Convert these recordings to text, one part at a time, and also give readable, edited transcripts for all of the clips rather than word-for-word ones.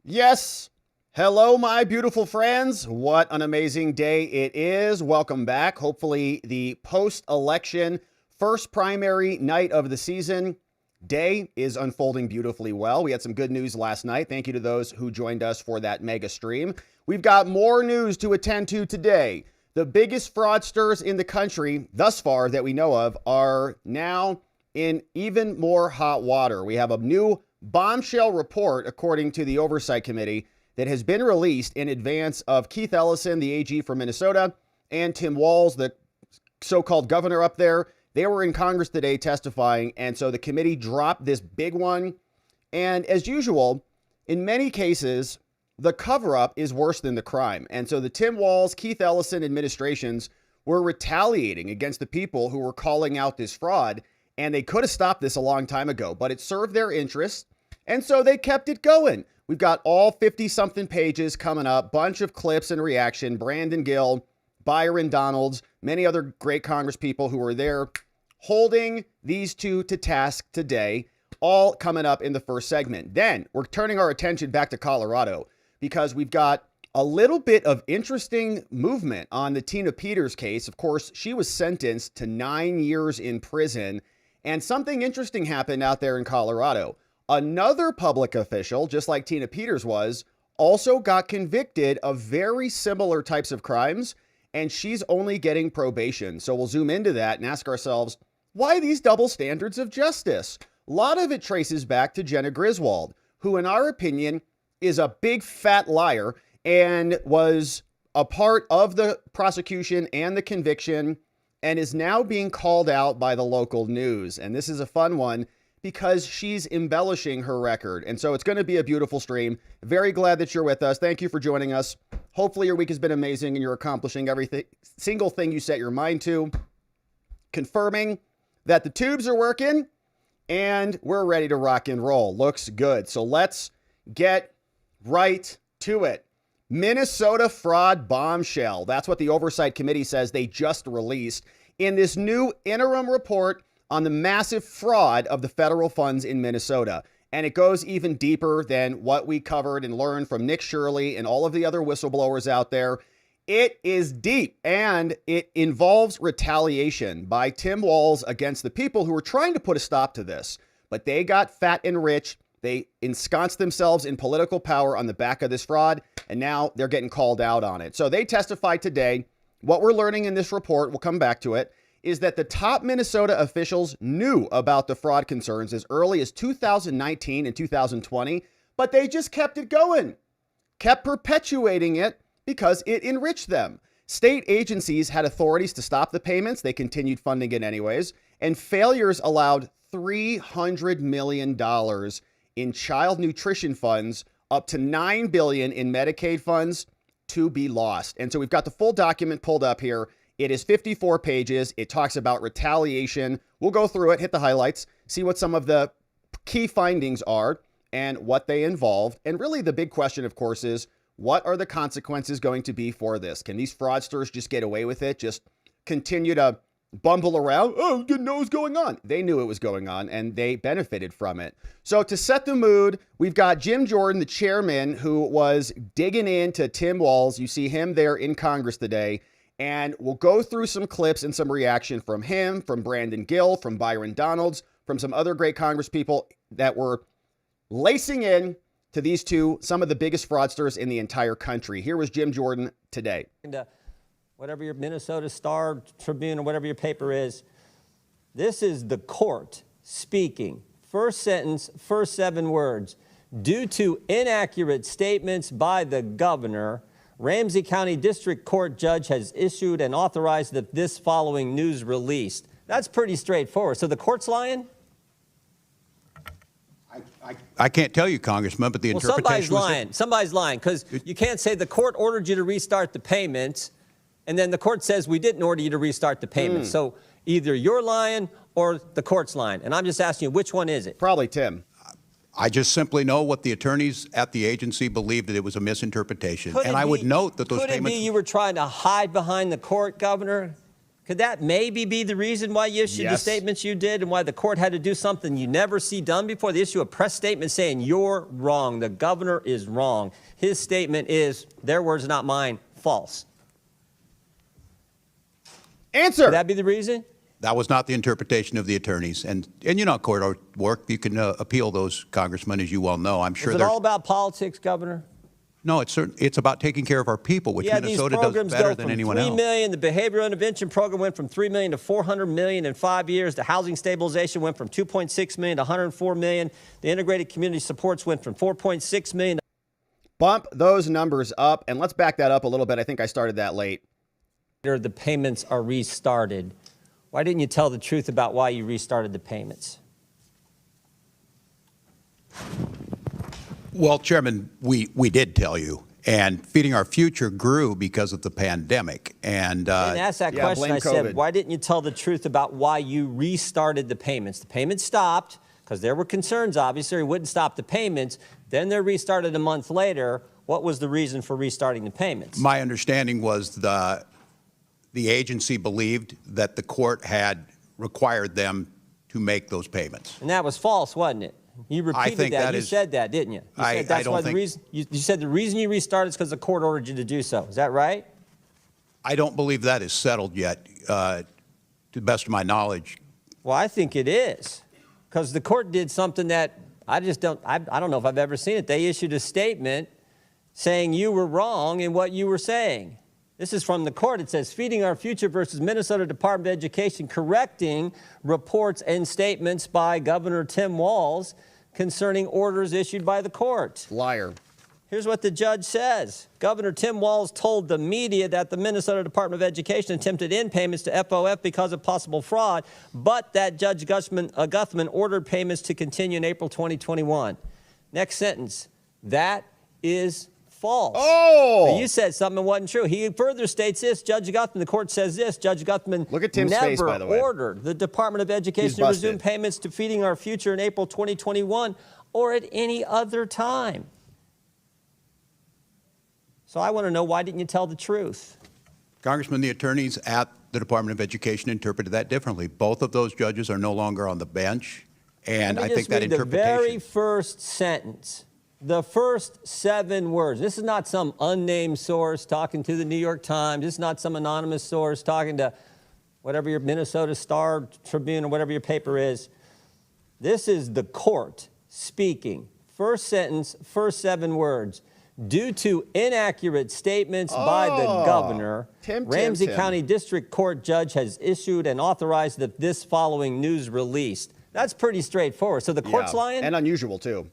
Yes. Hello, my beautiful friends. What an amazing day it is. Welcome back. Hopefully the post-election first primary night of the season day is unfolding beautifully well. We had some good news last night. Thank you to those who joined us for that mega stream. We've got more news to attend to today. The biggest fraudsters in the country thus far that we know of are now in even more hot water. We have a new bombshell report, according to the Oversight Committee, that has been released in advance of Keith Ellison, the AG from Minnesota, and Tim Walz, the so-called governor up there. They were in Congress today testifying, and so the committee dropped this big one. And as usual, in many cases, the cover-up is worse than the crime. And so the Tim Walz, Keith Ellison administrations were retaliating against the people who were calling out this fraud, and they could have stopped this a long time ago, but it served their interests, and so they kept it going. We've got all 50-something pages coming up, bunch of clips and reaction. Brandon Gill, Byron Donalds, many other great Congress people who were there holding these two to task today, all coming up in the first segment. Then we're turning our attention back to Colorado because we've got a little bit of interesting movement on the Tina Peters case. Of course, she was sentenced to 9 years in prison, and something interesting happened out there in Colorado. Another public official, just like Tina Peters was, also got convicted of very similar types of crimes, and she's only getting probation. So we'll zoom into that and ask ourselves, why these double standards of justice? A lot of it traces back to Jenna Griswold, who in our opinion is a big fat liar and was a part of the prosecution and the conviction and is now being called out by the local news. And this is a fun one because she's embellishing her record. And so it's going to be a beautiful stream. Very glad that you're with us. Thank you for joining us. Hopefully your week has been amazing and you're accomplishing everything, single thing you set your mind to. Confirming that the tubes are working and we're ready to rock and roll. Looks good. So let's get right to it. Minnesota fraud bombshell. That's what the Oversight Committee says they just released in this new interim report on the massive fraud of the federal funds in Minnesota. And it goes even deeper than what we covered and learned from Nick Shirley and all of the other whistleblowers out there. It is deep, and it involves retaliation by Tim Walz against the people who were trying to put a stop to this. But they got fat and rich. They ensconced themselves in political power on the back of this fraud, and now they're getting called out on it. So they testified today. What we're learning in this report, we'll come back to it, is that the top Minnesota officials knew about the fraud concerns as early as 2019 and 2020, but they just kept it going, kept perpetuating it because it enriched them. State agencies had authorities to stop the payments. They continued funding it anyways, and failures allowed $300 million in child nutrition funds, up to $9 billion in Medicaid funds to be lost. And so we've got the full document pulled up here. It is 54 pages. It talks about retaliation. We'll go through it, hit the highlights, see what some of the key findings are and what they involve. And really the big question, of course, is what are the consequences going to be for this? Can these fraudsters just get away with it? Just continue to bumble around? Oh, didn't know what was going on. They knew it was going on and they benefited from it. So to set the mood, we've got Jim Jordan, the chairman, who was digging into Tim Walz. You see him there in Congress today. And we'll go through some clips and some reaction from him, from Brandon Gill, from Byron Donalds, from some other great Congress people that were lacing in to these two, some of the biggest fraudsters in the entire country. Here was Jim Jordan today. And, whatever your Minnesota Star Tribune or whatever your paper is, this is the court speaking. First sentence, first 7 words. Due to inaccurate statements by the governor, Ramsey County District Court judge has issued and authorized this following news released. That's pretty straightforward. So the court's lying? I can't tell you, Congressman, but the interpretation somebody's lying because you can't say the court ordered you to restart the payments and then the court says we didn't order you to restart the payments. So either you're lying or the court's lying. And I'm just asking you, which one is it? Probably Tim. I just simply know what the attorneys at the agency believed, that it was a misinterpretation. Could I would note that those payments... Could it be payments... you were trying to hide behind the court, Governor? Could that maybe be the reason why you issued the statements you did and why the court had to do something you never see done before? They issue a press statement saying you're wrong. The governor is wrong. His statement is, their words, not mine, false. Answer. Could that be the reason? That was not the interpretation of the attorneys. And you know, court work, you can appeal those, Congressman, as you well know. I'm sure Is it all about politics, Governor? No, it's about taking care of our people, which Minnesota does better than anyone else. $3 million. The behavioral intervention program went from $3 million to $400 million in 5 years. The housing stabilization went from $2.6 million to $104 million. The integrated community supports went from $4.6 million. Bump those numbers up, and let's back that up a little bit. I think I started that late. The payments are restarted. Why didn't you tell the truth about why you restarted the payments? Well, Chairman, we did tell you, and Feeding Our Future grew because of the pandemic. And I didn't ask that question. I said, why didn't you tell the truth about why you restarted the payments? The payments stopped because there were concerns, obviously, it wouldn't stop the payments. Then they're restarted a month later. What was the reason for restarting the payments? My understanding was the agency believed that the court had required them to make those payments. And that was false, wasn't it? You repeated that. You said that, didn't you? You said that's why the reason. You said the reason you restarted is because the court ordered you to do so. Is that right? I don't believe that is settled yet, to the best of my knowledge. Well, I think it is, because the court did something that I don't know if I've ever seen it. They issued a statement saying you were wrong in what you were saying. This is from the court. It says, Feeding Our Future versus Minnesota Department of Education, correcting reports and statements by Governor Tim Walz concerning orders issued by the court. Liar. Here's what the judge says. Governor Tim Walz told the media that the Minnesota Department of Education attempted in payments to FOF because of possible fraud, but that Judge Guthman ordered payments to continue in April 2021. Next sentence. That is false. Oh! So you said something that wasn't true. He further states this. Judge Guthman, the court says this. Judge Guthman Look at Tim's never face, by the way. ordered the Department of Education to resume payments to Feeding Our Future in April 2021 or at any other time. So I want to know, why didn't you tell the truth? Congressman, the attorneys at the Department of Education interpreted that differently. Both of those judges are no longer on the bench, and I think that interpretation. The very first sentence. The first 7 words. This is not some unnamed source talking to the New York Times. This is not some anonymous source talking to whatever your Minnesota Star Tribune or whatever your paper is. This is the court speaking. First sentence, first 7 words. Due to inaccurate statements by the governor, Ramsey County District Court judge has issued and authorized this following news release. That's pretty straightforward. So the court's lying? And unusual, too.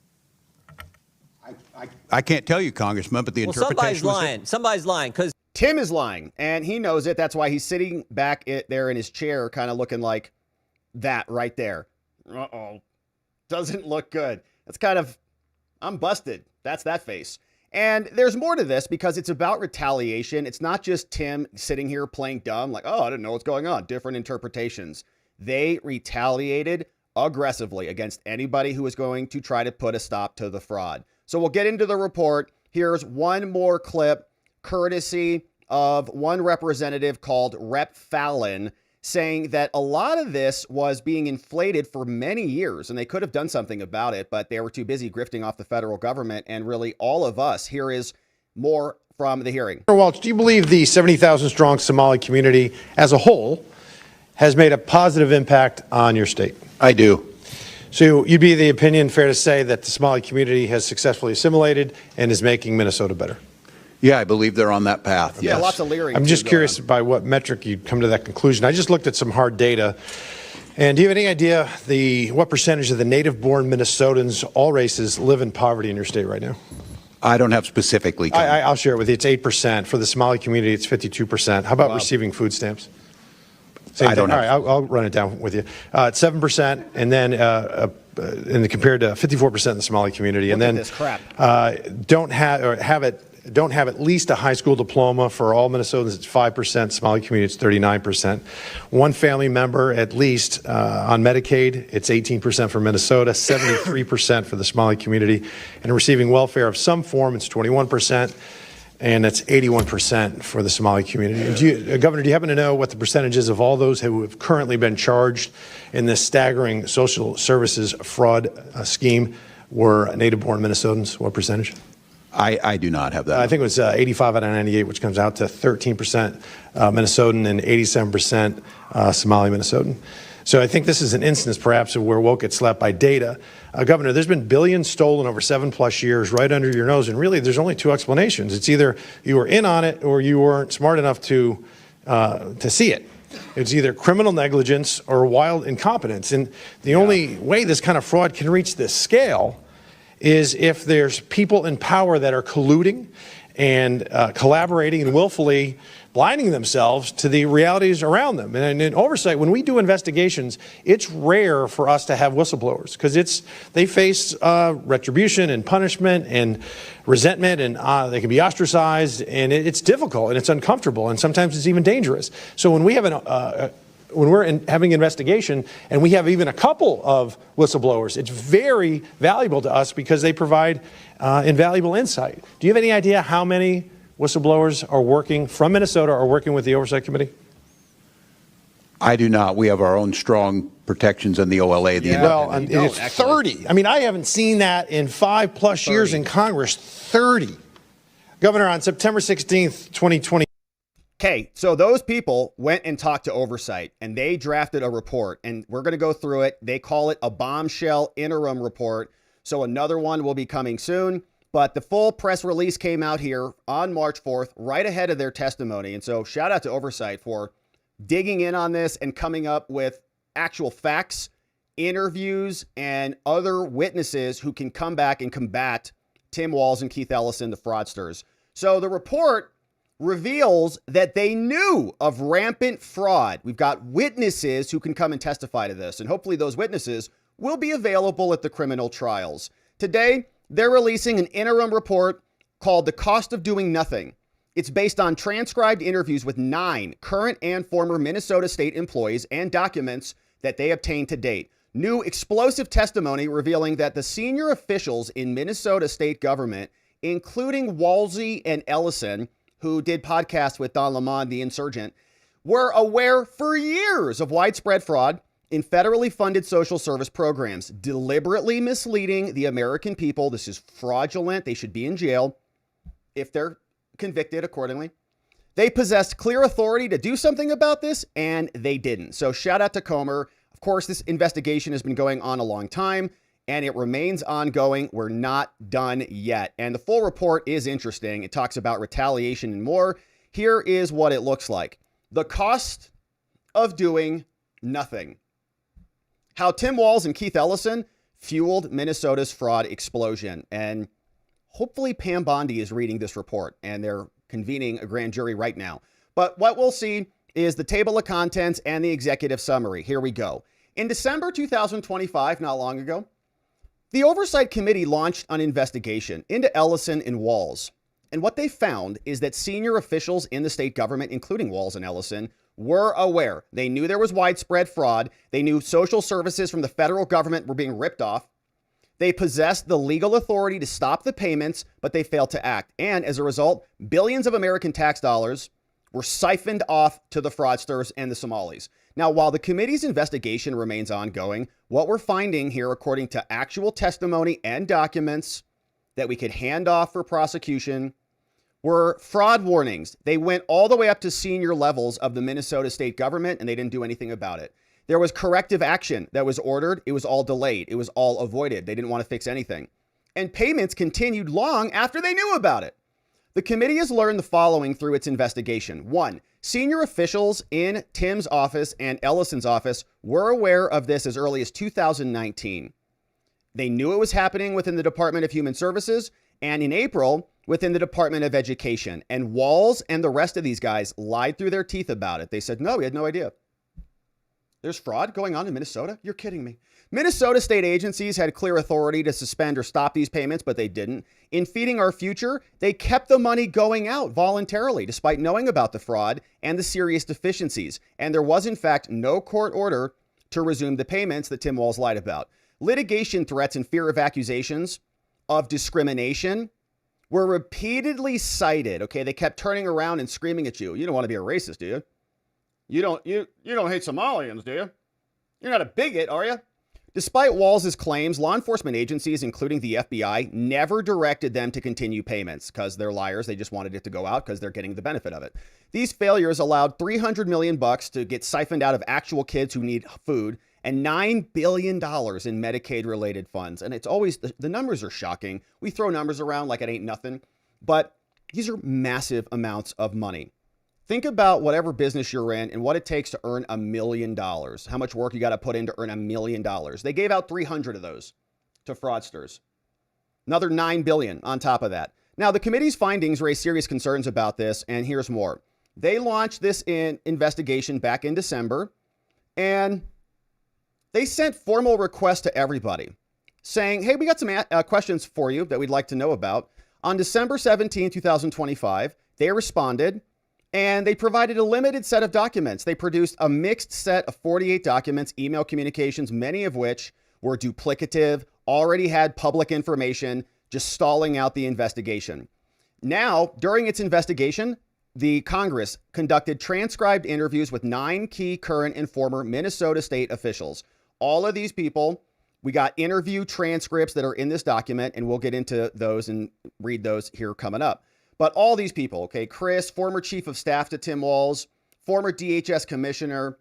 I can't tell you, Congressman, but the interpretation somebody's lying. Somebody's lying, because Tim is lying, and he knows it. That's why he's sitting back there in his chair, kind of looking like that right there. Uh-oh. Doesn't look good. That's kind of, I'm busted. That's that face. And there's more to this because it's about retaliation. It's not just Tim sitting here playing dumb, like, oh, I didn't know what's going on. Different interpretations. They retaliated aggressively against anybody who was going to try to put a stop to the fraud. So we'll get into the report. Here's one more clip, courtesy of one representative called Rep. Fallon, saying that a lot of this was being inflated for many years, and they could have done something about it, but they were too busy grifting off the federal government and really all of us. Here is more from the hearing. Mr. Walz, do you believe the 70,000 strong Somali community as a whole has made a positive impact on your state? I do. So you'd be the opinion, fair to say, that the Somali community has successfully assimilated and is making Minnesota better? Yeah, I believe they're on that path. Yeah, yes. lots of leering. I'm just curious by what metric you'd come to that conclusion. I just looked at some hard data. And do you have any idea what percentage of the native-born Minnesotans, all races, live in poverty in your state right now? I don't have specifically. I'll share it with you. It's 8%. For the Somali community, it's 52%. How about receiving food stamps? I don't know. All right, I'll run it down with you. It's 7%, and then compared to 54% in the Somali community, and then this crap. don't have at least a high school diploma. For all Minnesotans, it's 5%. Somali community, it's 39%. One family member at least on Medicaid, it's 18% for Minnesota, 73% for the Somali community, and receiving welfare of some form, it's 21%. and that's 81% for the Somali community. Governor, do you happen to know what the percentage is of all those who have currently been charged in this staggering social services fraud scheme were native-born Minnesotans? What percentage? I do not have that. I think it was 85 out of 98, which comes out to 13% Minnesotan and 87% Somali Minnesotan. So I think this is an instance, perhaps, of where woke gets slapped by data. Governor, there's been billions stolen over 7+ years right under your nose, and really there's only two explanations. It's either you were in on it or you weren't smart enough to see it. It's either criminal negligence or wild incompetence. And the only way this kind of fraud can reach this scale is if there's people in power that are colluding and collaborating and willfully blinding themselves to the realities around them. And in oversight, when we do investigations, it's rare for us to have whistleblowers because they face retribution and punishment and resentment, and they can be ostracized, and it's difficult and it's uncomfortable, and sometimes it's even dangerous. So when we have when we're having an investigation and we have even a couple of whistleblowers, it's very valuable to us because they provide invaluable insight. Do you have any idea how many whistleblowers are working from Minnesota are working with the Oversight Committee? I do not. We have our own strong protections in the OLA. Well, and it's 30. I mean, I haven't seen that in 5+ years in Congress. 30. Governor, on September 16th, 2020. Okay, so those people went and talked to Oversight, and they drafted a report, and we're going to go through it. They call it a Bombshell interim report, so another one will be coming soon. But the full press release came out here on March 4th, right ahead of their testimony. And so shout out to Oversight for digging in on this and coming up with actual facts, interviews, and other witnesses who can come back and combat Tim Walz and Keith Ellison, the fraudsters. So the report reveals that they knew of rampant fraud. We've got witnesses who can come and testify to this, and hopefully those witnesses will be available at the criminal trials. Today, they're releasing an interim report called The Cost of Doing Nothing. It's based on transcribed interviews with 9 current and former Minnesota state employees and documents that they obtained to date. New explosive testimony revealing that the senior officials in Minnesota state government, including Walz and Ellison, who did podcasts with Don Lemon, the insurgent, were aware for years of widespread fraud in federally funded social service programs, deliberately misleading the American people. This is fraudulent. They should be in jail if they're convicted accordingly. They possessed clear authority to do something about this, and they didn't. So shout out to Comer. Of course, this investigation has been going on a long time, and it remains ongoing. We're not done yet. And the full report is interesting. It talks about retaliation and more. Here is what it looks like. The cost of doing nothing. How Tim Walz and Keith Ellison fueled Minnesota's fraud explosion. And hopefully Pam Bondi is reading this report, and they're convening a grand jury right now. But what we'll see is the table of contents and the executive summary. Here we go. In December 2025, not long ago, the Oversight Committee launched an investigation into Ellison and Walz. And what they found is that senior officials in the state government, including Walz and Ellison, were aware. They knew there was widespread fraud. They knew social services from the federal government were being ripped off. They possessed the legal authority to stop the payments, but they failed to act. And as a result, billions of American tax dollars were siphoned off to the fraudsters and the Somalis. Now, while the committee's investigation remains ongoing, what we're finding here, according to actual testimony and documents that we could hand off for prosecution, were fraud warnings. They went all the way up to senior levels of the Minnesota state government, and they didn't do anything about it. There was corrective action that was ordered. It was all delayed. It was all avoided. They didn't want to fix anything. And payments continued long after they knew about it. The committee has learned the following through its investigation. 1, senior officials in Tim's office and Ellison's office were aware of this as early as 2019. They knew it was happening within the Department of Human Services and in April within the Department of Education. And Walz and the rest of these guys lied through their teeth about it. They said, no, we had no idea. There's fraud going on in Minnesota? You're kidding me. Minnesota state agencies had clear authority to suspend or stop these payments, but they didn't. In Feeding Our Future, they kept the money going out voluntarily, despite knowing about the fraud and the serious deficiencies. And there was, in fact, no court order to resume the payments that Tim Walz lied about. Litigation threats and fear of accusations of discrimination were repeatedly cited. Okay, they kept turning around and screaming at you. You don't want to be a racist, do you? You don't hate Somalians, do you? You're not a bigot, are you? Despite Walz's claims, law enforcement agencies, including the FBI, never directed them to continue payments because they're liars. They just wanted it to go out because they're getting the benefit of it. These failures allowed $300 million to get siphoned out of actual kids who need food and $9 billion in Medicaid-related funds. And it's always, the numbers are shocking. We throw numbers around like it ain't nothing, but these are massive amounts of money. Think about whatever business you're in and what it takes to earn $1 million. How much work you got to put in to earn $1 million. They gave out 300 of those to fraudsters. Another $9 billion on top of that. Now, the committee's findings raise serious concerns about this, and here's more. They launched this investigation back in December, and they sent formal requests to everybody saying, hey, we got some questions for you that we'd like to know about. On December 17, 2025, they responded. And they provided a limited set of documents. They produced a mixed set of 48 documents, email communications, many of which were duplicative, already had public information, just stalling out the investigation. Now, during its investigation, the Congress conducted transcribed interviews with 9 key current and former Minnesota state officials. All of these people, we got interview transcripts that are in this document, and we'll get into those and read those here coming up. But all these people, okay, Chris, former chief of staff to Tim Walz, former DHS commissioner,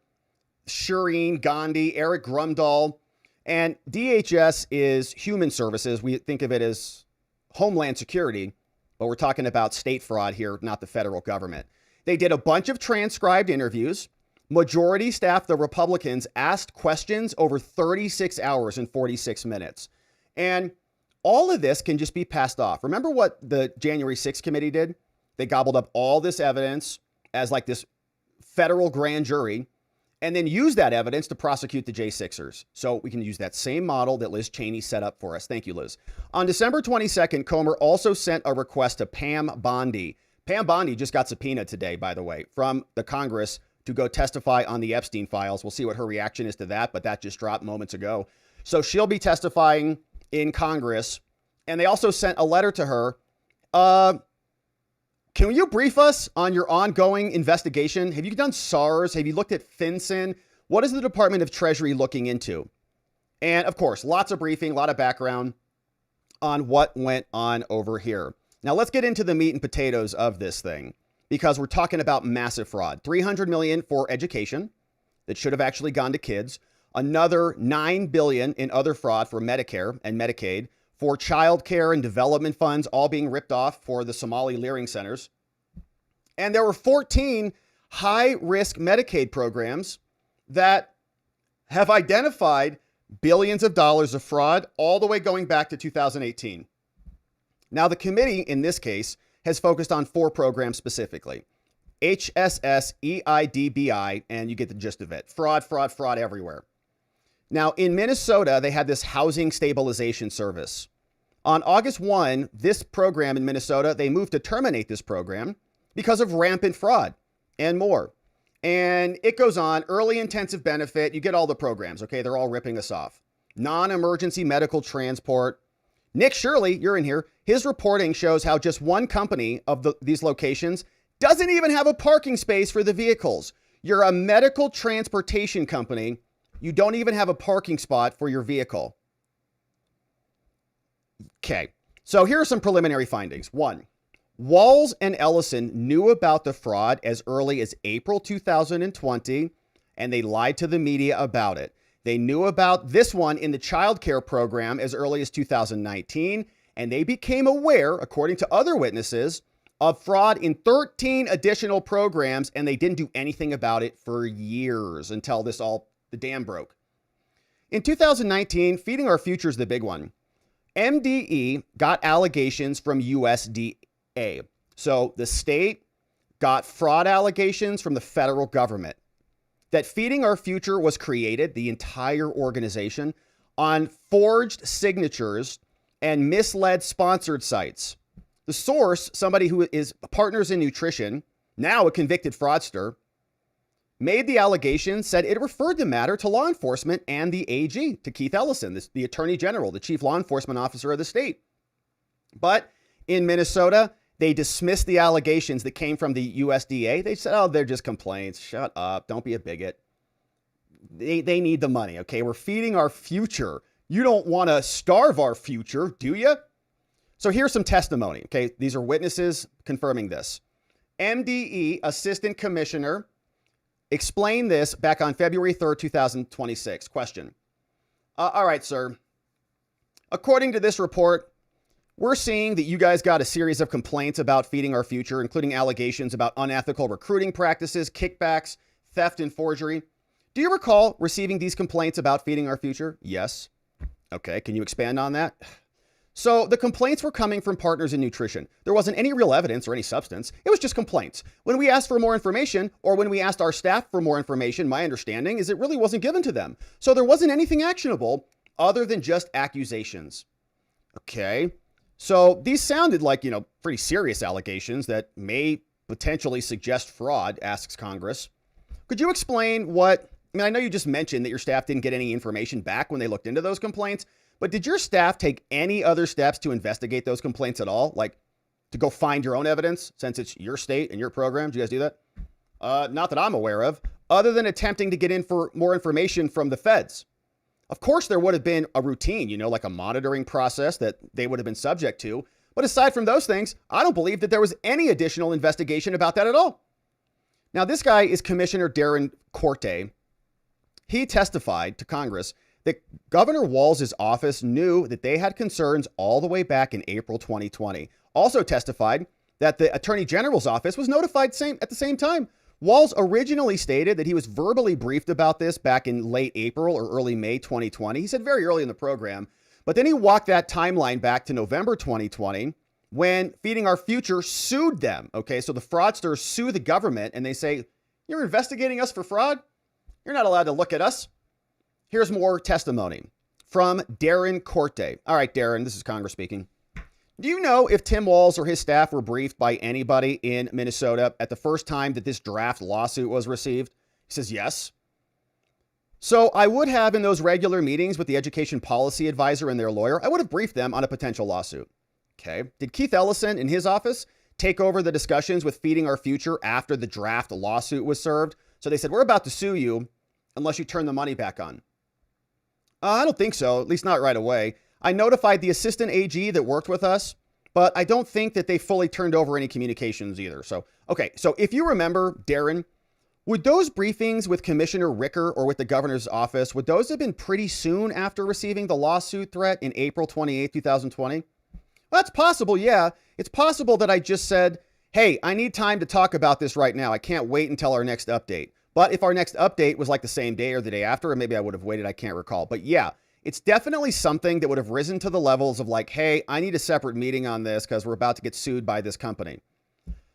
Shireen Gandhi, Eric Grumdahl, and DHS is human services. We think of it as Homeland Security, but we're talking about state fraud here, not the federal government. They did a bunch of transcribed interviews. Majority staff, the Republicans, asked questions over 36 hours and 46 minutes. And all of this can just be passed off. Remember what the January 6th committee did? They gobbled up all this evidence as like this federal grand jury and then used that evidence to prosecute the J6ers. So we can use that same model that Liz Cheney set up for us. Thank you, Liz. On December 22nd, Comer also sent a request to Pam Bondi. Pam Bondi just got subpoenaed today, by the way, from the Congress to go testify on the Epstein files. We'll see what her reaction is to that, but that just dropped moments ago. So she'll be testifying in Congress, and they also sent a letter to her. Can you brief us on your ongoing investigation? Have you done SARS? Have you looked at FinCEN? What is the Department of Treasury looking into? And of course, lots of briefing, a lot of background on what went on over here. Now let's get into the meat and potatoes of this thing, because we're talking about massive fraud. $300 million for education that should have actually gone to kids. Another $9 billion in other fraud for Medicare and Medicaid, for child care and development funds, all being ripped off for the Somali Leering Centers. And there were 14 high-risk Medicaid programs that have identified billions of dollars of fraud all the way going back to 2018. Now, the committee in this case has focused on 4 programs specifically. HSS, EIDBI, and you get the gist of it. Fraud, fraud, fraud everywhere. Now, in Minnesota, they had this housing stabilization service. On August 1, this program in Minnesota, they moved to terminate this program because of rampant fraud and more. And it goes on, early intensive benefit, you get all the programs, okay? They're all ripping us off. Non-emergency medical transport. Nick Shirley, you're in here. His reporting shows how just one company of these locations doesn't even have a parking space for the vehicles. You're a medical transportation company. You don't even have a parking spot for your vehicle. Okay, so here are some preliminary findings. 1, Walz and Ellison knew about the fraud as early as April 2020, and they lied to the media about it. They knew about this one in the child care program as early as 2019, and they became aware, according to other witnesses, of fraud in 13 additional programs, and they didn't do anything about it for years until the dam broke. In 2019, Feeding Our Future is the big one. MDE got allegations from USDA. So the state got fraud allegations from the federal government. That Feeding Our Future was created, the entire organization, on forged signatures and misled sponsored sites. The source, somebody who is Partners in Nutrition, now a convicted fraudster, made the allegation, said it referred the matter to law enforcement and the AG, to Keith Ellison, the Attorney General, the Chief Law Enforcement Officer of the state. But In Minnesota, they dismissed the allegations that came from the USDA. They said, oh, they're just complaints. Shut up. Don't be a bigot. They need the money, okay? We're feeding our future. You don't want to starve our future, do you? So here's some testimony, okay? These are witnesses confirming this. MDE Assistant Commissioner explained this back on February 3rd, 2026. Question. All right, sir. According to this report, we're seeing that you guys got a series of complaints about feeding our future, including allegations about unethical recruiting practices, kickbacks, theft, and forgery. Do you recall receiving these complaints about feeding our future? Yes. Okay, can you expand on that? So the complaints were coming from partners in nutrition. There wasn't any real evidence or any substance. It was just complaints. When we asked for more information, or when we asked our staff for more information, my understanding is it really wasn't given to them. So there wasn't anything actionable other than just accusations. Okay. So these sounded like, pretty serious allegations that may potentially suggest fraud, asks Congress. Could you explain I know you just mentioned that your staff didn't get any information back when they looked into those complaints, but did your staff take any other steps to investigate those complaints at all? Like to go find your own evidence since it's your state and your program? Did you guys do that? Not that I'm aware of, other than attempting to get in for more information from the feds. Of course, there would have been a routine, like a monitoring process that they would have been subject to. But aside from those things, I don't believe that there was any additional investigation about that at all. Now, this guy is Commissioner Darren Corte. He testified to Congress that Governor Walz's office knew that they had concerns all the way back in April 2020. Also testified that the Attorney General's office was notified at the same time. Walz originally stated that he was verbally briefed about this back in late April or early May 2020. He said very early in the program, but then he walked that timeline back to November 2020 when Feeding Our Future sued them. Okay, so the fraudsters sue the government and they say, you're investigating us for fraud? You're not allowed to look at us. Here's more testimony from Darren Corte. All right, Darren, this is Congress speaking. Do you know if Tim Walz or his staff were briefed by anybody in Minnesota at the first time that this draft lawsuit was received? He says, yes. So I would have in those regular meetings with the education policy advisor and their lawyer, I would have briefed them on a potential lawsuit. Okay. Did Keith Ellison in his office take over the discussions with Feeding Our Future after the draft lawsuit was served? So they said, we're about to sue you unless you turn the money back on. I don't think so, at least not right away. I notified the assistant AG that worked with us, but I don't think that they fully turned over any communications either. So, okay. So if you remember, Darren, would those briefings with Commissioner Ricker or with the governor's office, would those have been pretty soon after receiving the lawsuit threat in April 28, 2020? Well, that's possible. Yeah. It's possible that I just said, hey, I need time to talk about this right now. I can't wait until our next update. But if our next update was like the same day or the day after, or maybe I would have waited, I can't recall. But yeah, it's definitely something that would have risen to the levels of like, hey, I need a separate meeting on this because we're about to get sued by this company.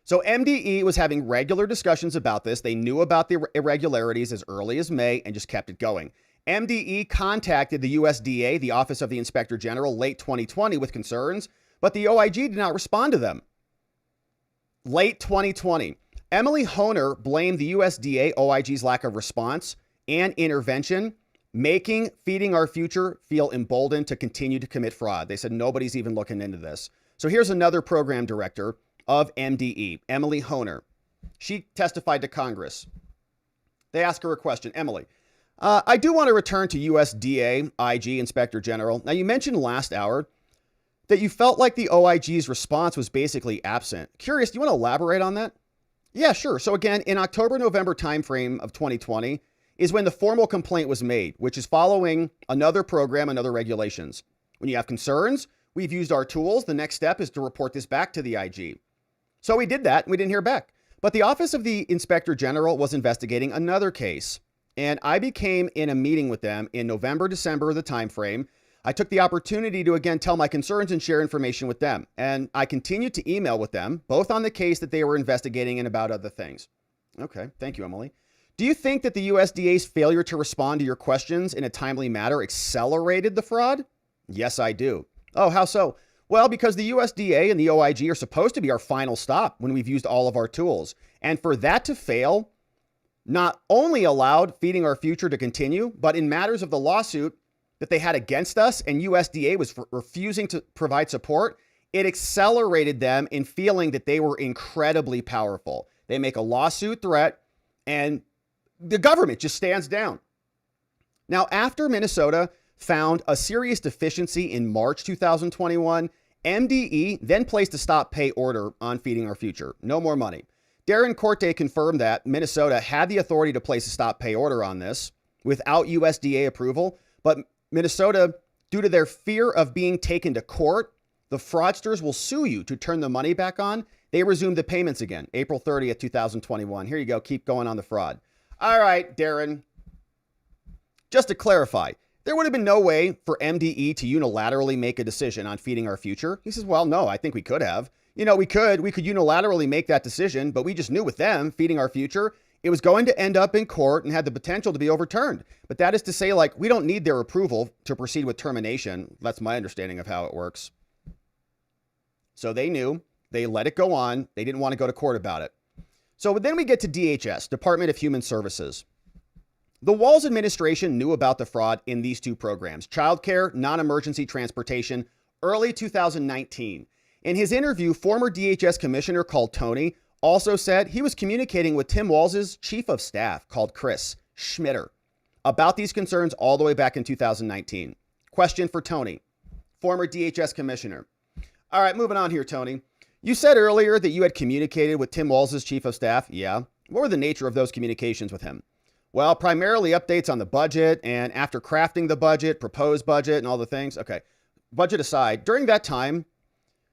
So MDE was having regular discussions about this. They knew about the irregularities as early as May and just kept it going. MDE contacted the USDA, the Office of the Inspector General, late 2020 with concerns, but the OIG did not respond to them. Late 2020. Emily Honer blamed the USDA OIG's lack of response and intervention, making Feeding Our Future feel emboldened to continue to commit fraud. They said nobody's even looking into this. So here's another program director of MDE, Emily Honer. She testified to Congress. They asked her a question. Emily, I do want to return to USDA IG Inspector General. Now, you mentioned last hour that you felt like the OIG's response was basically absent. Curious, do you want to elaborate on that? Yeah, sure. So again, in October-November timeframe of 2020 is when the formal complaint was made, which is following another program and other regulations. When you have concerns, we've used our tools. The next step is to report this back to the IG. So we did that and we didn't hear back. But the Office of the Inspector General was investigating another case. And I became in a meeting with them in November, December, the timeframe. I took the opportunity to again tell my concerns and share information with them. And I continued to email with them, both on the case that they were investigating and about other things. Okay, thank you, Emily. Do you think that the USDA's failure to respond to your questions in a timely manner accelerated the fraud? Yes, I do. Oh, how so? Well, because the USDA and the OIG are supposed to be our final stop when we've used all of our tools. And for that to fail, not only allowed Feeding Our Future to continue, but in matters of the lawsuit that they had against us and USDA was refusing to provide support, It accelerated them in feeling that they were incredibly powerful. They make a lawsuit threat and the government just stands down. Now, after Minnesota found a serious deficiency in March 2021, MDE then placed a stop pay order on Feeding Our Future. No more money. Darren Corte confirmed that Minnesota had the authority to place a stop pay order on this without USDA approval, but Minnesota, due to their fear of being taken to court, the fraudsters will sue you to turn the money back on. They resumed the payments again, April 30th, 2021. Here you go. Keep going on the fraud. All right, Darren. Just to clarify, there would have been no way for MDE to unilaterally make a decision on Feeding Our Future. He says, well, no, I think we could have. We could unilaterally make that decision, but we just knew with them, Feeding Our Future, it was going to end up in court and had the potential to be overturned. But that is to say, we don't need their approval to proceed with termination. That's my understanding of how it works. So they knew, they let it go on. They didn't want to go to court about it. So then we get to DHS, Department of Human Services. The Walz administration knew about the fraud in these two programs, childcare, non-emergency transportation, early 2019. In his interview, former DHS commissioner called Tony also said he was communicating with Tim Walz's chief of staff called Chris Schmitter about these concerns all the way back in 2019. Question for Tony, former DHS commissioner. All right, moving on here, Tony. You said earlier that you had communicated with Tim Walz's chief of staff. Yeah. What were the nature of those communications with him? Well, primarily updates on the budget and after crafting the budget, proposed budget and all the things. Okay. Budget aside, during that time,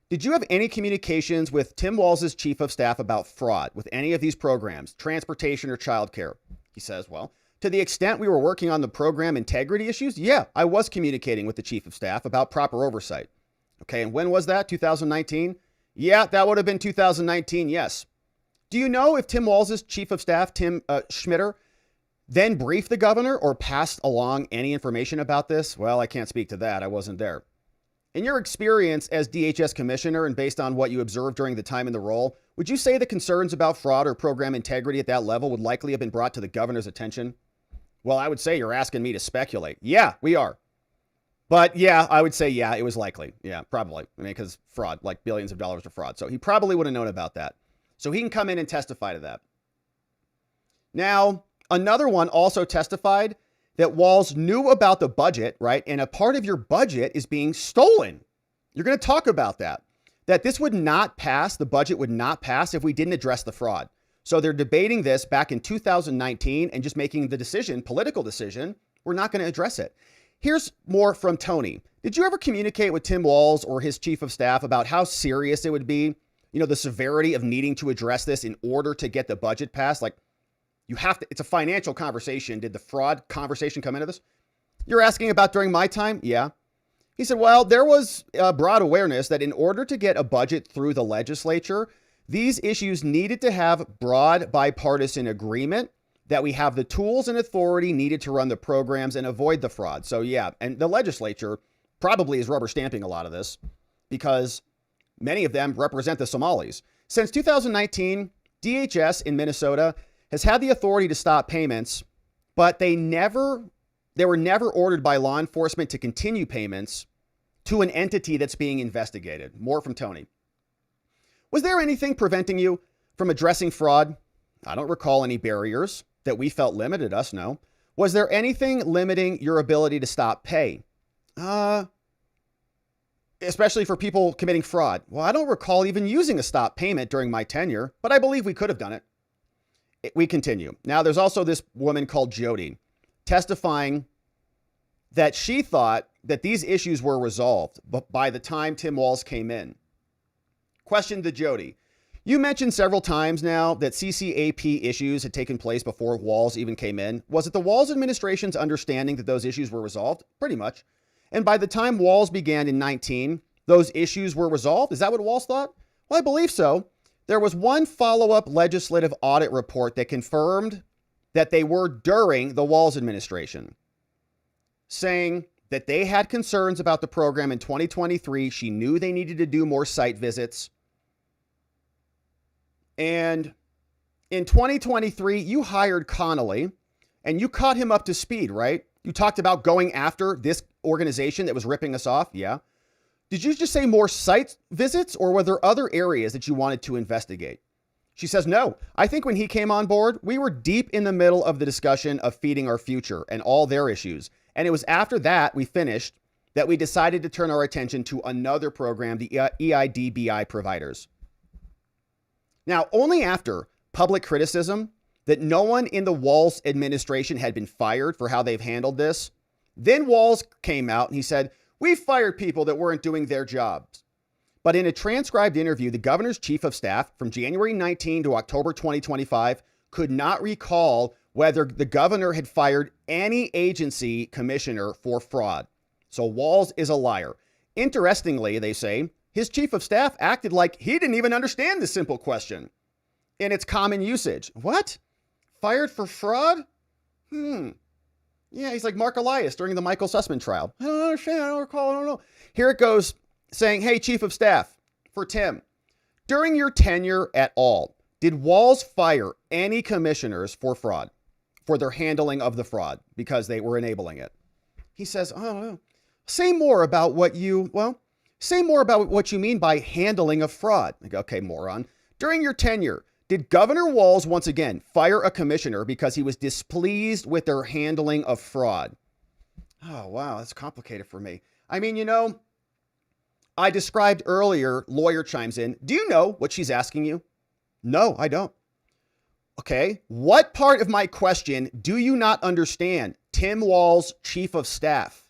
did you have any communications with Tim Walz's chief of staff about fraud with any of these programs, transportation or childcare? He says, well, to the extent we were working on the program integrity issues, yeah, I was communicating with the chief of staff about proper oversight. Okay, and when was that? 2019? Yeah, that would have been 2019, yes. Do you know if Tim Walz's chief of staff, Tim Schmitter, then briefed the governor or passed along any information about this? Well, I can't speak to that. I wasn't there. In your experience as DHS commissioner and based on what you observed during the time in the role, would you say the concerns about fraud or program integrity at that level would likely have been brought to the governor's attention? Well, I would say you're asking me to speculate. Yeah, we are. But yeah, I would say, yeah, it was likely. Yeah, probably. Because fraud, like billions of dollars of fraud. So he probably would have known about that. So he can come in and testify to that. Now, another one also testified that Walz knew about the budget, right? And a part of your budget is being stolen. You're going to talk about that. That this would not pass, the budget would not pass if we didn't address the fraud. So they're debating this back in 2019 and just making the decision, political decision, we're not going to address it. Here's more from Tony. Did you ever communicate with Tim Walz or his chief of staff about how serious it would be, the severity of needing to address this in order to get the budget passed? You have to, it's a financial conversation. Did the fraud conversation come into this? You're asking about during my time? Yeah. He said, well, there was broad awareness that in order to get a budget through the legislature, these issues needed to have broad bipartisan agreement, that we have the tools and authority needed to run the programs and avoid the fraud. So yeah, and the legislature probably is rubber stamping a lot of this because many of them represent the Somalis. Since 2019, DHS in Minnesota has had the authority to stop payments, but they were never ordered by law enforcement to continue payments to an entity that's being investigated. More from Tony. Was there anything preventing you from addressing fraud? I don't recall any barriers that we felt limited us, no. Was there anything limiting your ability to stop pay? Especially for people committing fraud. Well, I don't recall even using a stop payment during my tenure, but I believe we could have done it. We continue. Now, there's also this woman called Jody testifying that she thought that these issues were resolved by the time Tim Walz came in. Question to Jody. You mentioned several times now that CCAP issues had taken place before Walz even came in. Was it the Walz administration's understanding that those issues were resolved? Pretty much. And by the time Walz began in 19, those issues were resolved? Is that what Walz thought? Well, I believe so. There was one follow-up legislative audit report that confirmed that they were during the Walz administration, saying that they had concerns about the program in 2023. She knew they needed to do more site visits. And in 2023, you hired Connolly and you caught him up to speed, right? You talked about going after this organization that was ripping us off. Yeah. Did you just say more site visits, or were there other areas that you wanted to investigate? She says, no, I think when he came on board, we were deep in the middle of the discussion of feeding our future and all their issues. And it was after that we finished that we decided to turn our attention to another program, the EIDBI providers. Now, only after public criticism that no one in the Walz administration had been fired for how they've handled this, then Walz came out and he said, we fired people that weren't doing their jobs. But in a transcribed interview, the governor's chief of staff from January 19 to October 2025 could not recall whether the governor had fired any agency commissioner for fraud. So Walz is a liar. Interestingly, they say, his chief of staff acted like he didn't even understand the simple question in its common usage. What? Fired for fraud? Yeah, he's like Mark Elias during the Michael Sussman trial. I don't understand. I don't recall. I don't know. Here it goes saying, hey, chief of staff, for Tim, during your tenure at all, did Walz fire any commissioners for fraud, for their handling of the fraud because they were enabling it? He says, I don't know. Say more about what you mean by handling of fraud. I go, okay, moron. During your tenure, did Governor Walz once again fire a commissioner because he was displeased with their handling of fraud? Oh, wow, that's complicated for me. I mean, I described earlier, lawyer chimes in. Do you know what she's asking you? No, I don't. Okay, what part of my question do you not understand? Tim Walz, chief of staff.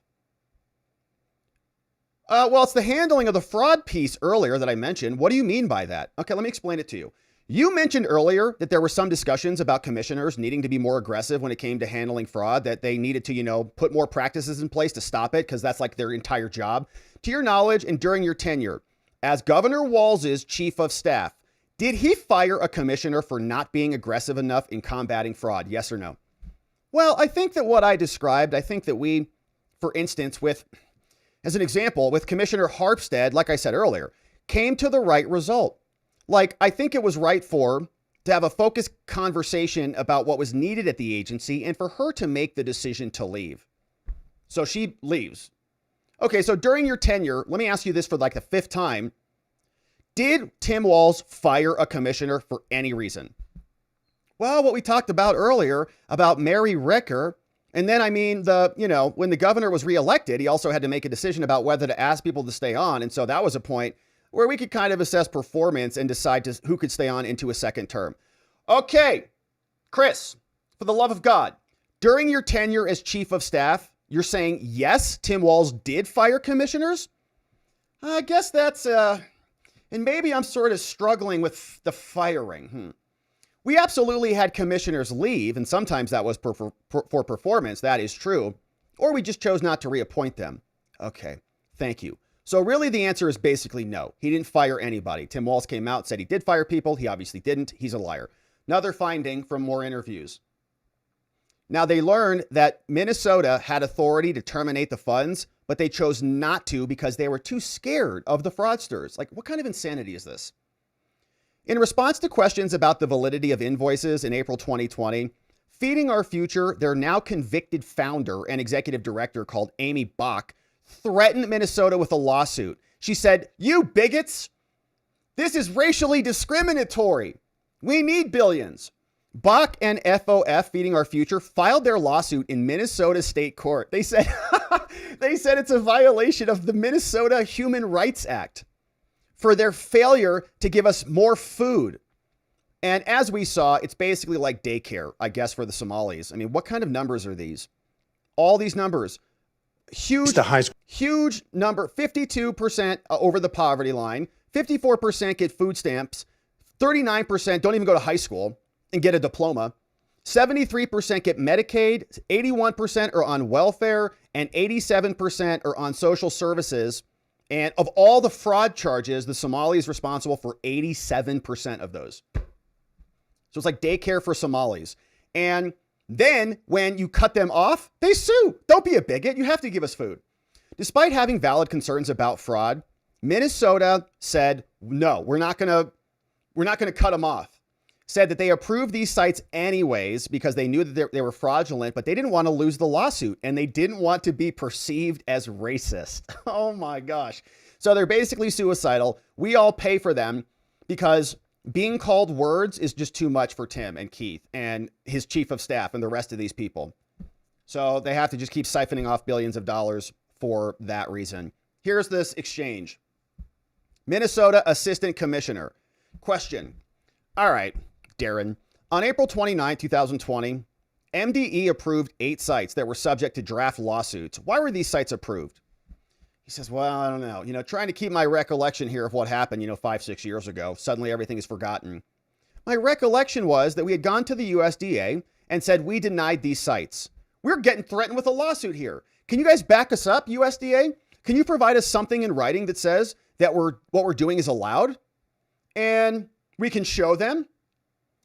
Well, it's the handling of the fraud piece earlier that I mentioned. What do you mean by that? Okay, let me explain it to you. You mentioned earlier that there were some discussions about commissioners needing to be more aggressive when it came to handling fraud, that they needed to, put more practices in place to stop it because that's like their entire job. To your knowledge and during your tenure as Governor Walz's chief of staff, did he fire a commissioner for not being aggressive enough in combating fraud? Yes or no? Well, I think that what I described, we, for instance, as an example, with Commissioner Harpstead, like I said earlier, came to the right result. Like, I think it was right to have a focused conversation about what was needed at the agency and for her to make the decision to leave. So she leaves. Okay, so during your tenure, let me ask you this for like the fifth time. Did Tim Walz fire a commissioner for any reason? Well, what we talked about earlier about Mary Ricker, and then, when the governor was reelected, he also had to make a decision about whether to ask people to stay on. And so that was a point where we could kind of assess performance and decide who could stay on into a second term. Okay, Chris, for the love of God, during your tenure as chief of staff, you're saying, yes, Tim Walz did fire commissioners? I guess that's, and maybe I'm sort of struggling with the firing. We absolutely had commissioners leave, and sometimes that was for performance. That is true. Or we just chose not to reappoint them. Okay, thank you. So really the answer is basically no. He didn't fire anybody. Tim Walz came out, said he did fire people. He obviously didn't. He's a liar. Another finding from more interviews. Now they learned that Minnesota had authority to terminate the funds, but they chose not to because they were too scared of the fraudsters. Like, what kind of insanity is this? In response to questions about the validity of invoices in April 2020, Feeding Our Future, their now convicted founder and executive director called Amy Bach, threatened Minnesota with a lawsuit. She said, "You bigots, this is racially discriminatory. We need billions." Bach and FOF, Feeding Our Future, filed their lawsuit in Minnesota State Court. They said, it's a violation of the Minnesota Human Rights Act for their failure to give us more food. And as we saw, it's basically like daycare, I guess, for the Somalis. I mean, what kind of numbers are these? All these numbers. Huge number, 52% over the poverty line, 54% get food stamps, 39% don't even go to high school and get a diploma, 73% get Medicaid, 81% are on welfare, and 87% are on social services. And of all the fraud charges, the Somali is responsible for 87% of those. So it's like daycare for Somalis. And then when you cut them off, they sue. Don't be a bigot. You have to give us food. Despite having valid concerns about fraud, Minnesota said, no, we're not going to cut them off. Said that they approved these sites anyways because they knew that they were fraudulent, but they didn't want to lose the lawsuit and they didn't want to be perceived as racist. Oh my gosh. So they're basically suicidal. We all pay for them because being called words is just too much for Tim and Keith and his chief of staff and the rest of these people. So they have to just keep siphoning off billions of dollars for that reason. Here's this exchange. Minnesota Assistant Commissioner. Question. All right, Darren. On April 29, 2020, MDE approved 8 sites that were subject to draft lawsuits. Why were these sites approved? He says, well, I don't know. Trying to keep my recollection here of what happened, 5-6 years ago. Suddenly everything is forgotten. My recollection was that we had gone to the USDA and said we denied these sites. We're getting threatened with a lawsuit here. Can you guys back us up, USDA? Can you provide us something in writing that says that what we're doing is allowed? And we can show them.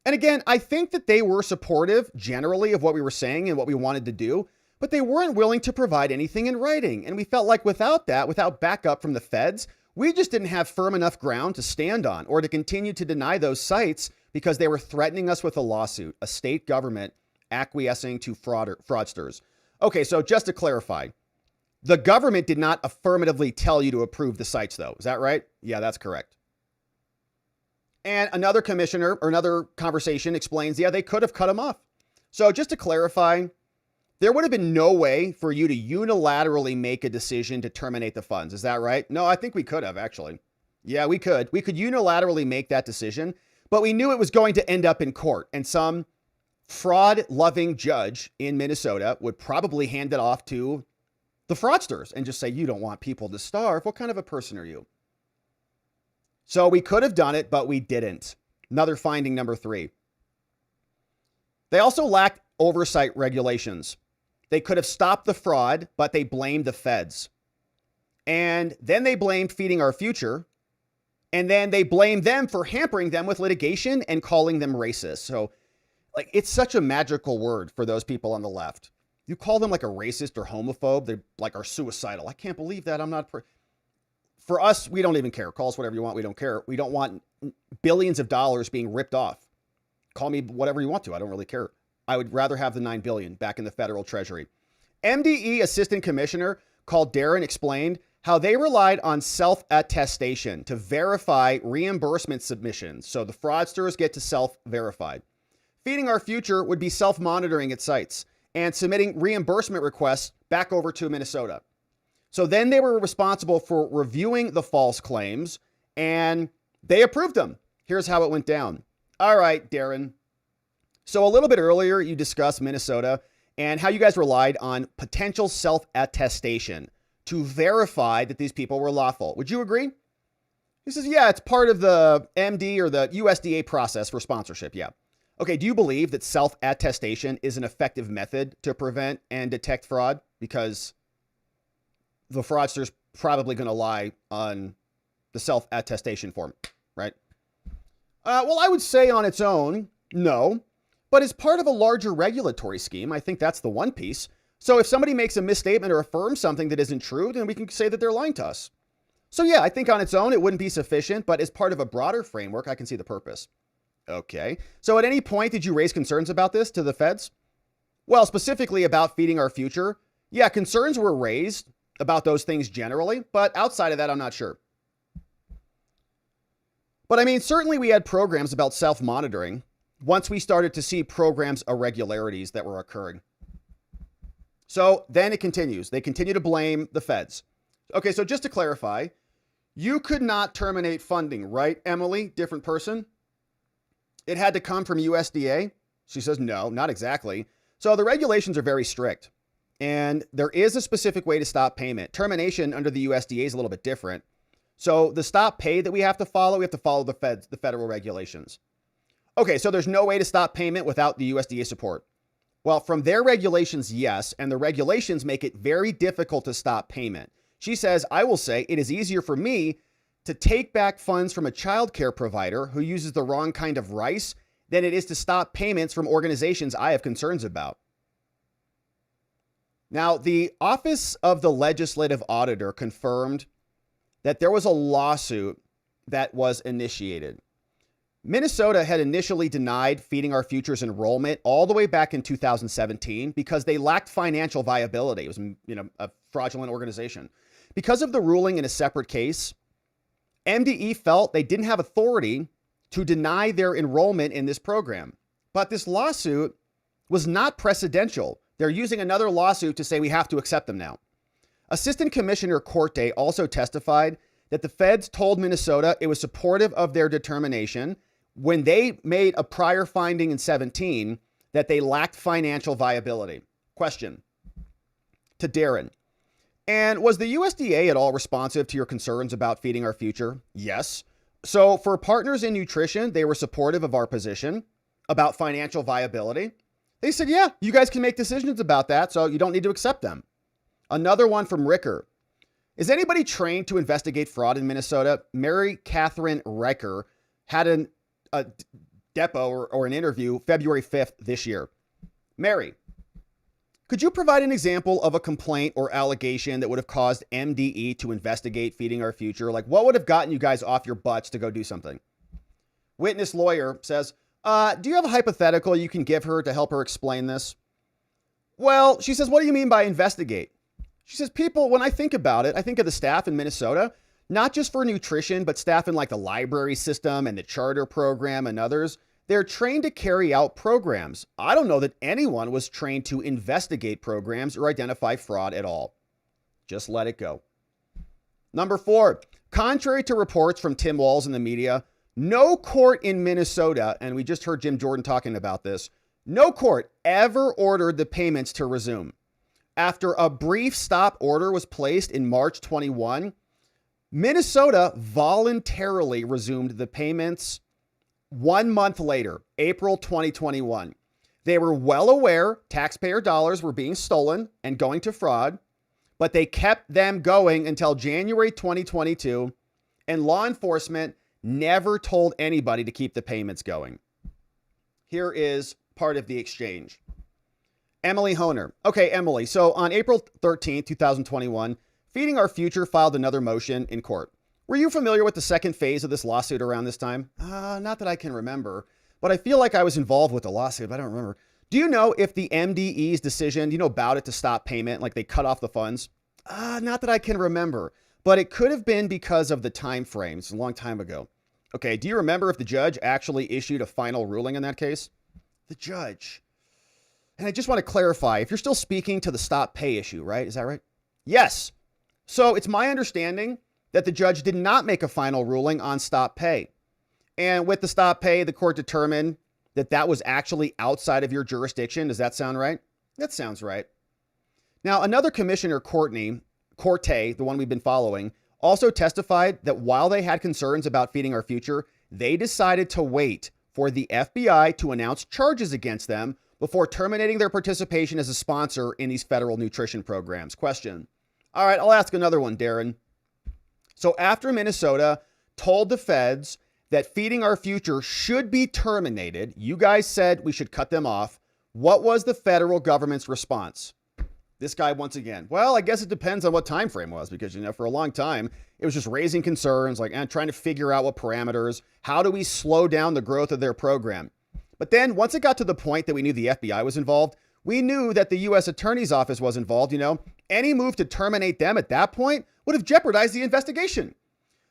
And again, I think that they were supportive generally of what we were saying and what we wanted to do, but they weren't willing to provide anything in writing. And we felt like without backup from the feds, we just didn't have firm enough ground to stand on or to continue to deny those sites because they were threatening us with a lawsuit, a state government acquiescing to fraudsters. Okay, so just to clarify, the government did not affirmatively tell you to approve the sites, though. Is that right? Yeah, that's correct. And another commissioner or another conversation explains, yeah, they could have cut them off. So just to clarify, there would have been no way for you to unilaterally make a decision to terminate the funds. Is that right? No, I think we could have, actually. Yeah, we could. We could unilaterally make that decision, but we knew it was going to end up in court, and some fraud-loving judge in Minnesota would probably hand it off to the fraudsters and just say, you don't want people to starve. What kind of a person are you? So we could have done it, but we didn't. Another finding, number 3. They also lacked oversight regulations. They could have stopped the fraud, but they blamed the feds. And then they blamed Feeding Our Future. And then they blamed them for hampering them with litigation and calling them racist. So it's such a magical word for those people on the left. You call them like a racist or homophobe, they are suicidal. I can't believe that. I'm not. For us, we don't even care. Call us whatever you want. We don't care. We don't want billions of dollars being ripped off. Call me whatever you want to. I don't really care. I would rather have the $9 billion back in the federal treasury. MDE Assistant Commissioner called Darren explained how they relied on self-attestation to verify reimbursement submissions. So the fraudsters get to self-verify. Feeding Our Future would be self-monitoring its sites and submitting reimbursement requests back over to Minnesota. So then they were responsible for reviewing the false claims and they approved them. Here's how it went down. All right, Darren. So a little bit earlier, you discussed Minnesota and how you guys relied on potential self-attestation to verify that these people were lawful. Would you agree? He says, yeah, it's part of the MD or the USDA process for sponsorship. Yeah. Okay, do you believe that self-attestation is an effective method to prevent and detect fraud? Because the fraudster's probably going to lie on the self-attestation form, right? Well, I would say on its own, no. But as part of a larger regulatory scheme, I think that's the one piece. So if somebody makes a misstatement or affirms something that isn't true, then we can say that they're lying to us. So yeah, I think on its own, it wouldn't be sufficient, but as part of a broader framework, I can see the purpose. Okay. So at any point, did you raise concerns about this to the feds? Well, specifically about Feeding Our Future. Yeah, concerns were raised about those things generally, but outside of that, I'm not sure. But I mean, certainly we had programs about self-monitoring once we started to see programs irregularities that were occurring. So then it continues. They continue to blame the feds. Okay, so just to clarify, you could not terminate funding, right, Emily? Different person? It had to come from USDA? She says, no, not exactly. So the regulations are very strict. And there is a specific way to stop payment. Termination under the USDA is a little bit different. So the stop pay that we have to follow the federal regulations. Okay, so there's no way to stop payment without the USDA support. Well, from their regulations, yes, and the regulations make it very difficult to stop payment. She says, I will say it is easier for me to take back funds from a child care provider who uses the wrong kind of rice than it is to stop payments from organizations I have concerns about. Now, the Office of the Legislative Auditor confirmed that there was a lawsuit that was initiated. Minnesota had initially denied Feeding Our Future's enrollment all the way back in 2017 because they lacked financial viability. It was, a fraudulent organization. Because of the ruling in a separate case, MDE felt they didn't have authority to deny their enrollment in this program. But this lawsuit was not precedential. They're using another lawsuit to say we have to accept them now. Assistant Commissioner Corte also testified that the feds told Minnesota it was supportive of their determination when they made a prior finding in 2017 that they lacked financial viability. Question to Darren. And was the USDA at all responsive to your concerns about feeding our future? Yes. So for Partners in Nutrition, they were supportive of our position about financial viability. They said, yeah, you guys can make decisions about that, so you don't need to accept them. Another one from Ricker. Is anybody trained to investigate fraud in Minnesota? Mary Catherine Ricker had a depot or an interview February 5th this year. Mary, could you provide an example of a complaint or allegation that would have caused MDE to investigate feeding our future? Like, what would have gotten you guys off your butts to go do something? Witness lawyer says, do you have a hypothetical you can give her to help her explain this? Well, she says, what do you mean by investigate? She says, people, when I think about it, I think of the staff in Minnesota, not just for nutrition, but staff in like the library system and the charter program and others. They're trained to carry out programs. I don't know that anyone was trained to investigate programs or identify fraud at all. Just let it go. Number 4, contrary to reports from Tim Walz in the media, no court in Minnesota, and we just heard Jim Jordan talking about this, no court ever ordered the payments to resume. After a brief stop order was placed in March 21, Minnesota voluntarily resumed the payments 1 month later, April 2021. They were well aware taxpayer dollars were being stolen and going to fraud, but they kept them going until January 2022, and law enforcement never told anybody to keep the payments going. Here is part of the exchange. Emily Honer. Okay, Emily. So on April 13th, 2021, Feeding Our Future filed another motion in court. Were you familiar with the second phase of this lawsuit around this time? Not that I can remember, but I feel like I was involved with the lawsuit, but I don't remember. Do you know if the MDE's decision, do you know about it to stop payment, like they cut off the funds? Not that I can remember, but it could have been because of the time frames a long time ago. Okay, do you remember if the judge actually issued a final ruling in that case? The judge. And I just want to clarify, if you're still speaking to the stop pay issue, right? Is that right? Yes. So it's my understanding that the judge did not make a final ruling on stop pay. And with the stop pay, the court determined that that was actually outside of your jurisdiction. Does that sound right? That sounds right. Now, another commissioner, Corte, the one we've been following, also testified that while they had concerns about Feeding Our Future, they decided to wait for the FBI to announce charges against them before terminating their participation as a sponsor in these federal nutrition programs. Question. All right, I'll ask another one, Darren. So after Minnesota told the feds that Feeding Our Future should be terminated, you guys said we should cut them off. What was the federal government's response? This guy once again, well, I guess it depends on what time frame was, because, for a long time, it was just raising concerns, and trying to figure out what parameters, how do we slow down the growth of their program? But then once it got to the point that we knew the FBI was involved, we knew that the U.S. Attorney's Office was involved. Any move to terminate them at that point would have jeopardized the investigation.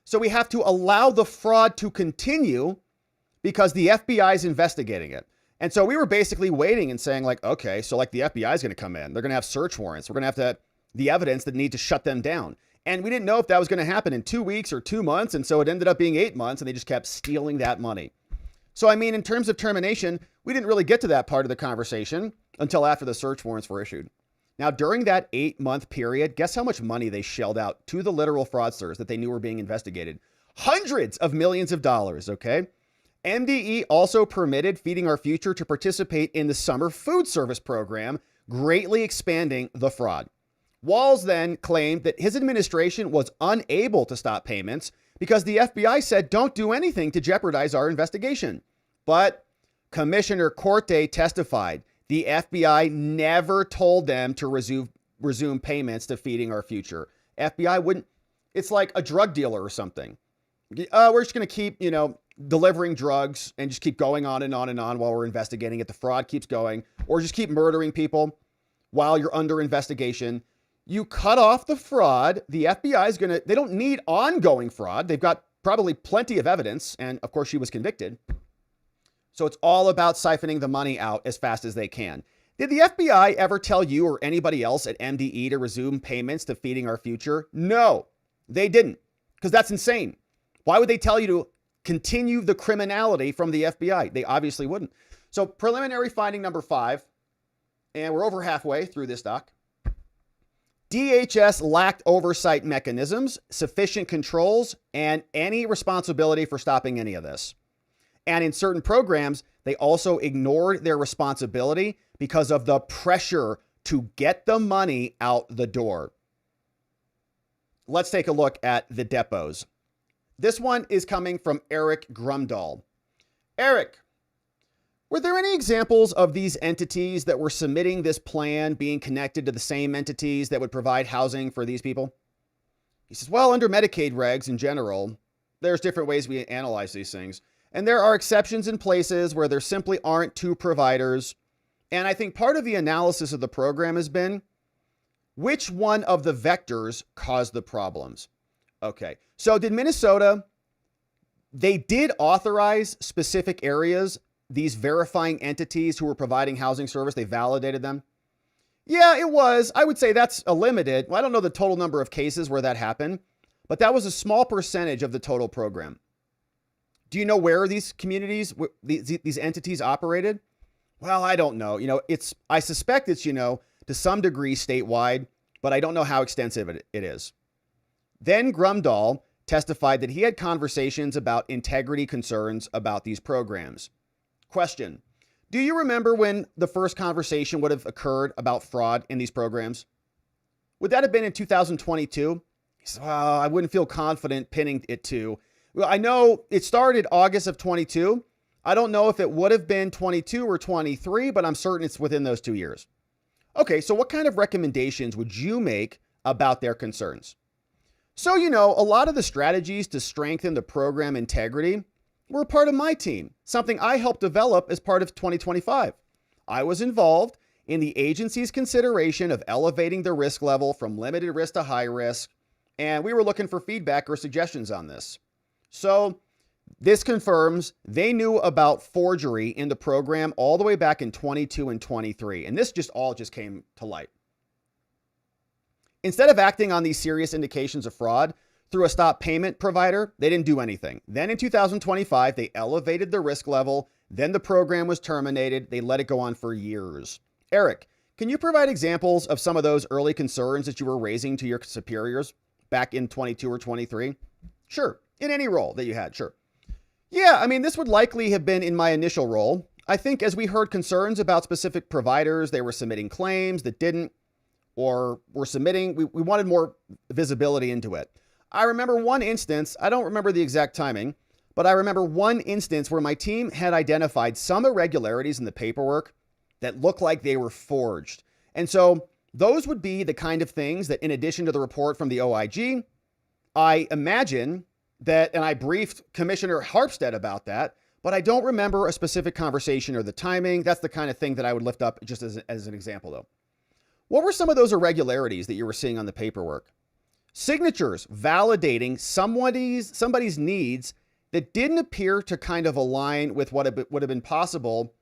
So we have to allow the fraud to continue because the FBI is investigating it. And so we were basically waiting and saying okay, so the FBI is going to come in. They're going to have search warrants. We're going to have the evidence that need to shut them down. And we didn't know if that was going to happen in 2 weeks or 2 months. And so it ended up being 8 months, and they just kept stealing that money. So, in terms of termination, we didn't really get to that part of the conversation until after the search warrants were issued. Now, during that 8-month period, guess how much money they shelled out to the literal fraudsters that they knew were being investigated? Hundreds of millions of dollars, okay? MDE also permitted Feeding Our Future to participate in the summer food service program, greatly expanding the fraud. Walz then claimed that his administration was unable to stop payments because the FBI said, don't do anything to jeopardize our investigation. But Commissioner Corte testified the FBI never told them to resume payments to Feeding Our Future. FBI wouldn't. It's like a drug dealer or something. We're just going to keep, delivering drugs and just keep going on and on and on while we're investigating it. The fraud keeps going, or just keep murdering people while you're under investigation. You cut off the fraud. The FBI is going to, they don't need ongoing fraud. They've got probably plenty of evidence. And of course, she was convicted. So it's all about siphoning the money out as fast as they can. Did the FBI ever tell you or anybody else at MDE to resume payments to Feeding Our Future? No, they didn't, because that's insane. Why would they tell you to continue the criminality from the FBI? They obviously wouldn't. So preliminary finding number 5, and we're over halfway through this doc. DHS lacked oversight mechanisms, sufficient controls, and any responsibility for stopping any of this. And in certain programs, they also ignored their responsibility because of the pressure to get the money out the door. Let's take a look at the depots. This one is coming from Eric Grumdahl. Eric, were there any examples of these entities that were submitting this plan being connected to the same entities that would provide housing for these people? He says, well, under Medicaid regs in general, there's different ways we analyze these things. And there are exceptions in places where there simply aren't 2 providers. And I think part of the analysis of the program has been, which one of the vectors caused the problems? Okay, so did Minnesota, they did authorize specific areas, these verifying entities who were providing housing service, they validated them. Yeah, it was. I would say that's a limited. Well, I don't know the total number of cases where that happened, but that was a small percentage of the total program. Do you know where these communities, these entities operated? Well, I don't know. I suspect it's, to some degree statewide, but I don't know how extensive it is. Then Grumdahl testified that he had conversations about integrity concerns about these programs. Question: do you remember when the first conversation would have occurred about fraud in these programs? Would that have been in 2022? He said, well, I wouldn't feel confident pinning it to. Well, I know it started August of 22. I don't know if it would have been 22 or 23, but I'm certain it's within those 2 years. Okay, so what kind of recommendations would you make about their concerns? So, a lot of the strategies to strengthen the program integrity were part of my team, something I helped develop as part of 2025. I was involved in the agency's consideration of elevating the risk level from limited risk to high risk, and we were looking for feedback or suggestions on this. So this confirms they knew about forgery in the program all the way back in 22 and 23, and this all came to light. Instead of acting on these serious indications of fraud through a stop payment provider, they didn't do anything. Then in 2025, they elevated the risk level. Then the program was terminated. They let it go on for years. Eric, can you provide examples of some of those early concerns that you were raising to your superiors back in 22 or 23? Sure. In any role that you had. Sure. Yeah, this would likely have been in my initial role. I think as we heard concerns about specific providers, they were submitting claims that didn't, or were submitting, we wanted more visibility into it. I remember one instance, I don't remember the exact timing, but I remember one instance where my team had identified some irregularities in the paperwork that looked like they were forged. And so those would be the kind of things that, in addition to the report from the OIG, I imagine that, and I briefed Commissioner Harpstead about that, but I don't remember a specific conversation or the timing. That's the kind of thing that I would lift up just as an example, though. What were some of those irregularities that you were seeing on the paperwork? Signatures validating somebody's needs that didn't appear to kind of align with what would have been possible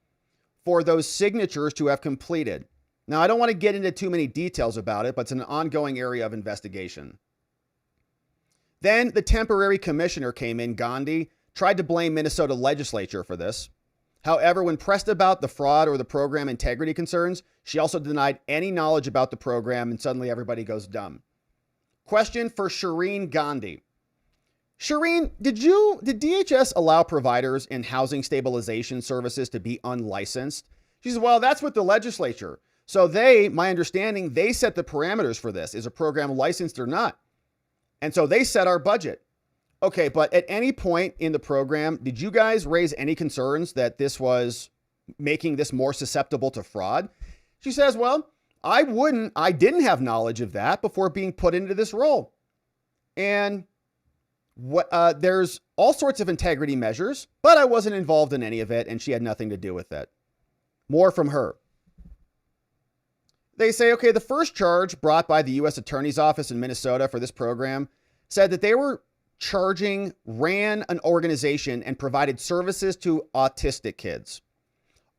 for those signatures to have completed. Now, I don't want to get into too many details about it, but it's an ongoing area of investigation. Then the temporary commissioner came in, Gandhi, tried to blame Minnesota Legislature for this. However, when pressed about the fraud or the program integrity concerns, she also denied any knowledge about the program, and suddenly everybody goes dumb. Question for Shireen Gandhi. Shireen, did DHS allow providers in housing stabilization services to be unlicensed? She says, well, that's with the legislature. So my understanding, they set the parameters for this. Is a program licensed or not? And so they set our budget. Okay, but at any point in the program, did you guys raise any concerns that this was making this more susceptible to fraud? She says, well, I didn't have knowledge of that before being put into this role. And there's all sorts of integrity measures, but I wasn't involved in any of it, and she had nothing to do with it. More from her. They say, okay, the first charge brought by the U.S. Attorney's Office in Minnesota for this program said that they ran an organization and provided services to autistic kids.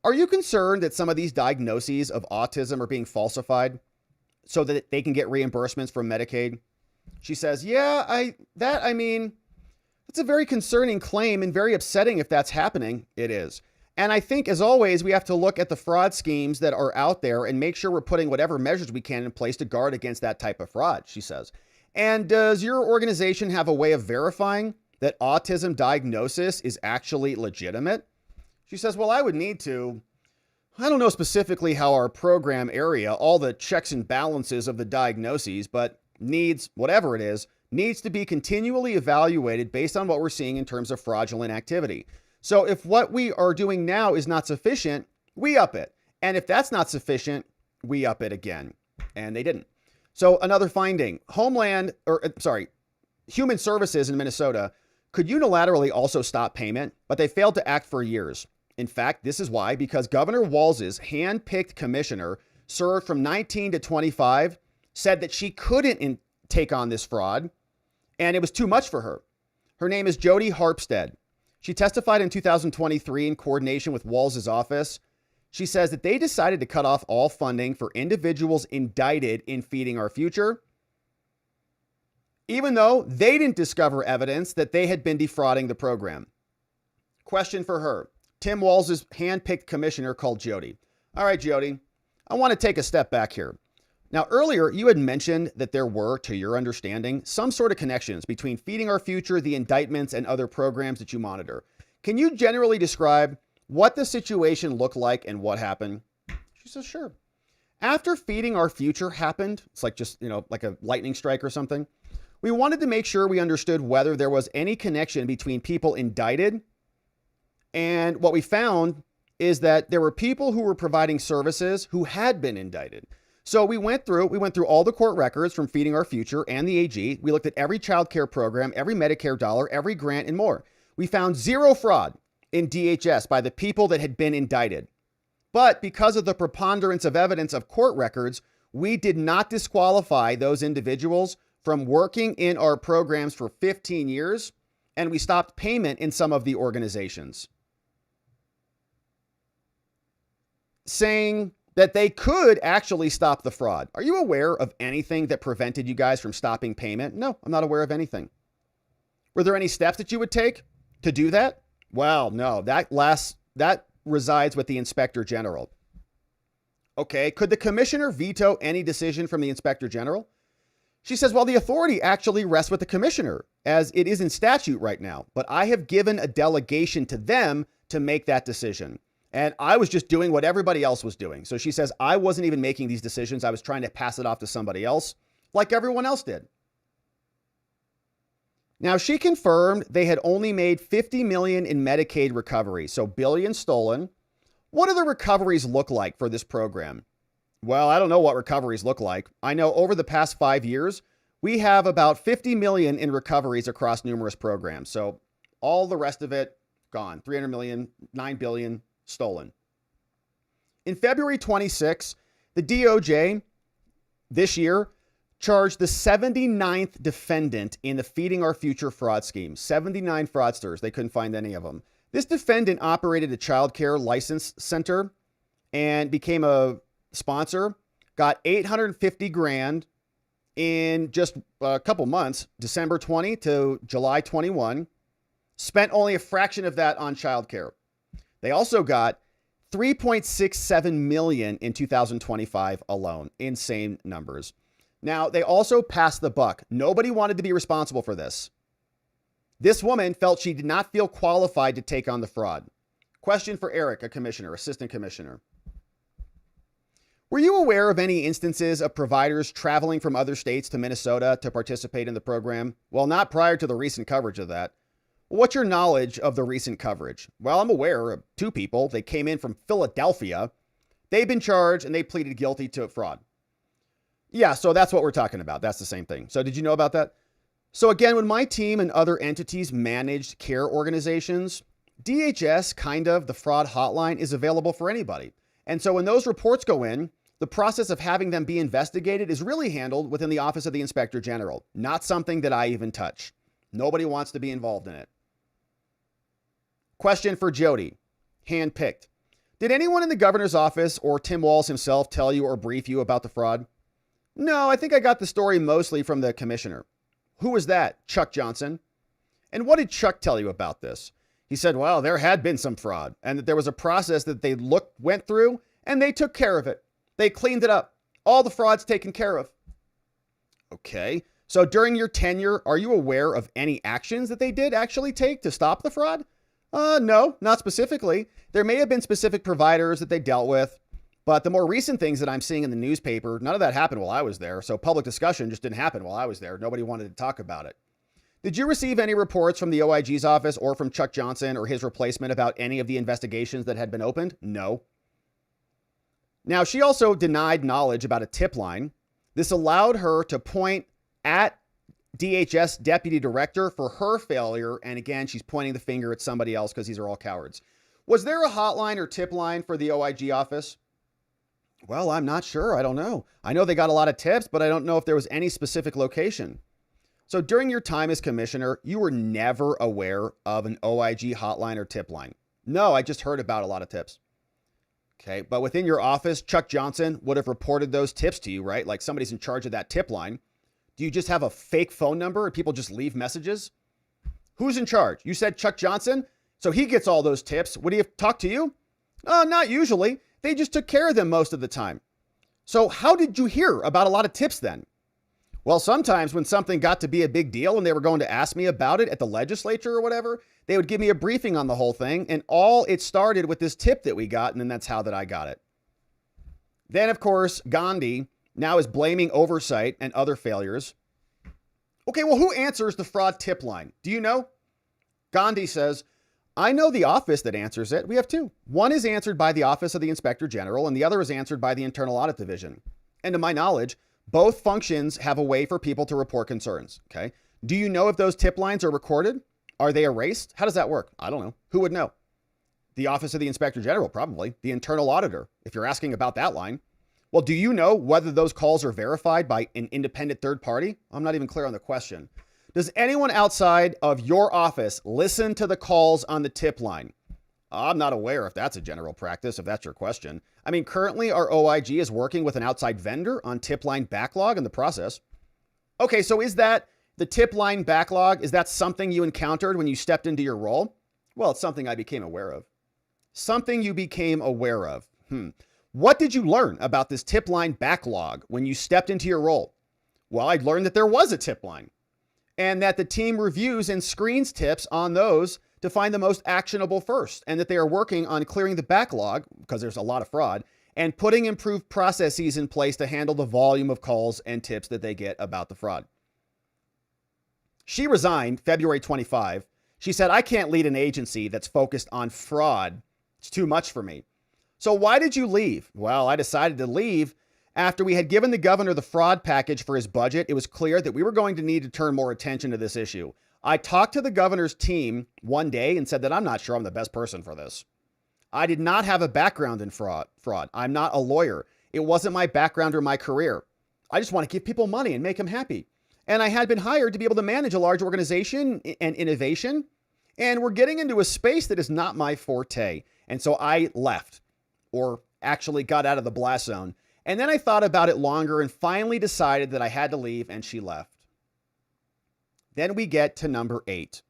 Are you concerned that some of these diagnoses of autism are being falsified so that they can get reimbursements from Medicaid? She says, yeah, it's a very concerning claim and very upsetting if that's happening. It is. And I think, as always, we have to look at the fraud schemes that are out there and make sure we're putting whatever measures we can in place to guard against that type of fraud, she says. And does your organization have a way of verifying that autism diagnosis is actually legitimate? She says, well, I would need to. I don't know specifically how our program area, all the checks and balances of the diagnoses, but needs, whatever it is, needs to be continually evaluated based on what we're seeing in terms of fraudulent activity. So if what we are doing now is not sufficient, we up it. And if that's not sufficient, we up it again. And they didn't. So another finding, Human Services in Minnesota could unilaterally also stop payment, but they failed to act for years. In fact, this is why, because Governor Walz's hand-picked commissioner served from 19 to 25, said that she couldn't take on this fraud, and it was too much for her. Her name is Jody Harpstead. She testified in 2023 in coordination with Walz's office. She says that they decided to cut off all funding for individuals indicted in Feeding Our Future, even though they didn't discover evidence that they had been defrauding the program. Question for her. Tim Walz's hand-picked commissioner called Jody. All right, Jody, I want to take a step back here. Now, earlier, you had mentioned that there were, to your understanding, some sort of connections between Feeding Our Future, the indictments, and other programs that you monitor. Can you generally describe what the situation looked like and what happened? She says, sure. After Feeding Our Future happened, it's like just, like a lightning strike or something, we wanted to make sure we understood whether there was any connection between people indicted. And what we found is that there were people who were providing services who had been indicted. So we went through all the court records from Feeding Our Future and the AG. We looked at every child care program, every Medicare dollar, every grant, and more. We found zero fraud in DHS by the people that had been indicted. But because of the preponderance of evidence of court records, we did not disqualify those individuals from working in our programs for 15 years, and we stopped payment in some of the organizations, saying that they could actually stop the fraud. Are you aware of anything that prevented you guys from stopping payment? No, I'm not aware of anything. Were there any steps that you would take to do that? Well, no, that resides with the Inspector General. Okay, could the commissioner veto any decision from the Inspector General? She says, well, the authority actually rests with the commissioner, as it is in statute right now, but I have given a delegation to them to make that decision. And I was just doing what everybody else was doing. So she says, I wasn't even making these decisions. I was trying to pass it off to somebody else, like everyone else did. Now, she confirmed they had only made $50 million in Medicaid recovery, so billions stolen. What do the recoveries look like for this program? Well, I don't know what recoveries look like. I know over the past 5 years, we have about $50 million in recoveries across numerous programs. So all the rest of it gone. 300 million, 9 billion stolen. In February 26, the DOJ this year charged the 79th defendant in the Feeding Our Future fraud scheme. 79 fraudsters. They couldn't find any of them. This defendant operated a child care license center and became a sponsor, got $850,000 in just a couple months, December 20 to July 21, spent only a fraction of that on child care. They also got $3.67 million in 2025 alone. Insane numbers. Now, they also passed the buck. Nobody wanted to be responsible for this. This woman felt she did not feel qualified to take on the fraud. Question for Eric, a commissioner, assistant commissioner. Were you aware of any instances of providers traveling from other states to Minnesota to participate in the program? Well, not prior to the recent coverage of that. What's your knowledge of the recent coverage? Well, I'm aware of 2 people. They came in from Philadelphia. They've been charged and they pleaded guilty to fraud. Yeah, so that's what we're talking about. That's the same thing. So did you know about that? So again, when my team and other entities managed care organizations, DHS, the fraud hotline, is available for anybody. And so when those reports go in, the process of having them be investigated is really handled within the Office of the Inspector General, not something that I even touch. Nobody wants to be involved in it. Question for Jody, handpicked. Did anyone in the governor's office or Tim Walz himself tell you or brief you about the fraud? No, I think I got the story mostly from the commissioner. Who was that? Chuck Johnson. And what did Chuck tell you about this? He said, well, there had been some fraud and that there was a process that they went through and they took care of it. They cleaned it up. All the fraud's taken care of. Okay. So during your tenure, are you aware of any actions that they did actually take to stop the fraud? No, not specifically. There may have been specific providers that they dealt with, but the more recent things that I'm seeing in the newspaper, none of that happened while I was there. So public discussion just didn't happen while I was there. Nobody wanted to talk about it. Did you receive any reports from the OIG's office or from Chuck Johnson or his replacement about any of the investigations that had been opened? No. Now, she also denied knowledge about a tip line. This allowed her to point at DHS deputy director for her failure. And again, she's pointing the finger at somebody else because these are all cowards. Was there a hotline or tip line for the OIG office? Well, I'm not sure. I don't know. I know they got a lot of tips, but I don't know if there was any specific location. So during your time as commissioner, you were never aware of an OIG hotline or tip line? No, I just heard about a lot of tips. Okay, but within your office, Chuck Johnson would have reported those tips to you, right? Like somebody's in charge of that tip line. Do you just have a fake phone number and people just leave messages? Who's in charge? You said Chuck Johnson? So he gets all those tips. Would he have talked to you? Not usually. They just took care of them most of the time. So how did you hear about a lot of tips then? Well, sometimes when something got to be a big deal and they were going to ask me about it at the legislature or whatever, they would give me a briefing on the whole thing. And all it started with this tip that we got. And then that's how that I got it. Then, of course, Gandhi now is blaming Oversight and other failures. Okay, well, who answers the fraud tip line? Do you know? Gandhi says, I know the office that answers it. We have two. One is answered by the Office of the Inspector General, and the other is answered by the Internal Audit Division. And to my knowledge, both functions have a way for people to report concerns. Okay. Do you know if those tip lines are recorded? Are they erased? How does that work? I don't know. Who would know? The Office of the Inspector General, probably. The Internal Auditor, if you're asking about that line. Well, do you know whether those calls are verified by an independent third party? I'm not even clear on the question. Does anyone outside of your office listen to the calls on the tip line? I'm not aware if that's a general practice, if that's your question. I mean, currently our OIG is working with an outside vendor on tip line backlog in the process. Okay, so is that the tip line backlog? Is that something you encountered when you stepped into your role? Well, it's something I became aware of. Something you became aware of. What did you learn about this tip line backlog when you stepped into your role? Well, I learned that there was a tip line and that the team reviews and screens tips on those to find the most actionable first, and that they are working on clearing the backlog because there's a lot of fraud and putting improved processes in place to handle the volume of calls and tips that they get about the fraud. She resigned February 25. She said, I can't lead an agency that's focused on fraud. It's too much for me. So why did you leave? Well, I decided to leave after we had given the governor the fraud package for his budget. It was clear that we were going to need to turn more attention to this issue. I talked to the governor's team one day and said that I'm not sure I'm the best person for this. I did not have a background in fraud. I'm not a lawyer. It wasn't my background or my career. I just want to give people money and make them happy. And I had been hired to be able to manage a large organization and innovation. And we're getting into a space that is not my forte. And so I left, or actually got out of the blast zone. And then I thought about it longer and finally decided that I had to leave, and she left. Then we get to number 8.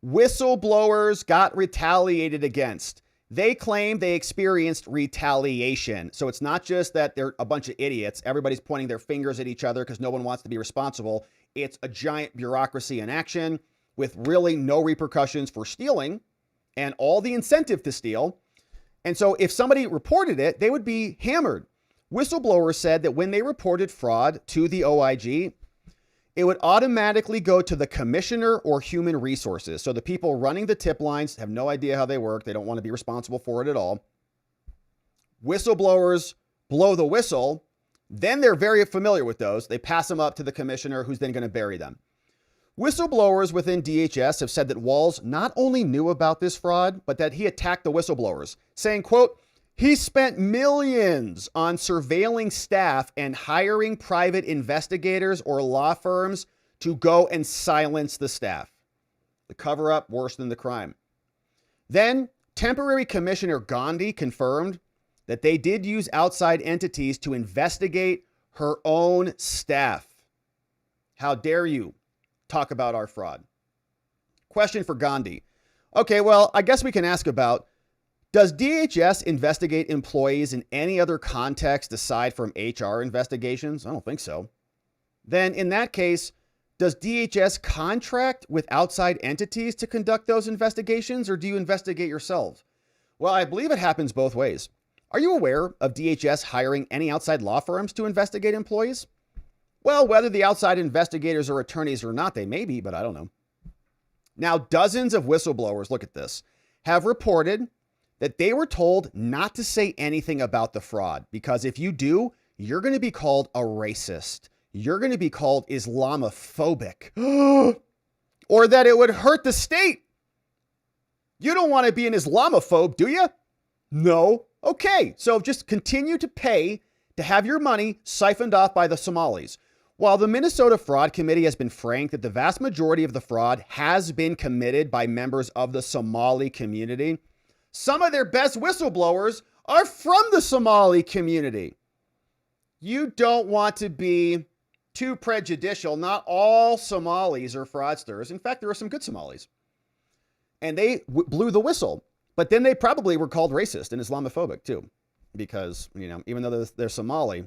Whistleblowers got retaliated against. They claim they experienced retaliation. So it's not just that they're a bunch of idiots. Everybody's pointing their fingers at each other because no one wants to be responsible. It's a giant bureaucracy in action with really no repercussions for stealing and all the incentive to steal. And so if somebody reported it, they would be hammered. Whistleblowers said that when they reported fraud to the OIG, it would automatically go to the commissioner or human resources. So the people running the tip lines have no idea how they work. They don't want to be responsible for it at all. Whistleblowers blow the whistle. Then they're very familiar with those. They pass them up to the commissioner, who's then going to bury them. Whistleblowers within DHS have said that Walz not only knew about this fraud, but that he attacked the whistleblowers, saying, quote, He spent millions on surveilling staff and hiring private investigators or law firms to go and silence the staff. The cover-up worse than the crime. Then, temporary Commissioner Gandhi confirmed that they did use outside entities to investigate her own staff. How dare you talk about our fraud? Question for Gandhi. Okay, well, I guess we can ask about, does DHS investigate employees in any other context aside from HR investigations? I don't think so. Then in that case, does DHS contract with outside entities to conduct those investigations, or do you investigate yourselves? Well, I believe it happens both ways. Are you aware of DHS hiring any outside law firms to investigate employees? Well, whether the outside investigators are attorneys or not, they may be, but I don't know. Now, dozens of whistleblowers, look at this, have reported that they were told not to say anything about the fraud, because if you do, you're going to be called a racist. You're going to be called Islamophobic, or that it would hurt the state. You don't want to be an Islamophobe, do you? No. Okay, so just continue to pay to have your money siphoned off by the Somalis. While the Minnesota Fraud Committee has been frank that the vast majority of the fraud has been committed by members of the Somali community, some of their best whistleblowers are from the Somali community. You don't want to be too prejudicial. Not all Somalis are fraudsters. In fact, there are some good Somalis. And they blew the whistle. But then they probably were called racist and Islamophobic too. Because, even though they're Somali,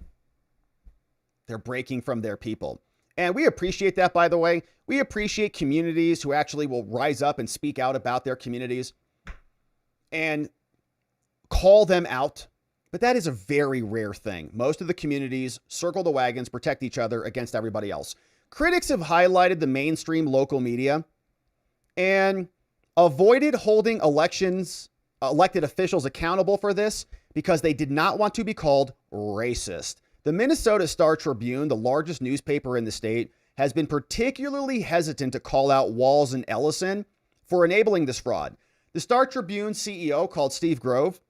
they're breaking from their people. And we appreciate that, by the way. We appreciate communities who actually will rise up and speak out about their communities and call them out. But that is a very rare thing. Most of the communities circle the wagons, protect each other against everybody else. Critics have highlighted the mainstream local media and avoided holding elected officials accountable for this because they did not want to be called racist. The Minnesota Star Tribune, the largest newspaper in the state, has been particularly hesitant to call out Walz and Ellison for enabling this fraud. The Star Tribune CEO, called Steve Grove,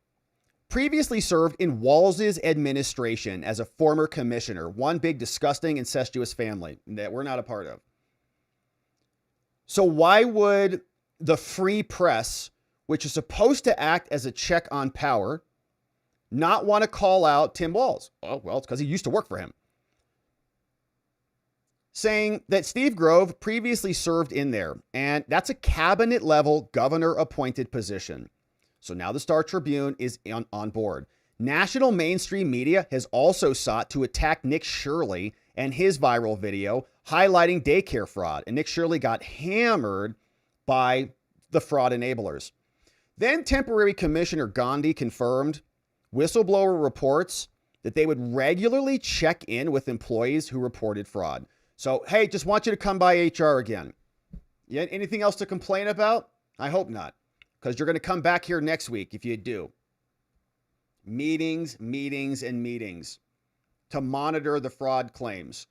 previously served in Walz's administration as a former commissioner, one big disgusting incestuous family that we're not a part of. So why would the free press, which is supposed to act as a check on power, not want to call out Tim Walz? Oh, well, it's because he used to work for him. Saying that Steve Grove previously served in there, and that's a cabinet level governor appointed position. So now the Star Tribune is on board. National mainstream media has also sought to attack Nick Shirley and his viral video highlighting daycare fraud. And Nick Shirley got hammered by the fraud enablers. Then temporary Commissioner Gandhi confirmed whistleblower reports that they would regularly check in with employees who reported fraud. So, hey, just want you to come by HR again. Yeah, anything else to complain about? I hope not, because you're going to come back here next week if you do. Meetings, meetings, and meetings to monitor the fraud claims.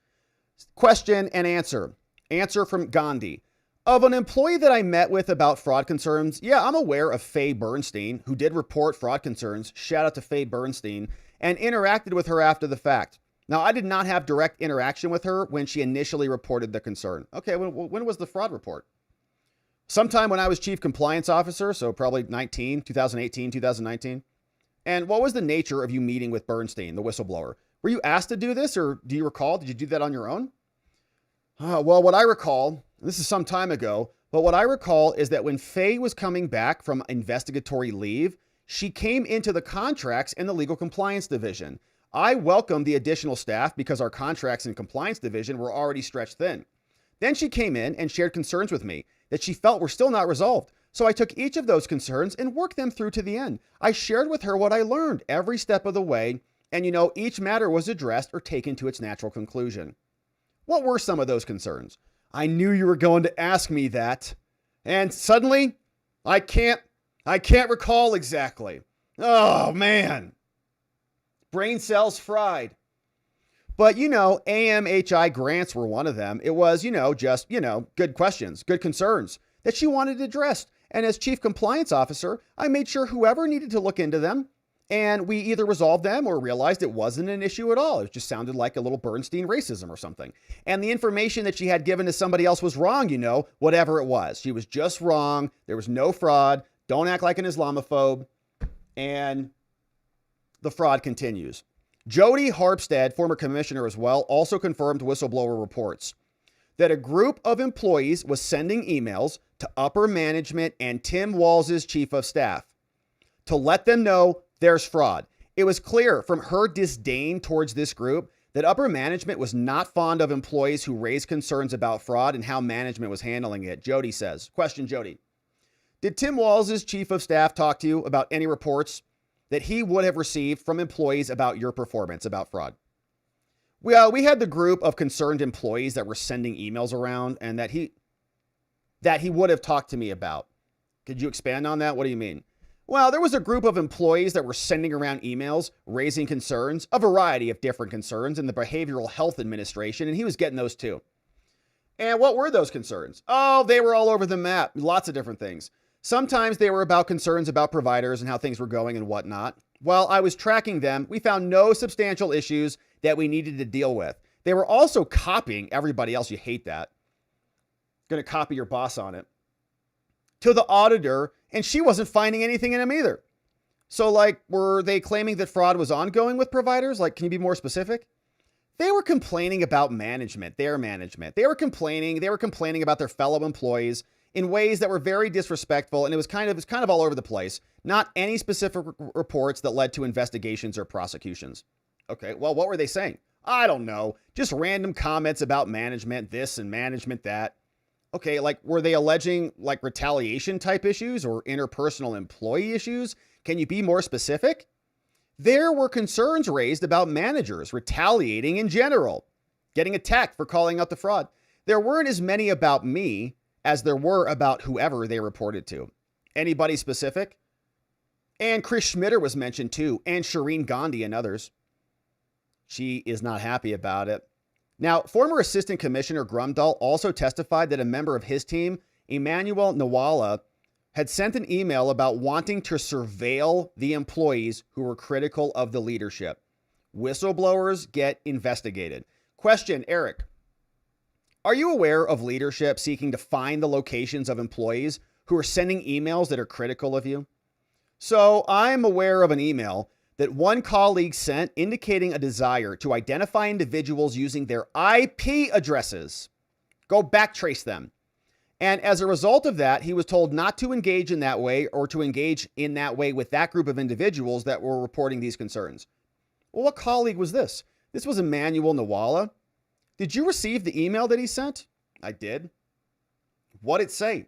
Question and answer. Answer from Gandhi. Of an employee that I met with about fraud concerns, yeah, I'm aware of Faye Bernstein, who did report fraud concerns. Shout out to Faye Bernstein, and interacted with her after the fact. Now, I did not have direct interaction with her when she initially reported the concern. Okay, when was the fraud report? Sometime when I was chief compliance officer, so probably 2018, 2019. And what was the nature of you meeting with Bernstein, the whistleblower? Were you asked to do this, or do you recall? Did you do that on your own? Well, what I recall, this is some time ago, but what I recall is that when Faye was coming back from investigatory leave, she came into the contracts and the legal compliance division. I welcomed the additional staff because our contracts and compliance division were already stretched thin. Then she came in and shared concerns with me that she felt were still not resolved. So I took each of those concerns and worked them through to the end. I shared with her what I learned every step of the way. And each matter was addressed or taken to its natural conclusion. What were some of those concerns? I knew you were going to ask me that. And suddenly, I can't recall exactly. Oh, man. Brain cells fried. But, AMHI grants were one of them. It was, just, good questions, good concerns that she wanted addressed. And as chief compliance officer, I made sure whoever needed to look into them And we either resolved them or realized it wasn't an issue at all. It just sounded like a little Bernstein racism or something. And the information that she had given to somebody else was wrong, whatever it was. She was just wrong. There was no fraud. Don't act like an Islamophobe. And the fraud continues. Jody Harpstead, former commissioner as well, also confirmed whistleblower reports that a group of employees was sending emails to upper management and Tim Walz's chief of staff to let them know there's fraud. It was clear from her disdain towards this group that upper management was not fond of employees who raised concerns about fraud and how management was handling it. Jody says, question, Jody, did Tim Walz's chief of staff talk to you about any reports that he would have received from employees about your performance, about fraud? Well, we had the group of concerned employees that were sending emails around and that he would have talked to me about. Could you expand on that? What do you mean? Well, there was a group of employees that were sending around emails raising concerns, a variety of different concerns in the Behavioral Health Administration, and he was getting those too. And what were those concerns? Oh, they were all over the map. Lots of different things. Sometimes they were about concerns about providers and how things were going and whatnot. While I was tracking them, we found no substantial issues that we needed to deal with. They were also copying everybody else. You hate that. Going to copy your boss on it. To the auditor, and she wasn't finding anything in them either. So were they claiming that fraud was ongoing with providers? Can you be more specific? They were complaining about their management. They were complaining about their fellow employees in ways that were very disrespectful, and it was kind of all over the place. Not any specific reports that led to investigations or prosecutions. Okay, well, what were they saying? I don't know. Just random comments about management this and management that. Okay, were they alleging retaliation type issues or interpersonal employee issues? Can you be more specific? There were concerns raised about managers retaliating in general, getting attacked for calling out the fraud. There weren't as many about me as there were about whoever they reported to. Anybody specific? And Chris Schmitter was mentioned too, and Shireen Gandhi and others. She is not happy about it. Now, former Assistant Commissioner Grumdahl also testified that a member of his team, Emmanuel Nawala, had sent an email about wanting to surveil the employees who were critical of the leadership. Whistleblowers get investigated. Question, Eric, are you aware of leadership seeking to find the locations of employees who are sending emails that are critical of you? So I'm aware of an email that one colleague sent indicating a desire to identify individuals using their IP addresses. Go backtrace them. And as a result of that, he was told not to engage in that way or to engage in that way with that group of individuals that were reporting these concerns. Well, what colleague was this? This was Emmanuel Nawala. Did you receive the email that he sent? I did. What'd it say?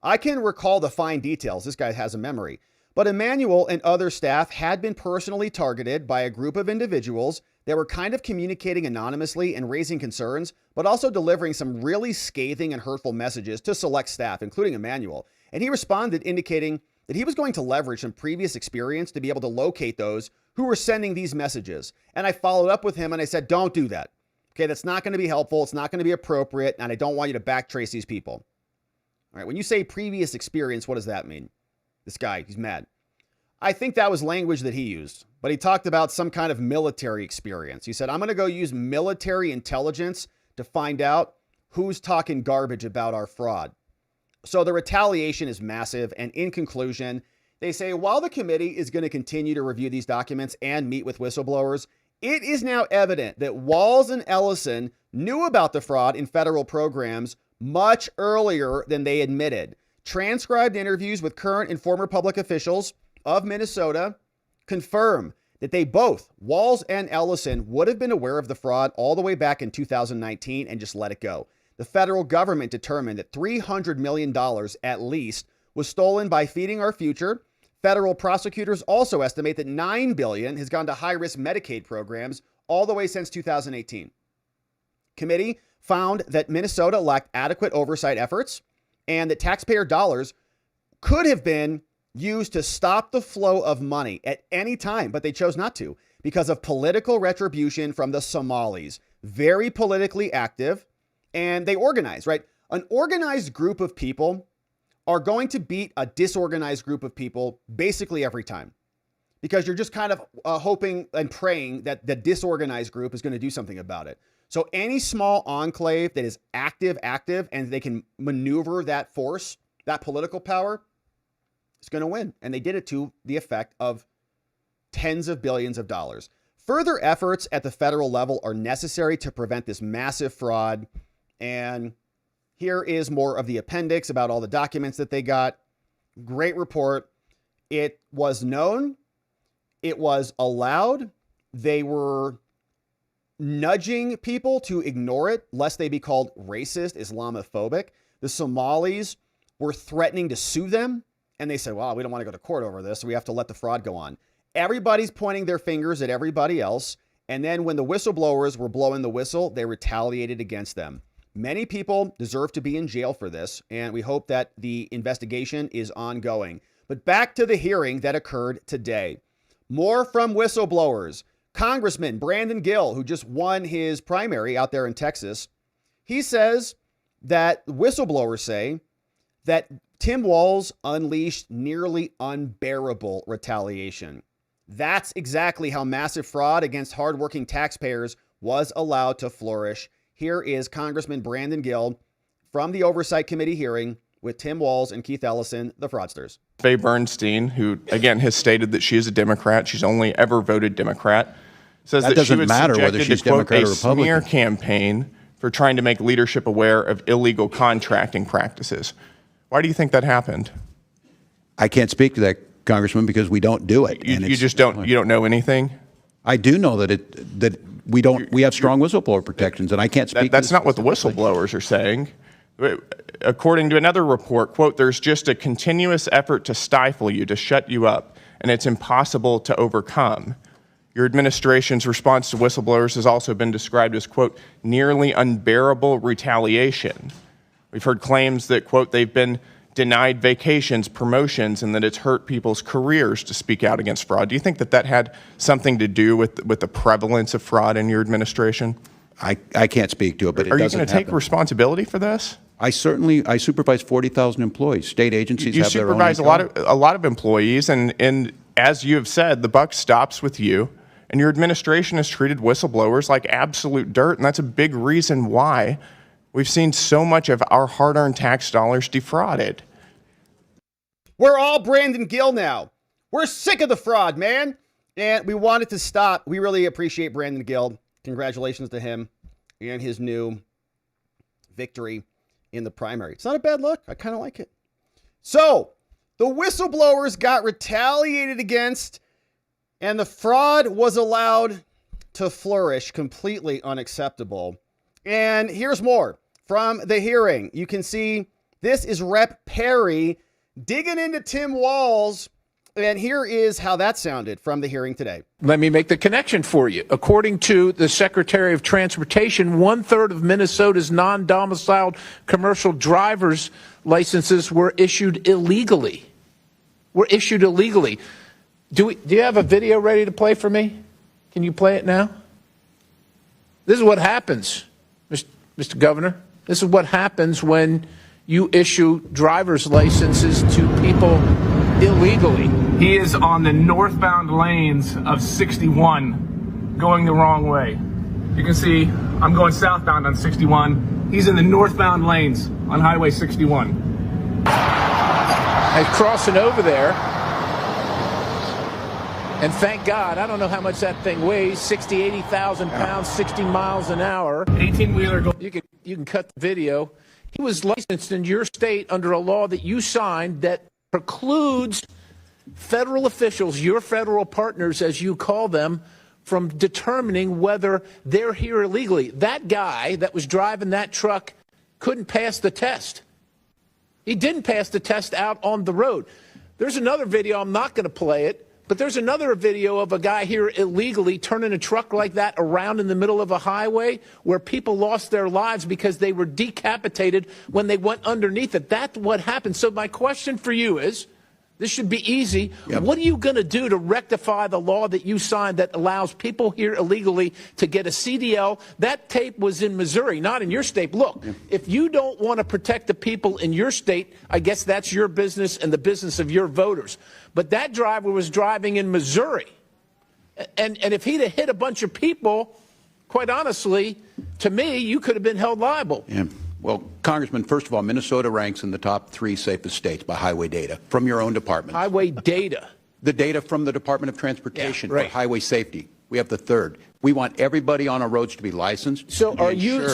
I can recall the fine details. This guy has a memory. But Emmanuel and other staff had been personally targeted by a group of individuals that were kind of communicating anonymously and raising concerns, but also delivering some really scathing and hurtful messages to select staff, including Emmanuel. And he responded indicating that he was going to leverage some previous experience to be able to locate those who were sending these messages. And I followed up with him and I said, don't do that. Okay, that's not going to be helpful. It's not going to be appropriate. And I don't want you to backtrace these people. All right, when you say previous experience, what does that mean? This guy, he's mad. I think that was language that he used, but he talked about some kind of military experience. He said, I'm going to go use military intelligence to find out who's talking garbage about our fraud. So the retaliation is massive. And in conclusion, they say, while the committee is going to continue to review these documents and meet with whistleblowers, it is now evident that Walz and Ellison knew about the fraud in federal programs much earlier than they admitted. Transcribed interviews with current and former public officials of Minnesota confirm that they both, Walz and Ellison, would have been aware of the fraud all the way back in 2019 and just let it go. The federal government determined that $300 million at least was stolen by Feeding Our Future. Federal prosecutors also estimate that $9 billion has gone to high-risk Medicaid programs all the way since 2018. Committee found that Minnesota lacked adequate oversight efforts and that taxpayer dollars could have been used to stop the flow of money at any time, but they chose not to because of political retribution from the Somalis. Very politically active, and they organize, right? An organized group of people are going to beat a disorganized group of people basically every time. because you're just kind of hoping and praying that the disorganized group is going to do something about it. So any small enclave that is active, and they can maneuver that force, that political power, is going to win. And they did it to the effect of tens of billions of dollars. Further efforts at the federal level are necessary to prevent this massive fraud. And here is more of the appendix about all the documents that they got. Great report. It was known. It was allowed. They were nudging people to ignore it, lest they be called racist, Islamophobic. The Somalis were threatening to sue them. And they said, well, we don't want to go to court over this, so we have to let the fraud go on. Everybody's pointing their fingers at everybody else. And then when the whistleblowers were blowing the whistle, they retaliated against them. Many people deserve to be in jail for this, and we hope that the investigation is ongoing. But back to the hearing that occurred today. More from whistleblowers. Congressman Brandon Gill, who just won his primary out there in Texas, he says that whistleblowers say that Tim Walz unleashed nearly unbearable retaliation. That's exactly how massive fraud against hardworking taxpayers was allowed to flourish. Here is Congressman Brandon Gill from the Oversight Committee hearing with Tim Walz and Keith Ellison, the fraudsters. Faye Bernstein, who, again, has stated that she is a Democrat, she's only ever voted Democrat, says that she was subjected to, quote, a smear campaign for trying to make leadership aware of illegal contracting practices. Why do you think that happened? I can't speak to that, Congressman, because we don't do it. You just don't. You don't know anything. I do know that we don't. We have strong whistleblower protections, and I can't speak. That's not what the whistleblowers are saying. According to another report, quote, there's just a continuous effort to stifle you, to shut you up, and it's impossible to overcome. Your administration's response to whistleblowers has also been described as, quote, nearly unbearable retaliation. We've heard claims that, quote, they've been denied vacations, promotions, and that it's hurt people's careers to speak out against fraud. Do you think that that had something to do with the prevalence of fraud in your administration? I can't speak to it, but are you going to take responsibility for this? I supervise 40,000 employees. State agencies have their own. You supervise a lot of employees, and as you have said, the buck stops with you. And your administration has treated whistleblowers like absolute dirt, and that's a big reason why we've seen so much of our hard-earned tax dollars defrauded. We're all Brandon Gill now. We're sick of the fraud, man. And we want it to stop. We really appreciate Brandon Gill. Congratulations to him and his new victory in the primary. It's not a bad look. I kind of like it. So the whistleblowers got retaliated against, and the fraud was allowed to flourish. Completely unacceptable. And here's more from the hearing. You can see this is Rep. Perry digging into Tim Walz. And here is how that sounded from the hearing today. Let me make the connection for you. According to the Secretary of Transportation, 1/3 of Minnesota's non-domiciled commercial driver's licenses were issued illegally. Do you have a video ready to play for me? Can you play it now? This is what happens, Mr. Governor. This is what happens when you issue driver's licenses to people illegally. He is on the northbound lanes of 61 going the wrong way. You can see I'm going southbound on 61. He's in the northbound lanes on Highway 61. I'm crossing over there. And thank God, I don't know how much that thing weighs, 60, 80,000 pounds, 60 miles an hour. 18-wheeler. You can cut the video. He was licensed in your state under a law that you signed that precludes federal officials, your federal partners, as you call them, from determining whether they're here illegally. That guy that was driving that truck couldn't pass the test. He didn't pass the test out on the road. There's another video, I'm not going to play it, but there's another video of a guy here illegally turning a truck like that around in the middle of a highway where people lost their lives because they were decapitated when they went underneath it. That's what happened. So my question for you is, This should be easy. Yep. What are you going to do to rectify the law that you signed that allows people here illegally to get a CDL? That tape was in Missouri, not in your state. Look, if you don't want to protect the people in your state, I guess that's your business and the business of your voters. But that driver was driving in Missouri. And if he'd have hit a bunch of people, quite honestly, to me, you could have been held liable. Yeah. Well, Congressman, first of all, Minnesota ranks in the top 3 safest states by highway data from your own department. Highway data. The data from the Department of Transportation Yeah, right. for highway safety. We have the 3rd. We want everybody on our roads to be licensed. So are you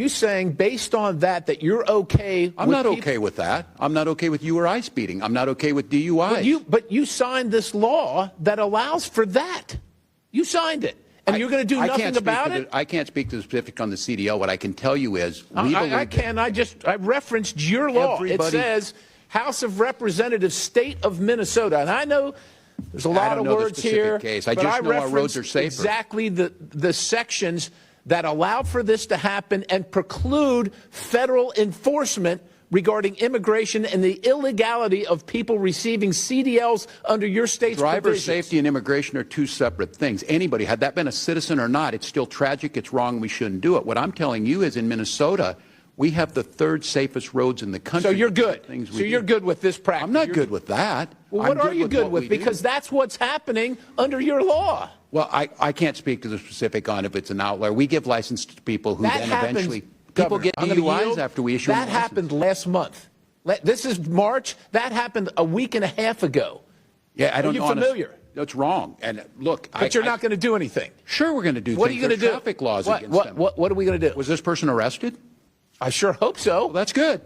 saying based on that you're okay? I'm not okay with that. I'm not okay with you or I speeding. I'm not okay with DUIs. But you signed this law that allows for that. You signed it. And you're going to do nothing about it? I can't speak to the specific on the CDL. What I can tell you is I referenced your law. It says House of Representatives, State of Minnesota. And I know there's a lot of words here. Case. I just know our roads are safer. Exactly the sections that allow for this to happen and preclude federal enforcement regarding immigration and the illegality of people receiving CDLs under your state's Driver provisions. safety and immigration are 2 separate things. Anybody, had that been a citizen or not, it's still tragic, it's wrong, we shouldn't do it. What I'm telling you is in Minnesota, we have the 3rd safest roads in the country. So you're good. So you're good with this practice. I'm not good with that. Well, what are you good with? Because that's what's happening under your law. Well, I can't speak to the specific on if it's an outlier. We give license to people who then eventually... People get DUIs after we issue them. That happened last month. This is March. That happened a week and a half ago. Yeah, I don't know. Are you familiar? That's wrong. And look, but you're not going to do anything. Sure, we're going to do things. What are you going to do? Traffic laws against them. What are we going to do? Was this person arrested? I sure hope so. Well, that's good.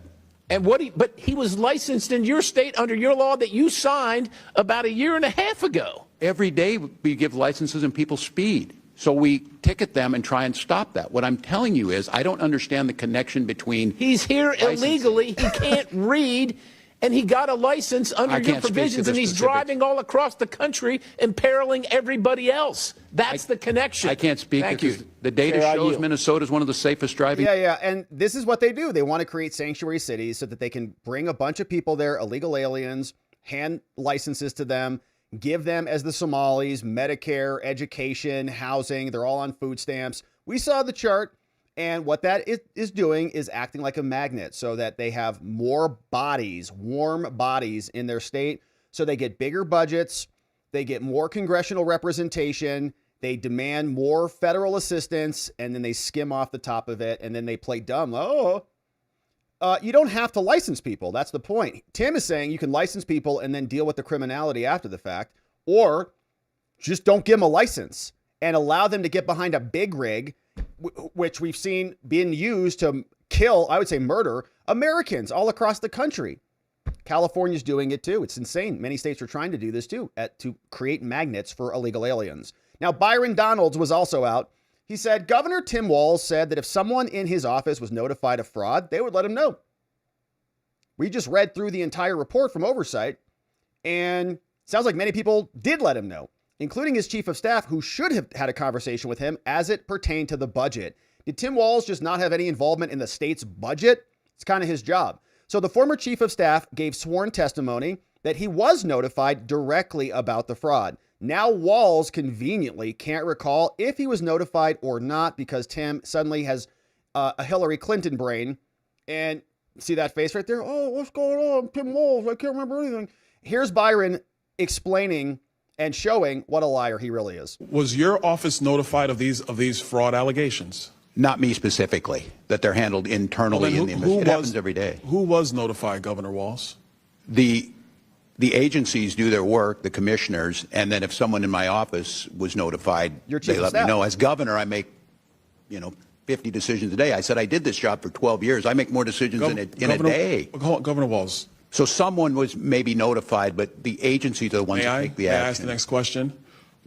And but he was licensed in your state under your law that you signed about a year and a half ago. Every day we give licenses and people speed. So we ticket them and try and stop that. What I'm telling you is I don't understand the connection between... He's here illegally. He can't read, and he got a license under your provisions, and he's driving all across the country, imperiling everybody else. That's the connection. I can't speak. Thank you. The data shows Minnesota is one of the safest driving... Yeah, and this is what they do. They want to create sanctuary cities so that they can bring a bunch of people there, illegal aliens, hand licenses to them, give them, as the Somalis, Medicare, education, housing. They're all on food stamps. We saw the chart, and what that is doing is acting like a magnet so that they have more bodies, warm bodies in their state. So they get bigger budgets. They get more congressional representation. They demand more federal assistance, and then they skim off the top of it, and then they play dumb. You don't have to license people. That's the point. Tim is saying you can license people and then deal with the criminality after the fact, or just don't give them a license and allow them to get behind a big rig, which we've seen being used to kill, I would say murder, Americans all across the country. California's doing it too. It's insane. Many states are trying to do this too, to create magnets for illegal aliens. Now, Byron Donalds was also out. He said, Governor Tim Walz said that if someone in his office was notified of fraud, they would let him know. We just read through the entire report from Oversight, and it sounds like many people did let him know, including his chief of staff, who should have had a conversation with him as it pertained to the budget. Did Tim Walz just not have any involvement in the state's budget? It's kind of his job. So the former chief of staff gave sworn testimony that he was notified directly about the fraud. Now Walz conveniently can't recall if he was notified or not because Tim suddenly has a Hillary Clinton brain. And see that face right there? Oh, what's going on? Tim Walz, I can't remember anything. Here's Byron explaining and showing what a liar he really is. Was your office notified of these fraud allegations? Not me specifically, that they're handled internally in the investigation. It happens every day. Who was notified, Governor Walz? The agencies do their work, the commissioners, and then if someone in my office was notified, they let me know. As governor, I make, 50 decisions a day. I said I did this job for 12 years. I make more decisions in a day. Governor Walz. So someone was maybe notified, but the agencies are the ones that take the action. May I ask the next question?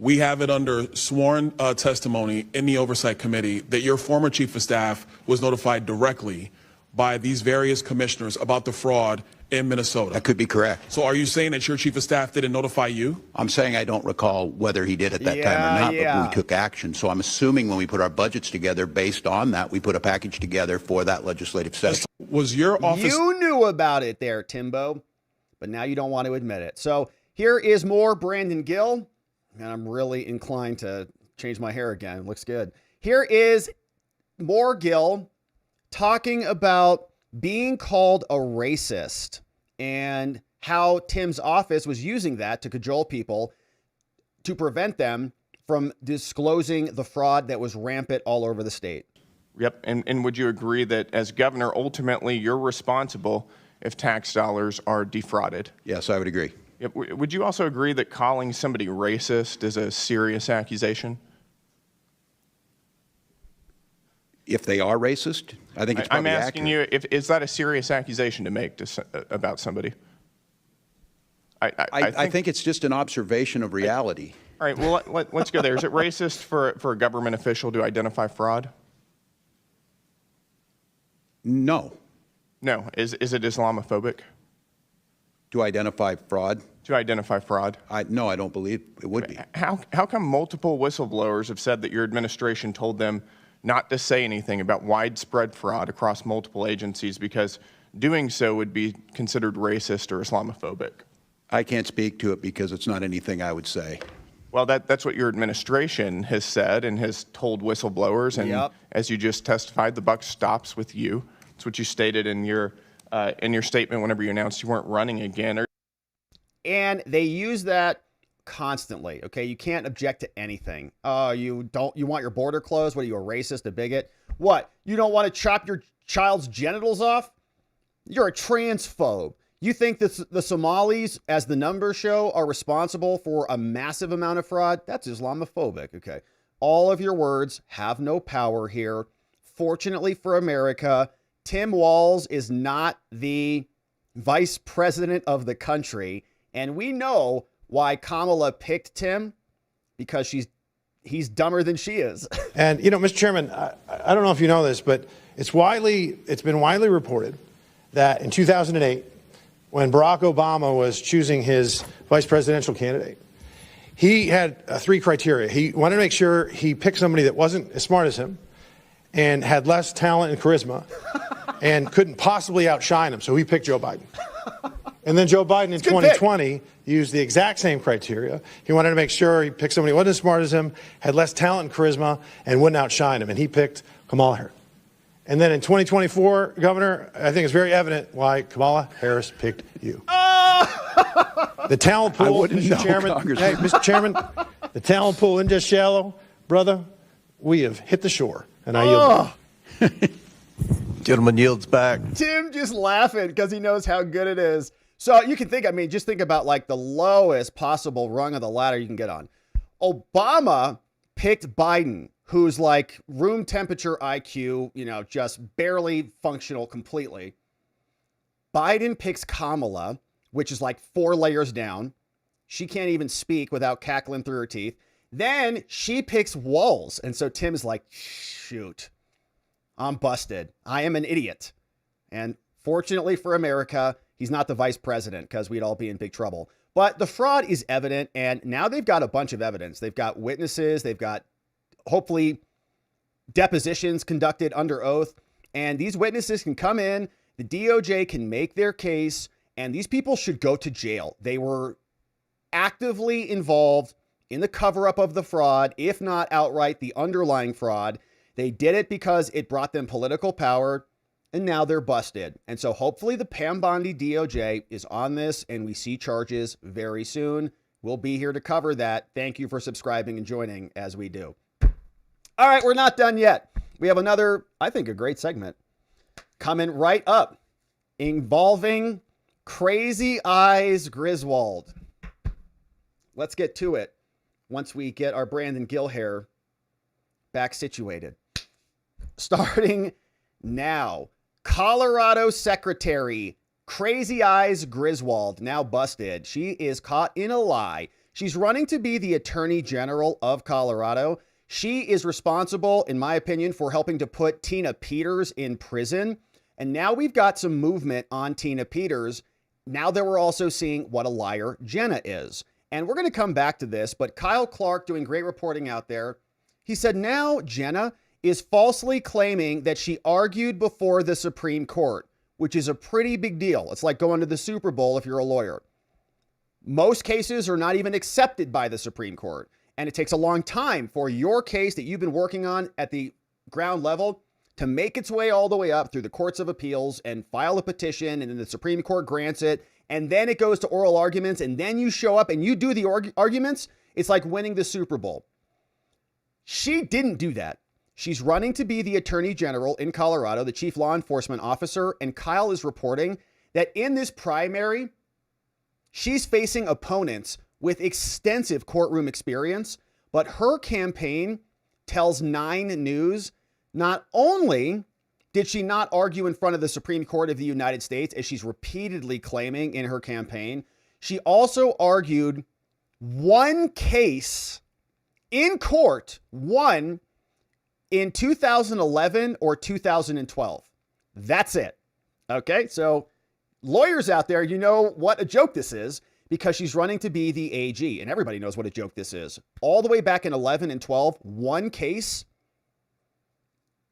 We have it under sworn testimony in the Oversight Committee that your former chief of staff was notified directly by these various commissioners about the fraud in Minnesota. That could be correct. So are you saying that your chief of staff didn't notify you? I'm saying I don't recall whether he did at that time or not, but we took action. So I'm assuming when we put our budgets together based on that, we put a package together for that legislative session. Was your office... You knew about it there, Timbo. but now you don't want to admit it. So here is more Brandon Gill, and I'm really inclined to change my hair again. It looks good. Here is more Gill talking about being called a racist and how Tim's office was using that to cajole people to prevent them from disclosing the fraud that was rampant all over the state. Yep. And would you agree that as governor, ultimately you're responsible if tax dollars are defrauded? Yes, I would agree. Yep. Would you also agree that calling somebody racist is a serious accusation? If they are racist, I think it's probably I'm asking accurate. is that a serious accusation to make about somebody? I think it's just an observation of reality. All right, well, let's go there. Is it racist for a government official to identify fraud? No. No. Is it Islamophobic? To identify fraud? To identify fraud? No, I don't believe it would be. How come multiple whistleblowers have said that your administration told them not to say anything about widespread fraud across multiple agencies because doing so would be considered racist or Islamophobic? I can't speak to it because it's not anything I would say. Well, that's what your administration has said and has told whistleblowers. And as you just testified, the buck stops with you. That's what you stated in your statement whenever you announced you weren't running again. And they use that constantly. Okay, you can't object to anything. You want your border closed? What are you, a racist, a bigot? What? You don't want to chop your child's genitals off? You're a transphobe. You think that the Somalis, as the numbers show, are responsible for a massive amount of fraud? That's Islamophobic. Okay. All of your words have no power here. Fortunately for America, Tim Walz is not the vice president of the country. And we know why Kamala picked Tim, because he's dumber than she is. And, Mr. Chairman, I don't know if you know this, but it's been widely reported that in 2008, when Barack Obama was choosing his vice presidential candidate, he had 3 criteria. He wanted to make sure he picked somebody that wasn't as smart as him and had less talent and charisma and couldn't possibly outshine him. So he picked Joe Biden. And then Joe Biden in 2020 used the exact same criteria. He wanted to make sure he picked somebody who wasn't as smart as him, had less talent and charisma, and wouldn't outshine him. And he picked Kamala Harris. And then in 2024, Governor, I think it's very evident why Kamala Harris picked you. The talent pool, Mr. Chairman, Mr. Chairman, the talent pool isn't just shallow, brother. We have hit the shore, and I yield. Gentleman yields back. Tim just laughing because he knows how good it is. So you can think, just think about like the lowest possible rung of the ladder you can get on. Obama picked Biden, who's like room temperature IQ, just barely functional completely. Biden picks Kamala, which is like 4 layers down. She can't even speak without cackling through her teeth. Then she picks Walz. And so Tim is like, shoot, I'm busted. I am an idiot. And fortunately for America, he's not the vice president because we'd all be in big trouble. But the fraud is evident. And now they've got a bunch of evidence. They've got witnesses. They've got hopefully depositions conducted under oath. And these witnesses can come in. The DOJ can make their case. And these people should go to jail. They were actively involved in the cover-up of the fraud, if not outright the underlying fraud. They did it because it brought them political power, and now they're busted. And so hopefully the Pam Bondi DOJ is on this, and we see charges very soon. We'll be here to cover that. Thank you for subscribing and joining as we do. All right, we're not done yet. We have another, I think, a great segment coming right up involving Crazy Eyes Griswold. Let's get to it once we get our Brandon Gill hair back situated. Starting now, Colorado Secretary Crazy Eyes Griswold, now busted. She is caught in a lie. She's running to be the Attorney General of Colorado. She is responsible, in my opinion, for helping to put Tina Peters in prison. And now we've got some movement on Tina Peters. Now that we're also seeing what a liar Jenna is. And we're going to come back to this, but Kyle Clark doing great reporting out there. He said now Jenna is falsely claiming that she argued before the Supreme Court. which is a pretty big deal. It's like going to the Super Bowl if you're a lawyer. Most cases are not even accepted by the Supreme Court, and it takes a long time for your case that you've been working on at the ground level to make its way all the way up through the courts of appeals and file a petition, and then the Supreme Court grants it, and then it goes to oral arguments, and then you show up and you do the arguments. It's like winning the Super Bowl. She didn't do that. She's running to be the Attorney General in Colorado, the chief law enforcement officer, and Kyle is reporting that in this primary, she's facing opponents with extensive courtroom experience, but her campaign tells 9 News not only did she not argue in front of the Supreme Court of the United States, as she's repeatedly claiming in her campaign, she also argued one case in court, one in 2011 or 2012. That's it. Okay, so lawyers out there, you know what a joke this is, because she's running to be the AG, and everybody knows what a joke this is. All the way back in 11 and 12, one case.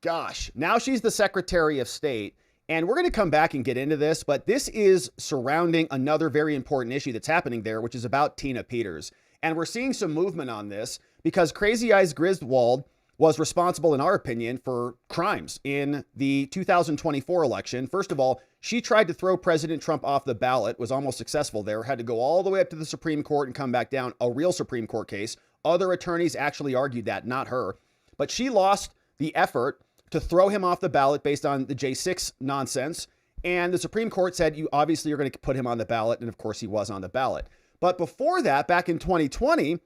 Gosh, now she's the Secretary of State, and we're going to come back and get into this, but this is surrounding another very important issue that's happening there, which is about Tina Peters. And we're seeing some movement on this because Crazy Eyes Griswold was responsible, in our opinion, for crimes in the 2024 election. First of all, she tried to throw President Trump off the ballot, was almost successful there, had to go all the way up to the Supreme Court and come back down, a real Supreme Court case. Other attorneys actually argued that, not her. But she lost the effort to throw him off the ballot based on the J6 nonsense. And the Supreme Court said, you obviously are going to put him on the ballot. And of course, he was on the ballot. But before that, back in 2020,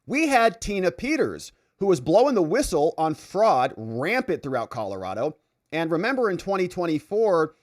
we had Tina Peters, who was blowing the whistle on fraud rampant throughout Colorado. And remember, in 2024,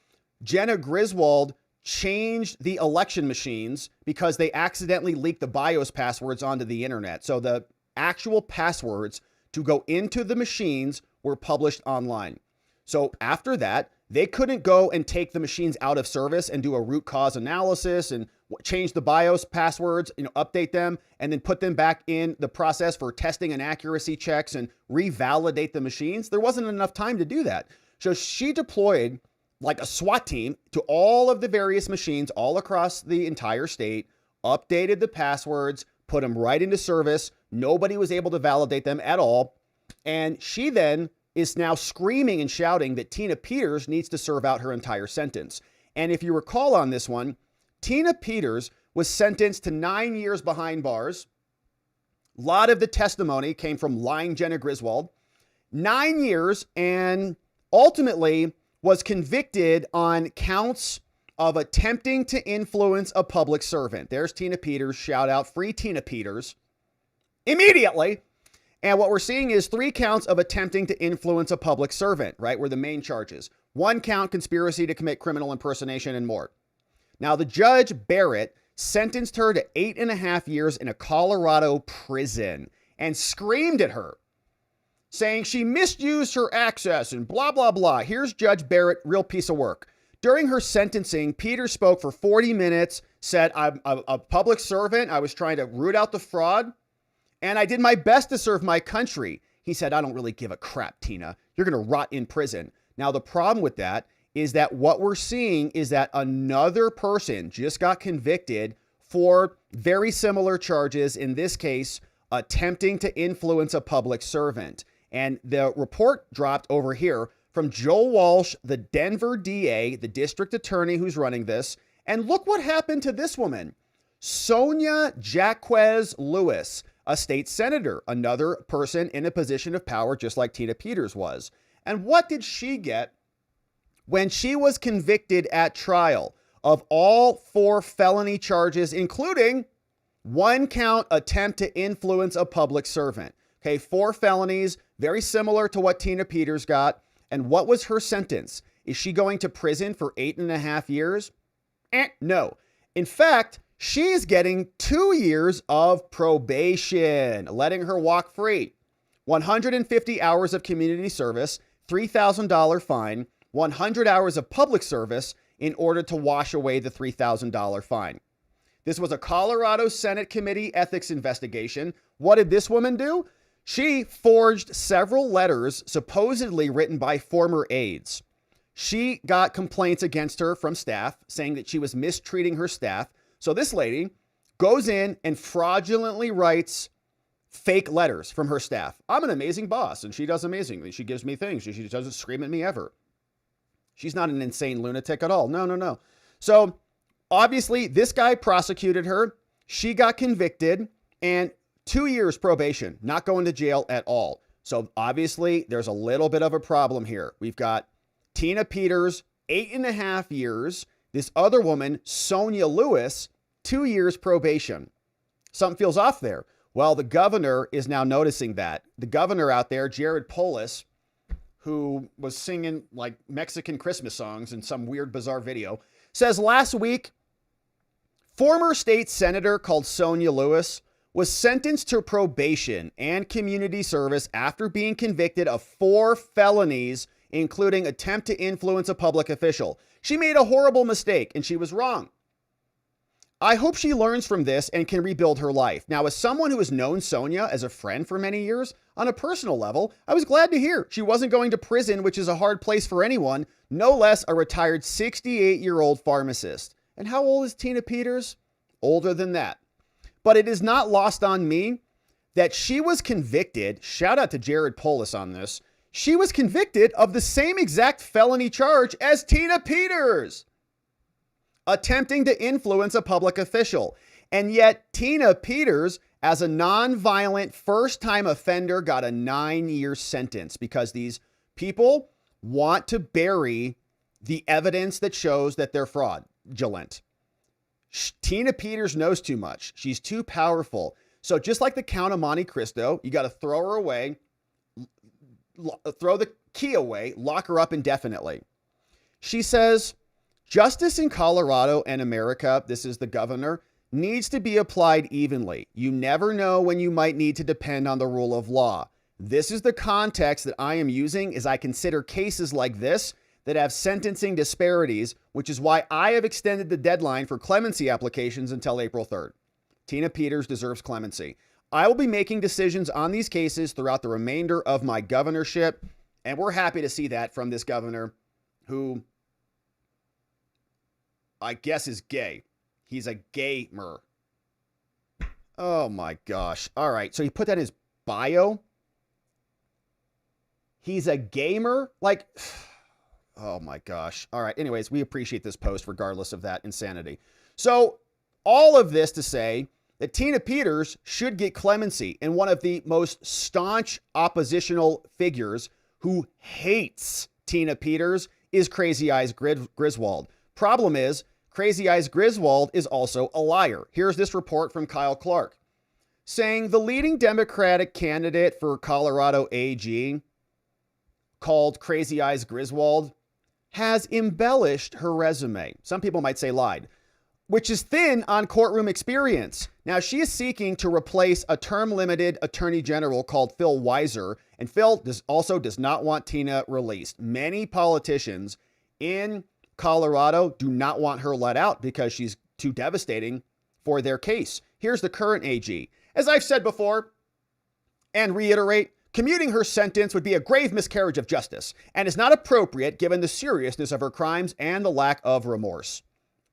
Jenna Griswold changed the election machines because they accidentally leaked the BIOS passwords onto the internet. So the actual passwords to go into the machines were published online. So after that, they couldn't go and take the machines out of service and do a root cause analysis and change the BIOS passwords, update them, and then put them back in the process for testing and accuracy checks and revalidate the machines. There wasn't enough time to do that. So she deployed like a SWAT team to all of the various machines all across the entire state, updated the passwords, put them right into service. Nobody was able to validate them at all. And she then is now screaming and shouting that Tina Peters needs to serve out her entire sentence. And if you recall on this one, Tina Peters was sentenced to 9 years behind bars. A lot of the testimony came from lying Jenna Griswold. 9 years, and ultimately was convicted on counts of attempting to influence a public servant. There's Tina Peters. Shout out, free Tina Peters. Immediately. And what we're seeing is 3 counts of attempting to influence a public servant, right? Were the main charges. 1 count, conspiracy to commit criminal impersonation, and more. Now, the judge, Barrett, sentenced her to 8.5 years in a Colorado prison and screamed at her, saying she misused her access and blah, blah, blah. Here's Judge Barrett, real piece of work. During her sentencing, Peters spoke for 40 minutes, said, I'm a public servant. I was trying to root out the fraud, and I did my best to serve my country. He said, I don't really give a crap, Tina. You're going to rot in prison. Now, the problem with that is that what we're seeing is that another person just got convicted for very similar charges, in this case, attempting to influence a public servant. And the report dropped over here from Joel Walsh, the Denver DA, the district attorney who's running this. And look what happened to this woman, Sonia Jaquez Lewis, a state senator, another person in a position of power, just like Tina Peters was. And what did she get when she was convicted at trial of all 4 felony charges, including 1 count attempt to influence a public servant? Okay, 4 felonies, very similar to what Tina Peters got. And what was her sentence? Is she going to prison for 8.5 years? No. In fact, she's getting 2 years of probation, letting her walk free. 150 hours of community service, $3,000 fine, 100 hours of public service in order to wash away the $3,000 fine. This was a Colorado Senate Committee ethics investigation. What did this woman do? She forged several letters supposedly written by former aides, She got complaints against her from staff saying that she was mistreating her staff. So this lady goes in and fraudulently writes fake letters from her staff. I'm an amazing boss, and she does amazingly. She gives me things. She doesn't scream at me ever. She's not an insane lunatic at all. No. So obviously, this guy prosecuted her. She got convicted, and 2 years probation, not going to jail at all. So obviously, there's a little bit of a problem here. We've got Tina Peters, 8.5 years. This other woman, Sonia Lewis, 2 years probation. Something feels off there. Well, the governor is now noticing that. The governor out there, Jared Polis, who was singing like Mexican Christmas songs in some weird, bizarre video, says last week, former state senator called Sonia Lewis was sentenced to probation and community service after being convicted of 4 felonies, including attempt to influence a public official. She made a horrible mistake and she was wrong. I hope she learns from this and can rebuild her life. Now, as someone who has known Sonia as a friend for many years, on a personal level, I was glad to hear she wasn't going to prison, which is a hard place for anyone, no less a retired 68-year-old pharmacist. And how old is Tina Peters? Older than that. But it is not lost on me that she was convicted, shout out to Jared Polis on this, she was convicted of the same exact felony charge as Tina Peters. Attempting to influence a public official. And yet Tina Peters, as a non-violent first-time offender, got a 9-year sentence because these people want to bury the evidence that shows that they're fraudulent. Tina Peters knows too much. She's too powerful. So just like the Count of Monte Cristo, you got to throw her away, throw the key away, lock her up indefinitely. She says, justice in Colorado and America, this is the governor, needs to be applied evenly. You never know when you might need to depend on the rule of law. This is the context that I am using as I consider cases like this that have sentencing disparities, which is why I have extended the deadline for clemency applications until April 3rd. Tina Peters deserves clemency. I will be making decisions on these cases throughout the remainder of my governorship, and we're happy to see that from this governor who I guess is gay. He's a gamer. Oh my gosh. All right. So he put that in his bio. He's a gamer? Like, oh my gosh. All right. Anyways, we appreciate this post regardless of that insanity. So all of this to say that Tina Peters should get clemency, and one of the most staunch oppositional figures who hates Tina Peters is Crazy Eyes Griswold. Problem is, Crazy Eyes Griswold is also a liar. Here's this report from Kyle Clark saying the leading Democratic candidate for Colorado AG, called Crazy Eyes Griswold, has embellished her resume. Some people might say lied, which is thin on courtroom experience. Now, she is seeking to replace a term-limited attorney general called Phil Weiser, and Phil also does not want Tina released. Many politicians in Colorado do not want her let out because she's too devastating for their case. Here's the current AG. As I've said before, and reiterate, commuting her sentence would be a grave miscarriage of justice and is not appropriate given the seriousness of her crimes and the lack of remorse.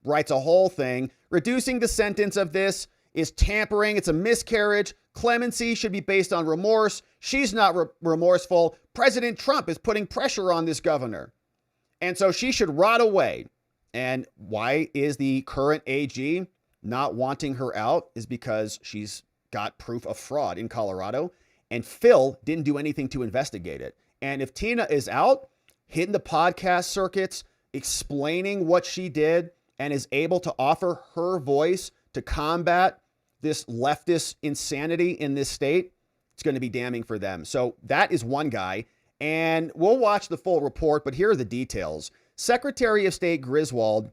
Writes a whole thing. Reducing the sentence of this is tampering. It's a miscarriage. Clemency should be based on remorse. She's not remorseful. President Trump is putting pressure on this governor. And so she should rot away. And why is the current AG not wanting her out is because she's got proof of fraud in Colorado. And Phil didn't do anything to investigate it. And if Tina is out, hitting the podcast circuits, explaining what she did, and is able to offer her voice to combat this leftist insanity in this state, it's going to be damning for them. So that is one guy. And we'll watch the full report, but here are the details. Secretary of State Griswold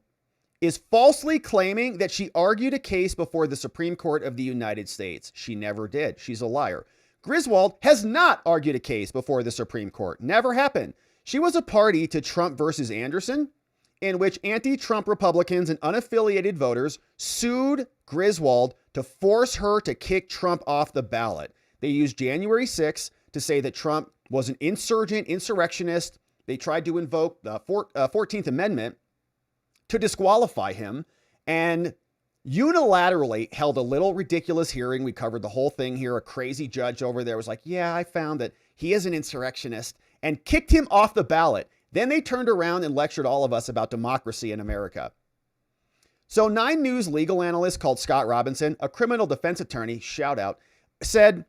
is falsely claiming that she argued a case before the Supreme Court of the United States. She never did. She's a liar. Griswold has not argued a case before the Supreme Court. Never happened. She was a party to Trump versus Anderson, in which anti-Trump Republicans and unaffiliated voters sued Griswold to force her to kick Trump off the ballot. They used January 6th to say that Trump was an insurgent, insurrectionist, They tried to invoke the 14th Amendment to disqualify him and unilaterally held a little ridiculous hearing. We covered the whole thing here. A crazy judge over there was like, yeah, I found that he is an insurrectionist, and kicked him off the ballot. Then they turned around and lectured all of us about democracy in America. So 9 News legal analyst called Scott Robinson, a criminal defense attorney, shout out, said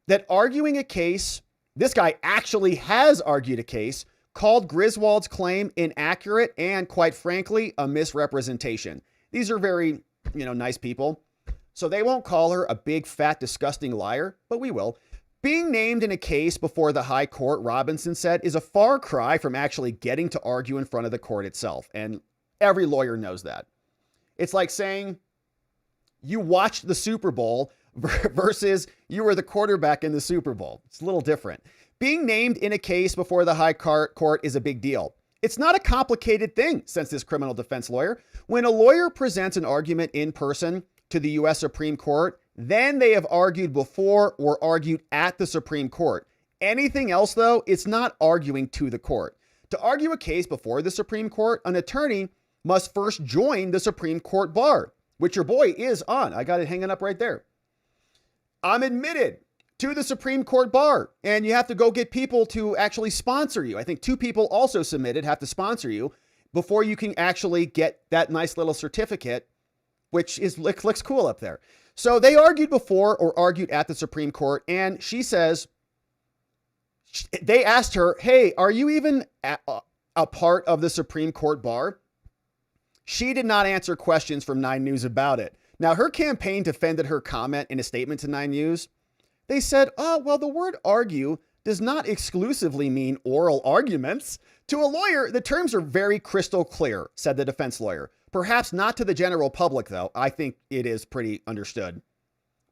that arguing a case, this guy actually has argued a case, called Griswold's claim inaccurate and, quite frankly, a misrepresentation. These are very, nice people. So they won't call her a big, fat, disgusting liar, but we will. Being named in a case before the high court, Robinson said, is a far cry from actually getting to argue in front of the court itself. And every lawyer knows that. It's like saying you watched the Super Bowl versus you were the quarterback in the Super Bowl. It's a little different. Being named in a case before the high court is a big deal. It's not a complicated thing, says this criminal defense lawyer. When a lawyer presents an argument in person to the U.S. Supreme Court, then they have argued before or argued at the Supreme Court. Anything else, though, it's not arguing to the court. To argue a case before the Supreme Court, an attorney must first join the Supreme Court bar, which your boy is on. I got it hanging up right there. I'm admitted to the Supreme Court bar, and you have to go get people to actually sponsor you. I think 2 people also submitted have to sponsor you before you can actually get that nice little certificate, which looks cool up there. So they argued before or argued at the Supreme Court, and she says, they asked her, hey, are you even a part of the Supreme Court bar? She did not answer questions from 9 News about it. Now, her campaign defended her comment in a statement to 9 News. They said, well, the word argue does not exclusively mean oral arguments. To a lawyer, the terms are very crystal clear, said the defense lawyer. Perhaps not to the general public, though. I think it is pretty understood.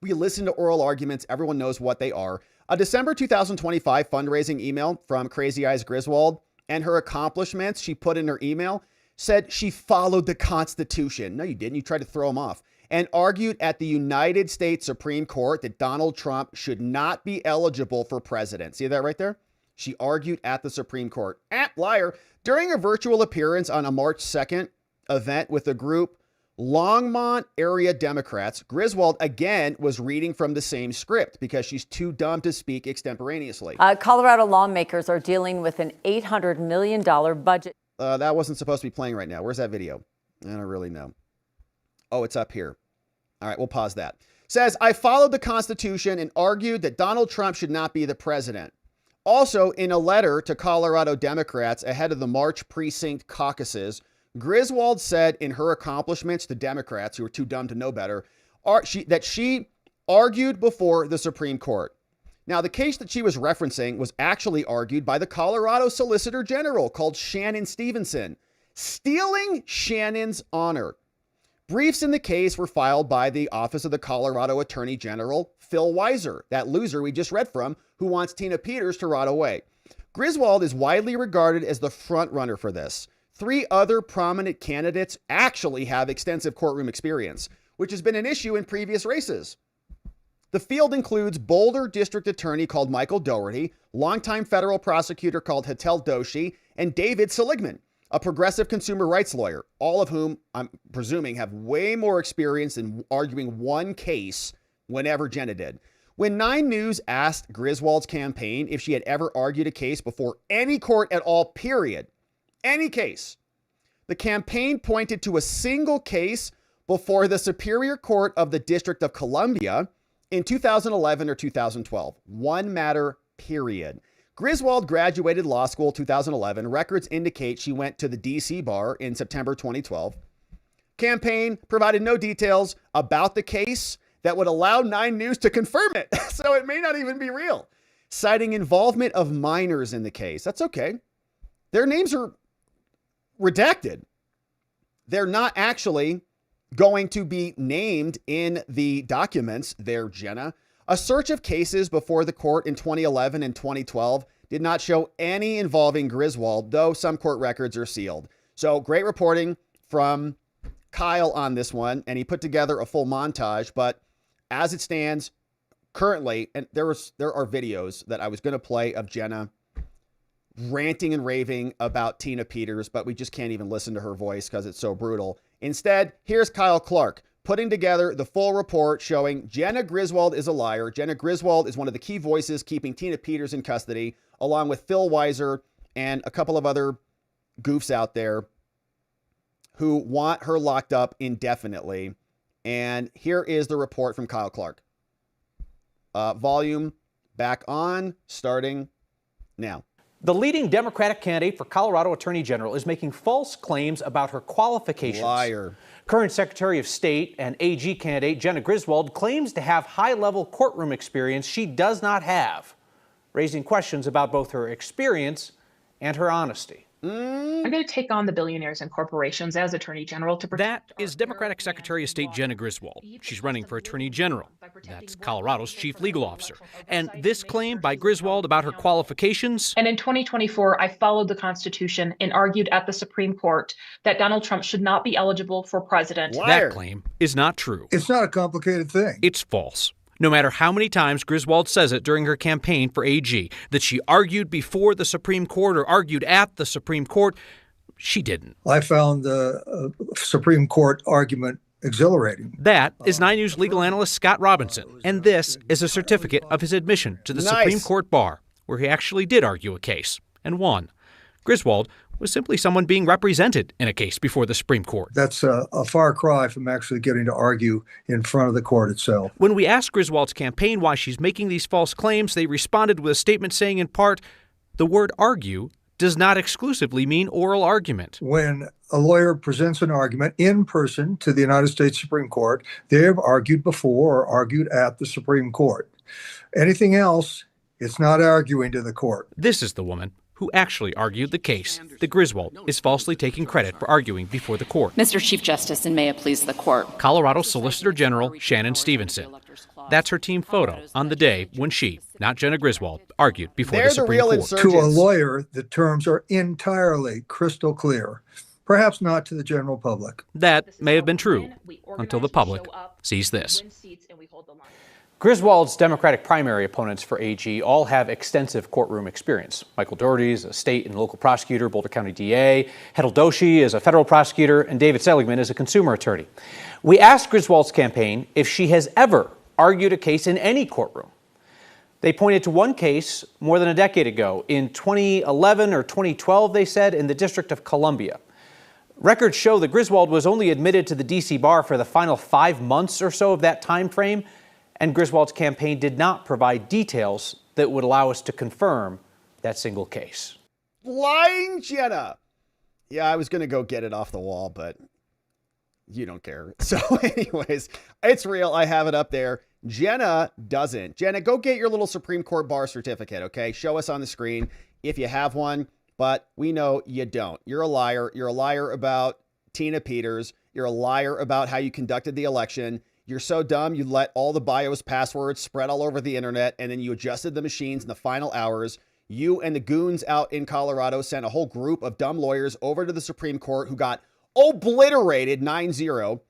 We listen to oral arguments. Everyone knows what they are. A December 2025 fundraising email from Crazy Eyes Griswold and her accomplishments she put in her email said she followed the Constitution. No, you didn't. You tried to throw them off. And argued at the United States Supreme Court that Donald Trump should not be eligible for president. See that right there? She argued at the Supreme Court. Liar. During a virtual appearance on a March 2nd event with the group Longmont area Democrats, Griswold again was reading from the same script because she's too dumb to speak extemporaneously. Colorado lawmakers are dealing with an $800 million budget. That wasn't supposed to be playing right now. Where's that video? I don't really know. Oh, it's up here. All right, we'll pause that. Says, I followed the Constitution and argued that Donald Trump should not be the president. Also, in a letter to Colorado Democrats ahead of the March precinct caucuses, Griswold said in her accomplishments to Democrats who are too dumb to know better, that she argued before the Supreme Court. Now, the case that she was referencing was actually argued by the Colorado Solicitor General called Shannon Stevenson, stealing Shannon's honor. Briefs in the case were filed by the Office of the Colorado Attorney General, Phil Weiser, that loser we just read from, who wants Tina Peters to rot away. Griswold is widely regarded as the front runner for this. 3 other prominent candidates actually have extensive courtroom experience, which has been an issue in previous races. The field includes Boulder District Attorney called Michael Dougherty, longtime federal prosecutor called Hatel Doshi, and David Seligman, a progressive consumer rights lawyer, all of whom I'm presuming have way more experience in arguing one case whenever Jenna did. When 9 News asked Griswold's campaign if she had ever argued a case before any court at all, period, any case, the campaign pointed to a single case before the Superior Court of the District of Columbia in 2011 or 2012. One matter, period. Griswold graduated law school 2011. Records indicate she went to the DC bar in September 2012. Campaign provided no details about the case that would allow 9 News to confirm it, so it may not even be real. Citing involvement of minors in the case. That's okay. Their names are redacted. They're not actually going to be named in the documents there, Jenna. A search of cases before the court in 2011 and 2012 did not show any involving Griswold, though some court records are sealed. So great reporting from Kyle on this one, and he put together a full montage, but as it stands currently, and there are videos that I was going to play of Jenna ranting and raving about Tina Peters, but we just can't even listen to her voice because it's so brutal. Instead, here's Kyle Clark putting together the full report showing Jenna Griswold is a liar. Jenna Griswold is one of the key voices keeping Tina Peters in custody, along with Phil Weiser and a couple of other goofs out there who want her locked up indefinitely. And here is the report from Kyle Clark. Volume back on, starting now. The leading Democratic candidate for Colorado Attorney General is making false claims about her qualifications. Liar. Current Secretary of State and AG candidate Jenna Griswold claims to have high-level courtroom experience she does not have, raising questions about both her experience and her honesty. I'm going to take on the billionaires and corporations as Attorney General to protect. That is Democratic Secretary of State Jenna Griswold. She's running for Attorney General. That's Colorado's chief legal officer. And this claim by Griswold about her qualifications. And in 2024, I followed the Constitution and argued at the Supreme Court that Donald Trump should not be eligible for president. That claim is not true. It's not a complicated thing. It's false. No matter how many times Griswold says it during her campaign for AG, that she argued before the Supreme Court or argued at the Supreme Court, she didn't. I found the Supreme Court argument exhilarating. That is 9 News legal analyst Scott Robinson, and this is a certificate of his admission to the Supreme Court bar, where he actually did argue a case and won. Griswold was simply someone being represented in a case before the Supreme Court. That's a far cry from actually getting to argue in front of the court itself. When we asked Griswold's campaign why she's making these false claims, they responded with a statement saying, in part, the word argue does not exclusively mean oral argument. When a lawyer presents an argument in person to the United States Supreme Court, they have argued before or argued at the Supreme Court. Anything else, it's not arguing to the court. This is the woman who actually argued the case that Griswold is falsely taking credit for arguing before the court. Mr. Chief Justice, and may it please the court. Colorado Solicitor General Shannon Stevenson. That's her team photo on the day when she, not Jenna Griswold, argued before the Supreme Court. To a lawyer, the terms are entirely crystal clear, perhaps not to the general public. That may have been true until the public sees this. Griswold's Democratic primary opponents for AG all have extensive courtroom experience. Michael Doherty is a state and local prosecutor, Boulder County DA. Hetal Doshi is a federal prosecutor, and David Seligman is a consumer attorney. We asked Griswold's campaign if she has ever argued a case in any courtroom. They pointed to one case more than a decade ago, in 2011 or 2012, they said, in the District of Columbia. Records show that Griswold was only admitted to the D.C. bar for the final 5 months or so of that time frame, and Griswold's campaign did not provide details that would allow us to confirm that single case. Lying Jenna. Yeah, I was going to go get it off the wall, but you don't care. So anyways, it's real. I have it up there. Jenna doesn't. Jenna, go get your little Supreme Court bar certificate, okay? Show us on the screen if you have one, but we know you don't. You're a liar. You're a liar about Tina Peters. You're a liar about how you conducted the election. You're so dumb, you let all the BIOS passwords spread all over the internet, and then you adjusted the machines in the final hours. You and the goons out in Colorado sent a whole group of dumb lawyers over to the Supreme Court who got obliterated 9-0.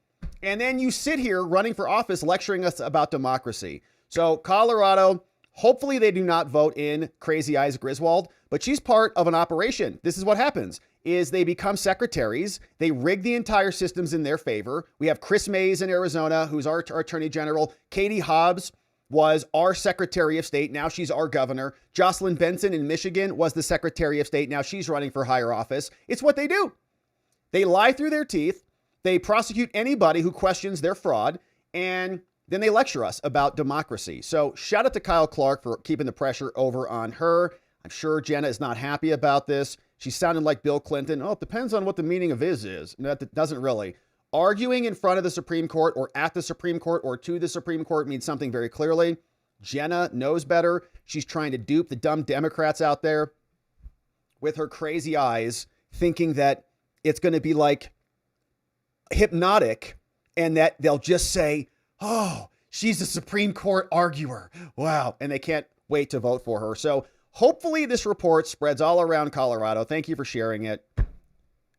And then you sit here running for office lecturing us about democracy. So Colorado, hopefully they do not vote in Crazy Eyes Griswold, but she's part of an operation. This is what happens. Is they become secretaries. They rig the entire systems in their favor. We have Chris Mays in Arizona, who's our attorney general. Katie Hobbs was our secretary of state. Now she's our governor. Jocelyn Benson in Michigan was the secretary of state. Now she's running for higher office. It's what they do. They lie through their teeth. They prosecute anybody who questions their fraud. And then they lecture us about democracy. So shout out to Kyle Clark for keeping the pressure over on her. I'm sure Jenna is not happy about this. She sounded like Bill Clinton. Oh, it depends on what the meaning of is. No, that doesn't really. Arguing in front of the Supreme Court or at the Supreme Court or to the Supreme Court means something very clearly. Jenna knows better. She's trying to dupe the dumb Democrats out there with her crazy eyes, thinking that it's going to be like hypnotic and that they'll just say, oh, she's a Supreme Court arguer. Wow. And they can't wait to vote for her. So hopefully this report spreads all around Colorado. Thank you for sharing it.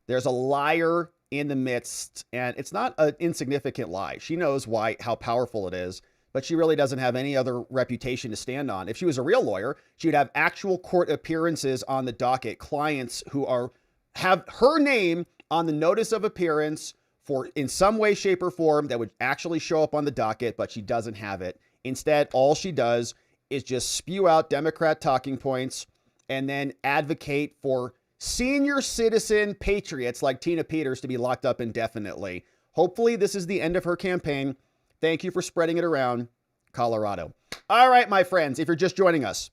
There's a liar in the midst, and it's not an insignificant lie. She knows how powerful it is but she really doesn't have any other reputation to stand on. If she was a real lawyer, she would have actual court appearances on the docket, clients who have her name on the notice of appearance for in some way, shape, or form that would actually show up on the docket, but she doesn't have it. Instead, all she does is just spew out Democrat talking points and then advocate for senior citizen patriots like Tina Peters to be locked up indefinitely. Hopefully, this is the end of her campaign. Thank you for spreading it around Colorado. All right, my friends, if you're just joining us,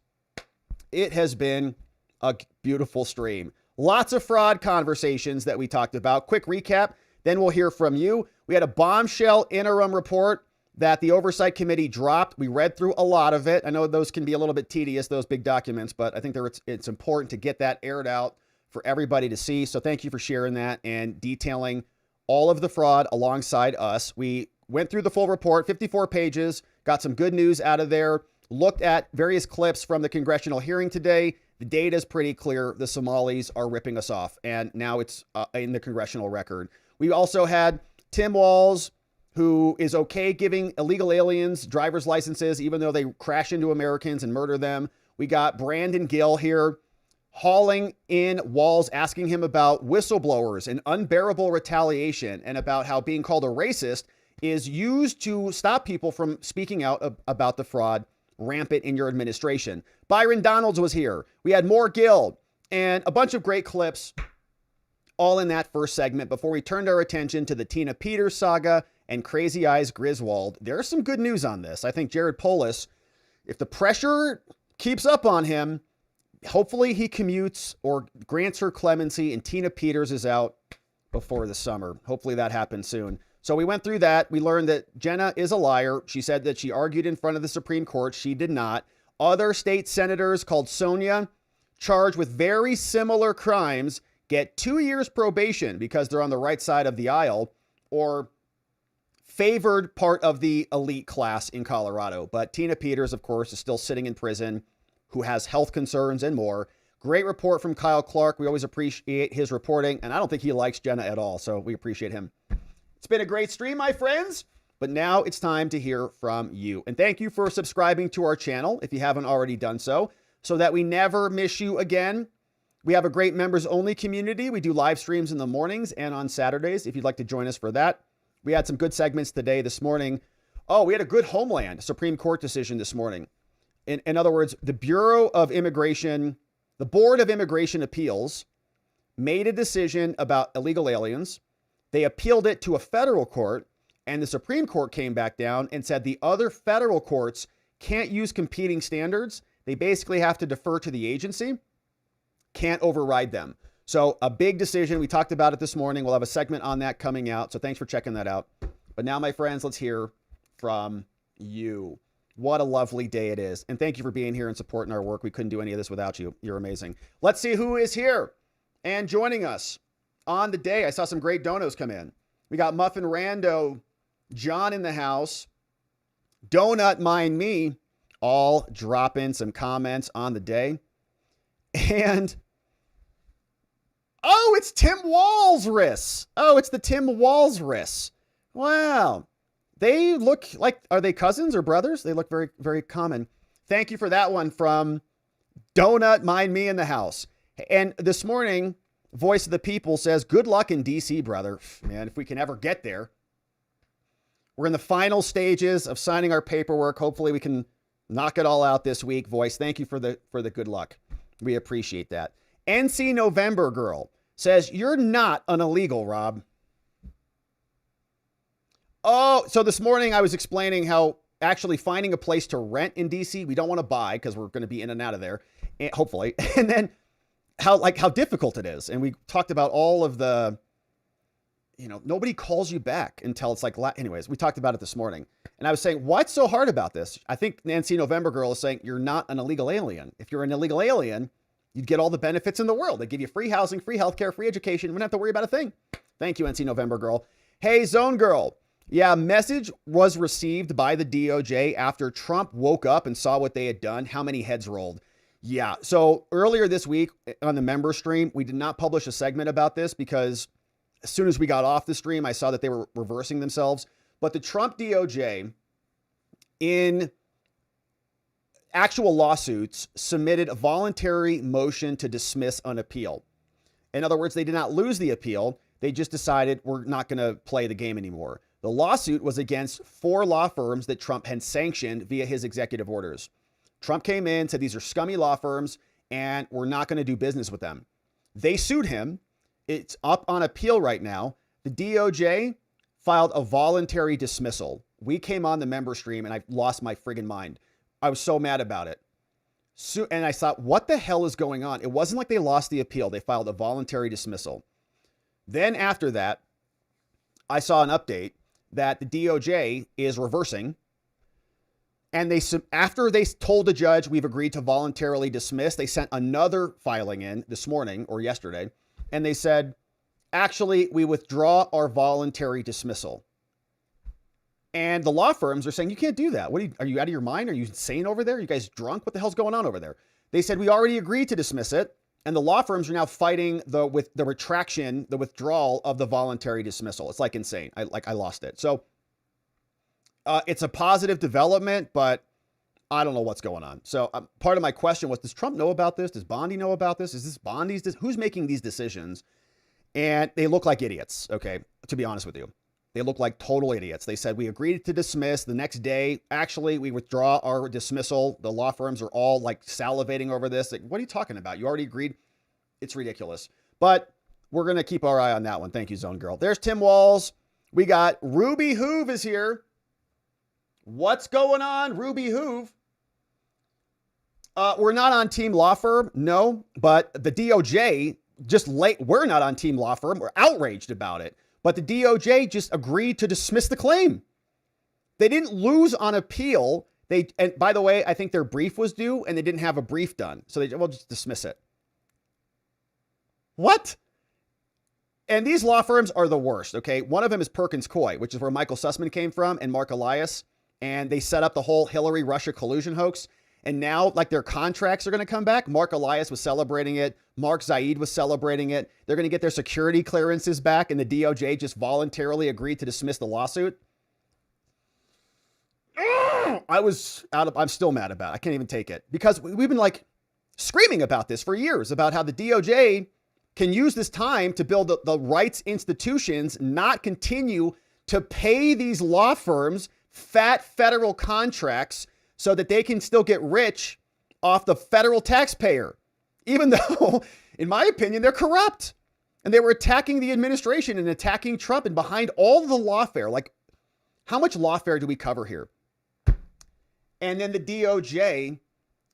it has been a beautiful stream. Lots of fraud conversations that we talked about. Quick recap, then we'll hear from you. We had a bombshell interim report that the Oversight Committee dropped. We read through a lot of it. I know those can be a little bit tedious, those big documents, but I think it's important to get that aired out for everybody to see. So thank you for sharing that and detailing all of the fraud alongside us. We went through the full report, 54 pages, got some good news out of there, looked at various clips from the congressional hearing today. The data is pretty clear. The Somalis are ripping us off, and now it's in the congressional record. We also had Tim Walz, who is okay giving illegal aliens driver's licenses, even though they crash into Americans and murder them. We got Brandon Gill here hauling in Walz, asking him about whistleblowers and unbearable retaliation and about how being called a racist is used to stop people from speaking out about the fraud rampant in your administration. Byron Donalds was here. We had more Gill and a bunch of great clips all in that first segment before we turned our attention to the Tina Peters saga and Crazy Eyes Griswold. There's some good news on this. I think Jared Polis, if the pressure keeps up on him, hopefully he commutes or grants her clemency and Tina Peters is out before the summer. Hopefully that happens soon. So we went through that. We learned that Jenna is a liar. She said that she argued in front of the Supreme Court. She did not. Other state senators called Sonia, charged with very similar crimes, get 2 years probation because they're on the right side of the aisle or favored part of the elite class in Colorado. But Tina Peters, of course, is still sitting in prison, who has health concerns and more. Great report from Kyle Clark. We always appreciate his reporting, and I don't think he likes Jenna at all, so we appreciate him. It's been a great stream, my friends, but now it's time to hear from you. And thank you for subscribing to our channel if you haven't already done so that we never miss you again. We have a great members-only community. We do live streams in the mornings and on Saturdays if you'd like to join us for that. We had some good segments this morning. Oh, we had a good Homeland Supreme Court decision this morning. In other words, the Bureau of Immigration, the Board of Immigration Appeals made a decision about illegal aliens. They appealed it to a federal court, and the Supreme Court came back down and said the other federal courts can't use competing standards. They basically have to defer to the agency, can't override them. So a big decision. We talked about it this morning. We'll have a segment on that coming out. So thanks for checking that out. But now, my friends, let's hear from you. What a lovely day it is. And thank you for being here and supporting our work. We couldn't do any of this without you. You're amazing. Let's see who is here and joining us on the day. I saw some great donos come in. We got Muffin Rando, John in the house, Donut Mind Me, all dropping some comments on the day. And oh, it's Tim Walz-Riss. Oh, it's the Tim Walz-Riss. Wow. They look like, are they cousins or brothers? They look very, very common. Thank you for that one from Donut Mind Me in the house. And this morning, Voice of the People says, good luck in DC, brother. Man, if we can ever get there. We're in the final stages of signing our paperwork. Hopefully we can knock it all out this week. Voice, thank you for the good luck. We appreciate that. NC November Girl says, you're not an illegal, Rob. Oh, so this morning I was explaining how actually finding a place to rent in DC, we don't want to buy because we're going to be in and out of there, hopefully. And then how difficult it is. And we talked about all of the, nobody calls you back until it's anyways, we talked about it this morning. And I was saying, what's so hard about this? I think Nancy November Girl is saying you're not an illegal alien. If you're an illegal alien, you'd get all the benefits in the world. They give you free housing, free healthcare, free education. You wouldn't have to worry about a thing. Thank you, NC November Girl. Hey, Zone Girl. Yeah, message was received by the DOJ after Trump woke up and saw what they had done. How many heads rolled? Yeah. So earlier this week on the member stream, we did not publish a segment about this because as soon as we got off the stream, I saw that they were reversing themselves. But the Trump DOJ in actual lawsuits submitted a voluntary motion to dismiss an appeal. In other words, they did not lose the appeal. They just decided we're not going to play the game anymore. The lawsuit was against 4 law firms that Trump had sanctioned via his executive orders. Trump came in, said these are scummy law firms, and we're not going to do business with them. They sued him. It's up on appeal right now. The DOJ filed a voluntary dismissal. We came on the member stream, and I lost my friggin' mind. I was so mad about it. And I thought, what the hell is going on? It wasn't like they lost the appeal. They filed a voluntary dismissal. Then after that, I saw an update that the DOJ is reversing. And after they told the judge we've agreed to voluntarily dismiss, they sent another filing in this morning or yesterday. And they said, actually, we withdraw our voluntary dismissal. And the law firms are saying, you can't do that. Are you out of your mind? Are you insane over there? Are you guys drunk? What the hell's going on over there? They said, we already agreed to dismiss it. And the law firms are now fighting with the retraction, the withdrawal of the voluntary dismissal. It's like insane. I lost it. So it's a positive development, but I don't know what's going on. So part of my question was, does Trump know about this? Does Bondi know about this? Is this Bondi's? Who's making these decisions? And they look like idiots. Okay. To be honest with you, they look like total idiots. They said, we agreed to dismiss. The next day, actually, we withdraw our dismissal. The law firms are all like salivating over this. Like, what are you talking about? You already agreed. It's ridiculous. But we're going to keep our eye on that one. Thank you, Zone Girl. There's Tim Walz. We got Ruby Hoove is here. What's going on, Ruby Hoove? We're not on Team Law Firm. No, but the DOJ we're not on Team Law Firm. We're outraged about it. But the DOJ just agreed to dismiss the claim. They didn't lose on appeal. And by the way, I think their brief was due and they didn't have a brief done. So we'll just dismiss it. What? And these law firms are the worst, okay? One of them is Perkins Coie, which is where Michael Sussman came from, and Mark Elias. And they set up the whole Hillary-Russia collusion hoax. And now, like, their contracts are going to come back. Mark Elias was celebrating it. Mark Zaid was celebrating it. They're going to get their security clearances back, and the DOJ just voluntarily agreed to dismiss the lawsuit. I'm still mad about it. I can't even take it. Because we've been, like, screaming about this for years, about how the DOJ can use this time to build the rights institutions, not continue to pay these law firms fat federal contracts so that they can still get rich off the federal taxpayer, even though, in my opinion, they're corrupt. And they were attacking the administration and attacking Trump, and behind all the lawfare. Like, how much lawfare do we cover here? And then the DOJ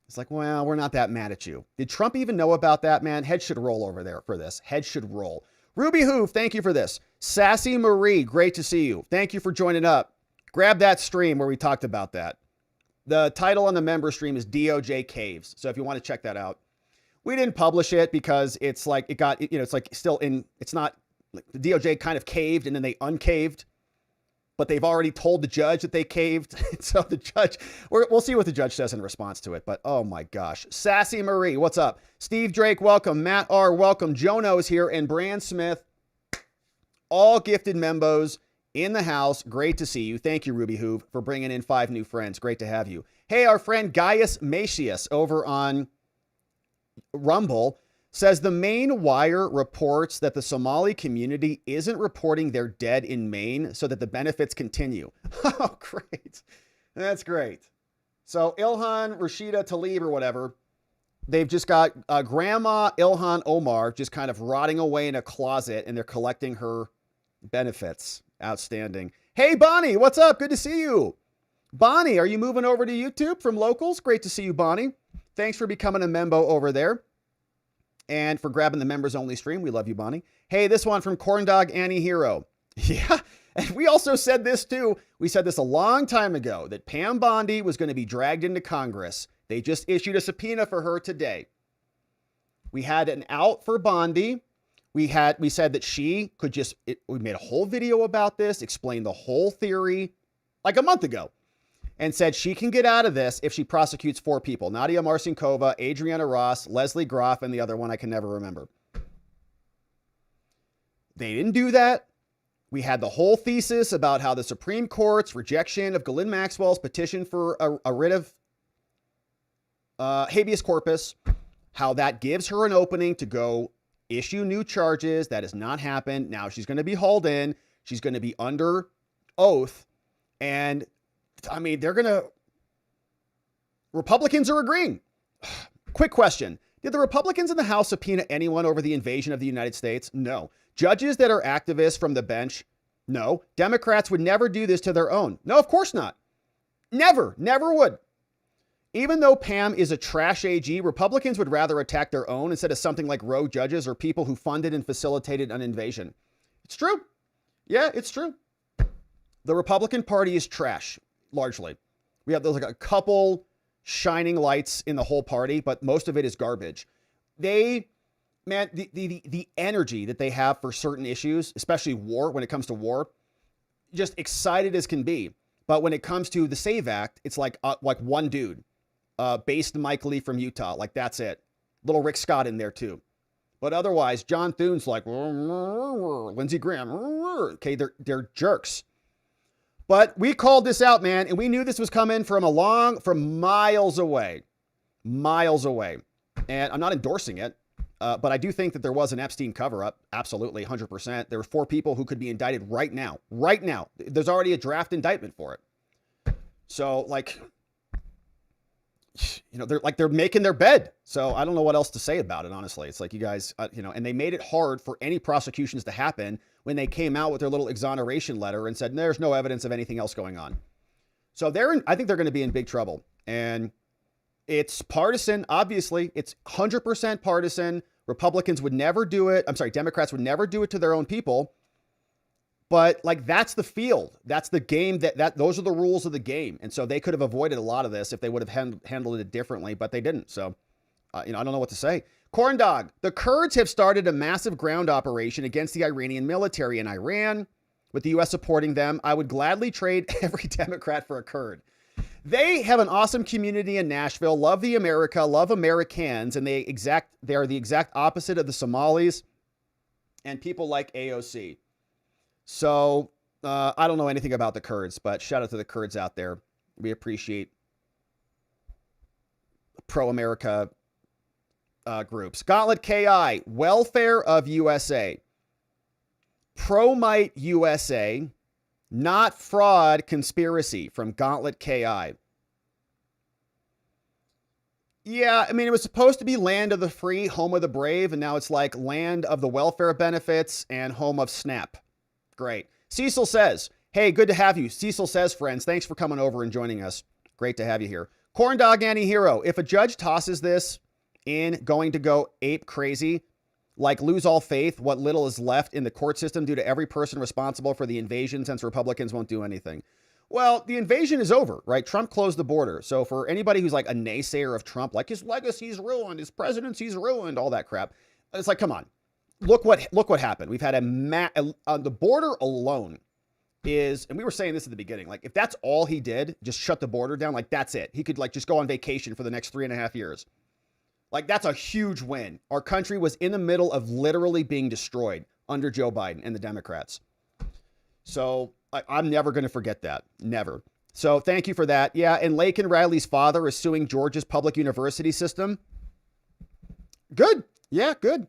is like, well, we're not that mad at you. Did Trump even know about that, man? Head should roll over there for this. Head should roll. Ruby Hoove, thank you for this. Sassy Marie, great to see you. Thank you for joining up. Grab that stream where we talked about that. The title on the member stream is DOJ Caves. So if you want to check that out, we didn't publish it because it's like, it's like still it's not like the DOJ kind of caved and then they uncaved, but they've already told the judge that they caved. So the judge, we'll see what the judge says in response to it. But oh my gosh. Sassy Marie, what's up? Steve Drake, welcome. Matt R, welcome. Jono's here, and Brand Smith, all gifted membos in the house. Great to see you. Thank you, Ruby Hoove, for bringing in 5 new friends. Great to have you. Hey, our friend Gaius Macius over on Rumble says the Maine Wire reports that the Somali community isn't reporting their dead in Maine so that the benefits continue. Oh, great. That's great. So Ilhan, Rashida Tlaib or whatever, they've just got Grandma Ilhan Omar just kind of rotting away in a closet, and they're collecting her benefits. Outstanding. Hey, Bonnie, what's up? Good to see you. Bonnie, are you moving over to YouTube from Locals? Great to see you, Bonnie. Thanks for becoming a membo over there and for grabbing the members only stream. We love you, Bonnie. Hey, this one from Corndog Annie Hero. Yeah, and we also said this too. We said this a long time ago, that Pam Bondi was going to be dragged into Congress. They just issued a subpoena for her today. We had an out for Bondi. We said that she could we made a whole video about this, explained the whole theory like a month ago, and said she can get out of this if she prosecutes 4 people: Nadia Marcinkova, Adriana Ross, Leslie Groff, and the other one I can never remember. They didn't do that. We had the whole thesis about how the Supreme Court's rejection of Ghislaine Maxwell's petition for a writ of habeas corpus, how that gives her an opening to go issue new charges. That has not happened. Now she's going to be hauled in. She's going to be under oath. And I mean, Republicans are agreeing. Quick question. Did the Republicans in the House subpoena anyone over the invasion of the United States? No. Judges that are activists from the bench? No. Democrats would never do this to their own. No, of course not. Never would. Even though Pam is a trash AG, Republicans would rather attack their own instead of something like rogue judges or people who funded and facilitated an invasion. It's true. Yeah, it's true. The Republican Party is trash, largely. We have those like a couple shining lights in the whole party, but most of it is garbage. The energy that they have for certain issues, especially war, when it comes to war, just excited as can be. But when it comes to the SAVE Act, it's like one dude, based Mike Lee from Utah. Like, that's it. Little Rick Scott in there too. But otherwise, John Thune's like, Lindsey Graham. Okay, they're jerks. But we called this out, man, and we knew this was coming from miles away. Miles away. And I'm not endorsing it, but I do think that there was an Epstein cover-up. Absolutely, 100%. There were 4 people who could be indicted right now. Right now. There's already a draft indictment for it. So, like, you know, they're making their bed. So I don't know what else to say about it, honestly. It's like, you guys, and they made it hard for any prosecutions to happen when they came out with their little exoneration letter and said, there's no evidence of anything else going on. So I think they're going to be in big trouble. And it's partisan, obviously. It's 100% partisan. Republicans would never do it. I'm sorry, Democrats would never do it to their own people. But like, that's the field. That's the game. Those are the rules of the game. And so they could have avoided a lot of this if they would have handled it differently, but they didn't. So, I don't know what to say. Corn Dog, the Kurds have started a massive ground operation against the Iranian military in Iran, with the U.S. supporting them. I would gladly trade every Democrat for a Kurd. They have an awesome community in Nashville, love the America, love Americans, and they are the exact opposite of the Somalis and people like AOC. So I don't know anything about the Kurds, but shout out to the Kurds out there. We appreciate pro-America groups. Gauntlet KI, Welfare of USA. Pro-Might USA, not fraud conspiracy, from Gauntlet KI. Yeah, I mean, it was supposed to be land of the free, home of the brave, and now it's like land of the welfare benefits and home of SNAP. Great. Cecil says, hey, good to have you. Cecil says, friends, thanks for coming over and joining us. Great to have you here. Corn Dog Anti-Hero, if a judge tosses this in going to go ape crazy, like lose all faith, what little is left in the court system due to every person responsible for the invasion, since Republicans won't do anything. Well, the invasion is over, right? Trump closed the border. So for anybody who's like a naysayer of Trump, like his legacy's ruined, his presidency's ruined, all that crap, it's like, come on. Look what happened. We've had on the border alone is, and we were saying this at the beginning, like if that's all he did, just shut the border down, like that's it. He could like just go on vacation for the next 3.5 years. Like that's a huge win. Our country was in the middle of literally being destroyed under Joe Biden and the Democrats. So I'm never going to forget that. Never. So thank you for that. Yeah. And Laken Riley's father is suing Georgia's public university system. Good. Yeah, good.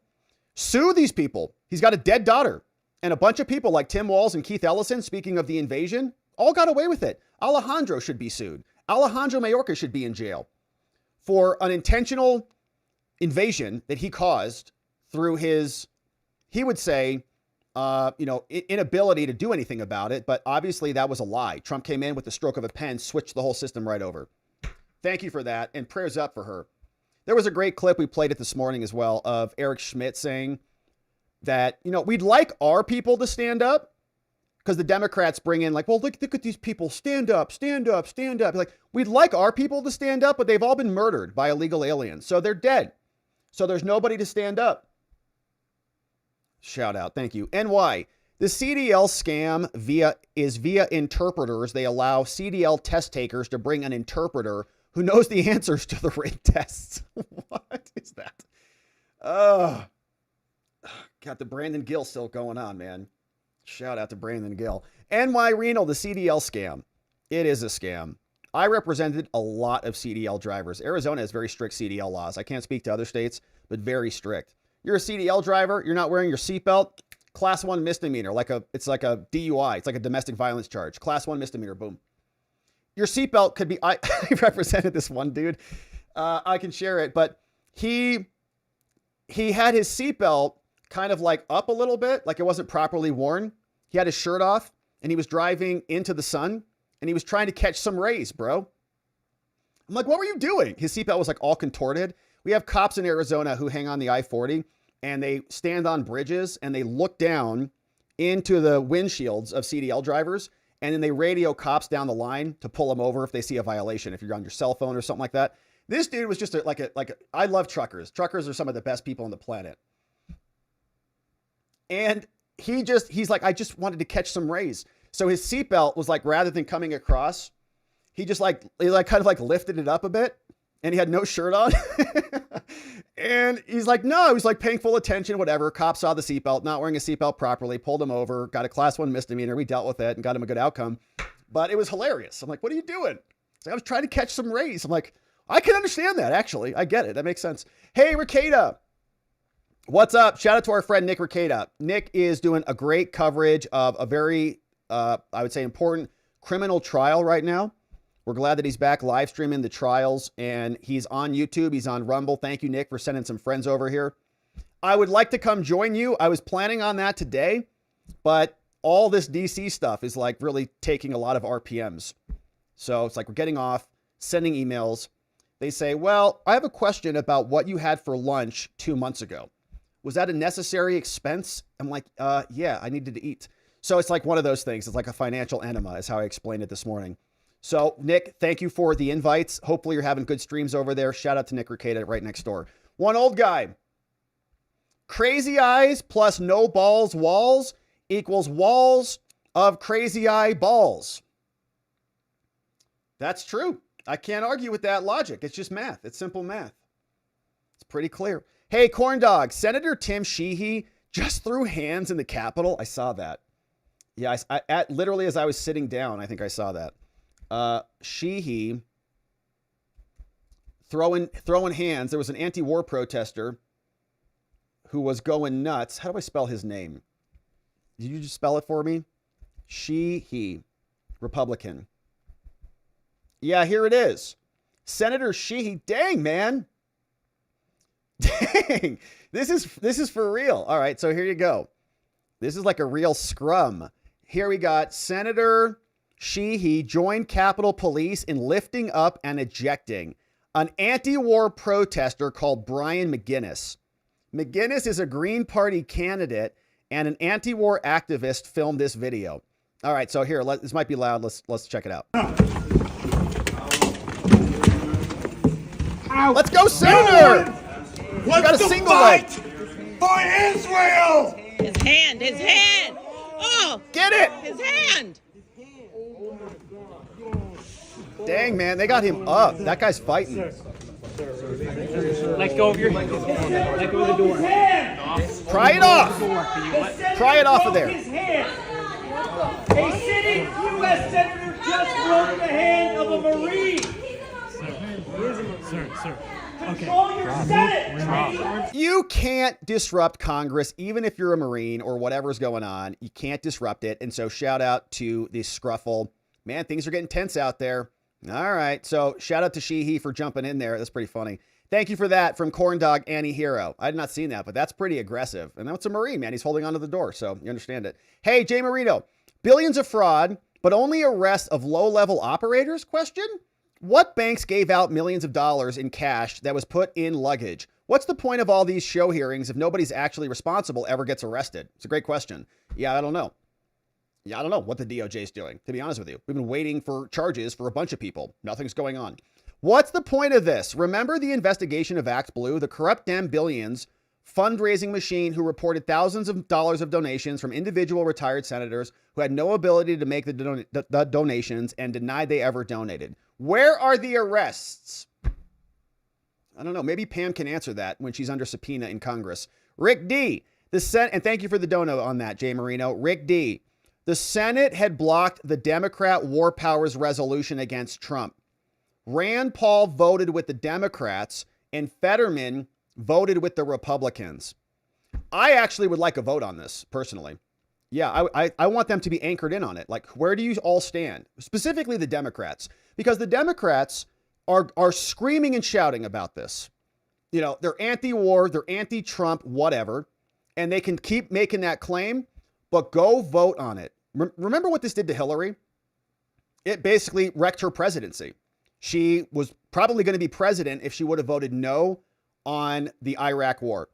Sue these people. He's got a dead daughter, and a bunch of people like Tim Walz and Keith Ellison, speaking of the invasion, all got away with it. Alejandro should be sued. Alejandro Mayorkas should be in jail for an intentional invasion that he caused through his, he would say, inability to do anything about it. But obviously that was a lie. Trump came in with the stroke of a pen, switched the whole system right over. Thank you for that. And prayers up for her. There was a great clip, we played it this morning as well, of Eric Schmidt saying that, we'd like our people to stand up, because the Democrats bring in like, well, look at these people, stand up, stand up, stand up. Like, we'd like our people to stand up, but they've all been murdered by illegal aliens. So they're dead. So there's nobody to stand up. Shout out. Thank you. NY. The CDL scam is via interpreters. They allow CDL test takers to bring an interpreter who knows the answers to the written tests. What is that? Got the Brandon Gill still going on, man. Shout out to Brandon Gill. NY Renal, the CDL scam. It is a scam. I represented a lot of CDL drivers. Arizona has very strict CDL laws. I can't speak to other states, but very strict. You're a CDL driver, you're not wearing your seatbelt, class 1 misdemeanor, it's like a DUI. It's like a domestic violence charge. Class 1 misdemeanor, boom. Your seatbelt could be, I represented this one dude. I can share it, but he had his seatbelt kind of like up a little bit, like it wasn't properly worn. He had his shirt off and he was driving into the sun and he was trying to catch some rays, bro. I'm like, what were you doing? His seatbelt was like all contorted. We have cops in Arizona who hang on the I-40 and they stand on bridges and they look down into the windshields of CDL drivers. And then they radio cops down the line to pull them over if they see a violation, if you're on your cell phone or something like that. This dude was just I love truckers. Truckers are some of the best people on the planet. And he's like, I just wanted to catch some rays. So his seatbelt was like, rather than coming across, he kind of lifted it up a bit and he had no shirt on. And he's like, no, he was like paying full attention, whatever. Cop saw the seatbelt, not wearing a seatbelt properly, pulled him over, got a class 1 misdemeanor. We dealt with it and got him a good outcome, but it was hilarious. I'm like, what are you doing? He's like, I was trying to catch some rays. I'm like, I can understand that. Actually, I get it. That makes sense. Hey, Ricada. What's up? Shout out to our friend, Nick Ricada. Nick is doing a great coverage of a very, I would say, important criminal trial right now. We're glad that he's back live streaming the trials, and he's on YouTube. He's on Rumble. Thank you, Nick, for sending some friends over here. I would like to come join you. I was planning on that today, but all this DC stuff is like really taking a lot of RPMs. So it's like we're getting off, sending emails. They say, well, I have a question about what you had for lunch 2 months ago. Was that a necessary expense? I'm like, yeah, I needed to eat. So it's like one of those things. It's like a financial enema is how I explained it this morning. So, Nick, thank you for the invites. Hopefully you're having good streams over there. Shout out to Nick Ricada right next door. One old guy. Crazy eyes plus no balls walls equals walls of crazy eye balls. That's true. I can't argue with that logic. It's just math. It's simple math. It's pretty clear. Hey, Corn Dog, Senator Tim Sheehy just threw hands in the Capitol. I saw that. Yeah, literally as I was sitting down, I think I saw that. Sheehy throwing hands. There was an anti-war protester who was going nuts. How do I spell his name? Did you just spell it for me? Sheehy, Republican. Yeah, here it is. Senator Sheehy. Dang, man. Dang. This is for real. All right, so here you go. This is like a real scrum. Here we got Senator Sheehy joined Capitol Police in lifting up and ejecting an anti-war protester called Brian McGinnis. McGinnis is a Green Party candidate and an anti-war activist filmed this video. All right, so here, this might be loud. Let's check it out. Let's go, Senator! Got a single leg. For Israel! His hand! Oh! Get it! His hand! Dang, man, they got him up. That guy's fighting. Let go of your hand. Let go of the door. Pry it off. Pry it off of there. A sitting U.S. Senator just broke the hand of a Marine. Sir. Control your Senate. You can't disrupt Congress, even if you're a Marine or whatever's going on. You can't disrupt it. And so shout out to the scruffle. Man, things are getting tense out there. All right. So shout out to Sheehy for jumping in there. That's pretty funny. Thank you for that from Corn Dog Annie Hero. I had not seen that, but that's pretty aggressive. And that's a Marine, man. He's holding onto the door. So you understand it. Hey, Jay Marino, billions of fraud, but only arrest of low-level operators? Question? What banks gave out millions of dollars in cash that was put in luggage? What's the point of all these show hearings if nobody's actually responsible ever gets arrested? It's a great question. Yeah, I don't know. I don't know what the DOJ is doing, to be honest with you. We've been waiting for charges for a bunch of people. Nothing's going on. What's the point of this? Remember the investigation of Act Blue, the corrupt damn billions fundraising machine who reported thousands of dollars of donations from individual retired senators who had no ability to make the donations and denied they ever donated. Where are the arrests? I don't know. Maybe Pam can answer that when she's under subpoena in Congress. Rick D. The Senate, and thank you for the dono on that, Jay Marino. Rick D. The Senate had blocked the Democrat war powers resolution against Trump. Rand Paul voted with the Democrats, and Fetterman voted with the Republicans. I actually would like a vote on this, personally. Yeah, I want them to be anchored in on it. Like, where do you all stand? Specifically the Democrats. Because the Democrats are screaming and shouting about this. You know, they're anti-war, they're anti-Trump, whatever. And they can keep making that claim, but go vote on it. Remember what this did to Hillary? It basically wrecked her presidency. She was probably going to be president if she would have voted no on the Iraq war.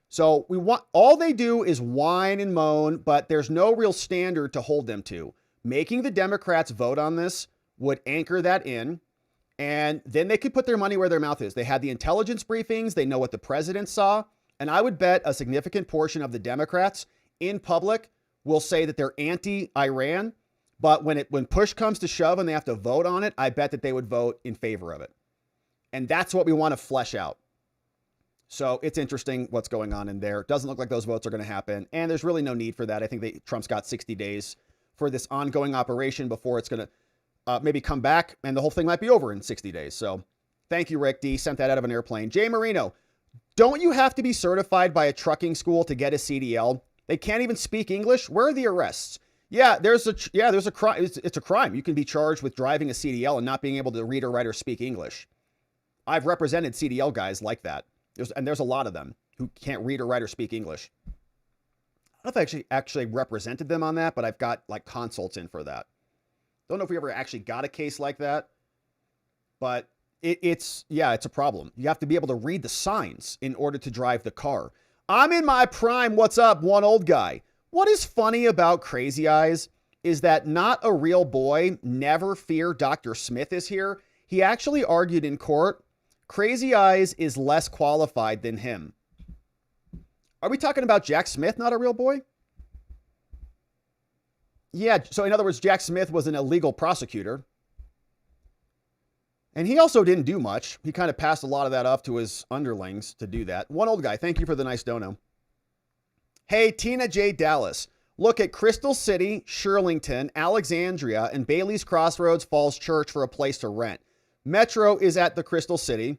So all they do is whine and moan, but there's no real standard to hold them to. Making the Democrats vote on this would anchor that in, and then they could put their money where their mouth is. They had the intelligence briefings. They know what the president saw. And I would bet a significant portion of the Democrats in public will say that they're anti-Iran. But when push comes to shove and they have to vote on it, I bet that they would vote in favor of it. And that's what we want to flesh out. So it's interesting what's going on in there. It doesn't look like those votes are going to happen. And there's really no need for that. I think Trump's got 60 days for this ongoing operation before it's going to maybe come back. And the whole thing might be over in 60 days. So thank you, Rick D. Sent that out of an airplane. Jay Marino, don't you have to be certified by a trucking school to get a CDL? They can't even speak English. Where are the arrests? Yeah, there's a crime. It's a crime. You can be charged with driving a CDL and not being able to read or write or speak English. I've represented CDL guys like that. There's a lot of them who can't read or write or speak English. I don't know if I actually represented them on that, but I've got like consults in for that. Don't know if we ever actually got a case like that, but it's a problem. You have to be able to read the signs in order to drive the car. I'm in my prime. What's up, one old guy? What is funny about Crazy Eyes is that not a real boy, never fear Dr. Smith is here. He actually argued in court, Crazy Eyes is less qualified than him. Are we talking about Jack Smith, not a real boy? Yeah, so in other words, Jack Smith was an illegal prosecutor. And he also didn't do much. He kind of passed a lot of that off to his underlings to do that. One old guy, thank you for the nice dono. Hey, Tina J. Dallas. Look at Crystal City, Shirlington, Alexandria, and Bailey's Crossroads Falls Church for a place to rent. Metro is at the Crystal City.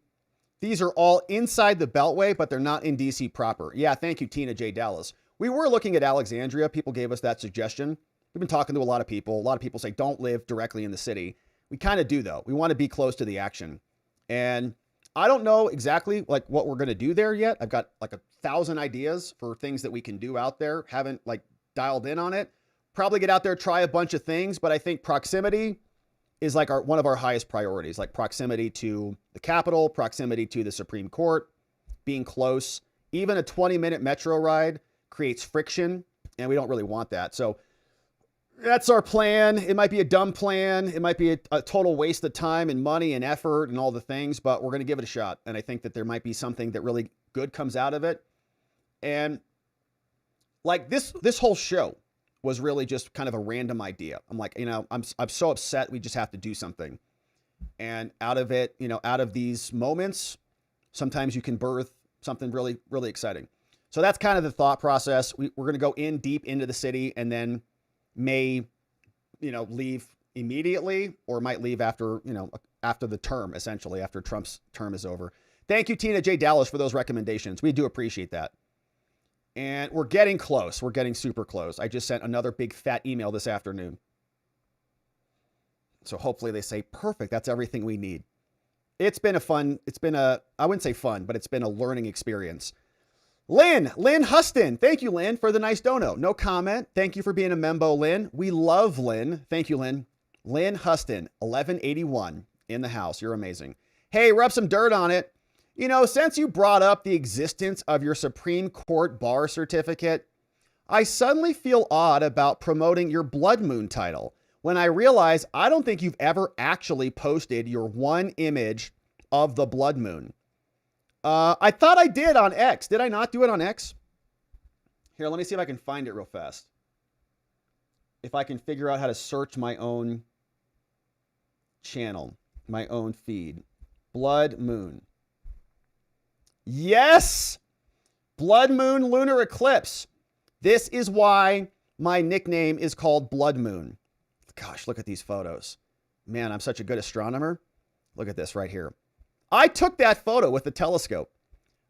These are all inside the Beltway, but they're not in DC proper. Yeah, thank you, Tina J. Dallas. We were looking at Alexandria. People gave us that suggestion. We've been talking to a lot of people. A lot of people say don't live directly in the city. We kind of do, though. We want to be close to the action. And I don't know exactly like what we're going to do there yet. I've got like 1,000 ideas for things that we can do out there. Haven't like dialed in on it. Probably get out there, try a bunch of things, but I think proximity is like one of our highest priorities, like proximity to the Capitol, proximity to the Supreme Court, being close. Even a 20-minute metro ride creates friction, and we don't really want that. So that's our plan. It might be a dumb plan. It might be a total waste of time and money and effort and all the things, but we're going to give it a shot. And I think that there might be something that really good comes out of it. And like this whole show was really just kind of a random idea. I'm like, I'm so upset. We just have to do something. And out of it, out of these moments, sometimes you can birth something really, really exciting. So that's kind of the thought process. We're going to go in deep into the city and then may, leave immediately or might leave after the term, essentially after Trump's term is over. Thank you, Tina J. Dallas, for those recommendations. We do appreciate that. And we're getting close. We're getting super close. I just sent another big fat email this afternoon. So hopefully they say, perfect. That's everything we need. I wouldn't say fun, but it's been a learning experience. Lynn Huston. Thank you, Lynn, for the nice dono. No comment. Thank you for being a membo, Lynn. We love Lynn. Thank you, Lynn. Lynn Huston, 1181 in the house. You're amazing. Hey, rub some dirt on it. Since you brought up the existence of your Supreme Court bar certificate, I suddenly feel odd about promoting your Blood Moon title when I realize I don't think you've ever actually posted your one image of the Blood Moon. I thought I did on X. Did I not do it on X? Here, let me see if I can find it real fast. If I can figure out how to search my own channel, my own feed. Blood Moon. Yes! Blood moon lunar eclipse. This is why my nickname is called Blood Moon. Gosh, look at these photos. Man, I'm such a good astronomer. Look at this right here. I took that photo with the telescope,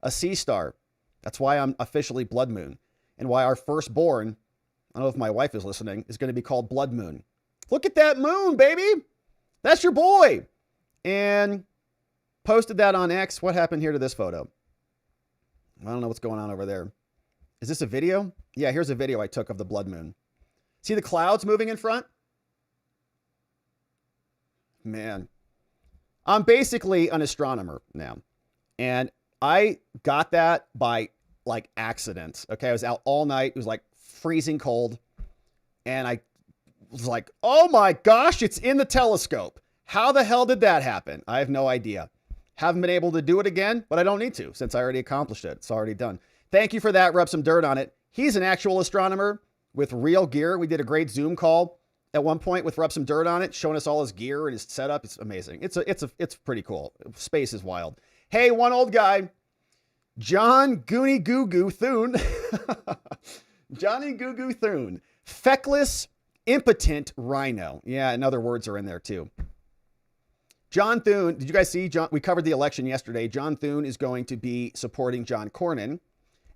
a sea star. That's why I'm officially Blood Moon, and why our firstborn, I don't know if my wife is listening, is going to be called Blood Moon. Look at that moon, baby. That's your boy. And posted that on X. What happened here to this photo? I don't know what's going on over there. Is this a video? Yeah, here's a video I took of the blood moon. See the clouds moving in front? Man, I'm basically an astronomer now. And I got that by like accident. Okay, I was out all night. It was like freezing cold. And I was like, oh my gosh, it's in the telescope. How the hell did that happen? I have no idea. Haven't been able to do it again, but I don't need to since I already accomplished it. It's already done. Thank you for that. Rub some dirt on it. He's an actual astronomer with real gear. We did a great Zoom call at one point with Rub Some Dirt on it, showing us all his gear and his setup. It's amazing. It's pretty cool. Space is wild. Hey, one old guy, John Goonie Goo Goo Thune. Johnny Goo Goo Thune. Feckless, impotent rhino. Yeah, and other words are in there too. John Thune, did you guys see? We covered the election yesterday. John Thune is going to be supporting John Cornyn.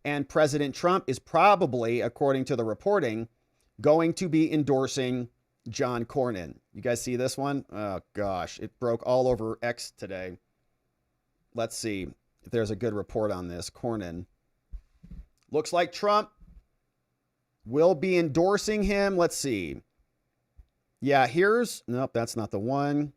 And President Trump is probably, according to the reporting, going to be endorsing John Cornyn. You guys see this one? Oh, gosh. It broke all over X today. Let's see if there's a good report on this. Cornyn. Looks like Trump will be endorsing him. Let's see. Yeah, nope, that's not the one.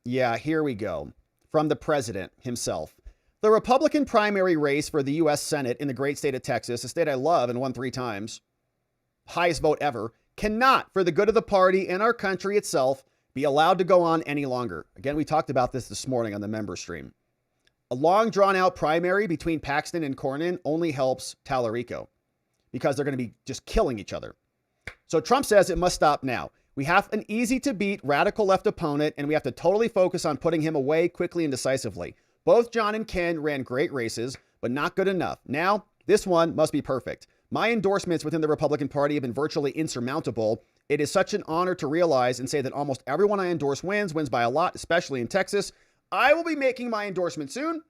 Yeah, here we go. From the president himself. The Republican primary race for the U.S. Senate in the great state of Texas, a state I love and won 3 times, highest vote ever, cannot, for the good of the party and our country itself, be allowed to go on any longer. Again, we talked about this morning on the member stream. A long drawn-out primary between Paxton and Cornyn only helps Tallarico because they're going to be just killing each other. So Trump says it must stop now. We have an easy-to-beat radical left opponent, and we have to totally focus on putting him away quickly and decisively. Both John and Ken ran great races, but not good enough. Now, this one must be perfect. My endorsements within the Republican Party have been virtually insurmountable. It is such an honor to realize and say that almost everyone I endorse wins by a lot, especially in Texas. I will be making my endorsement soon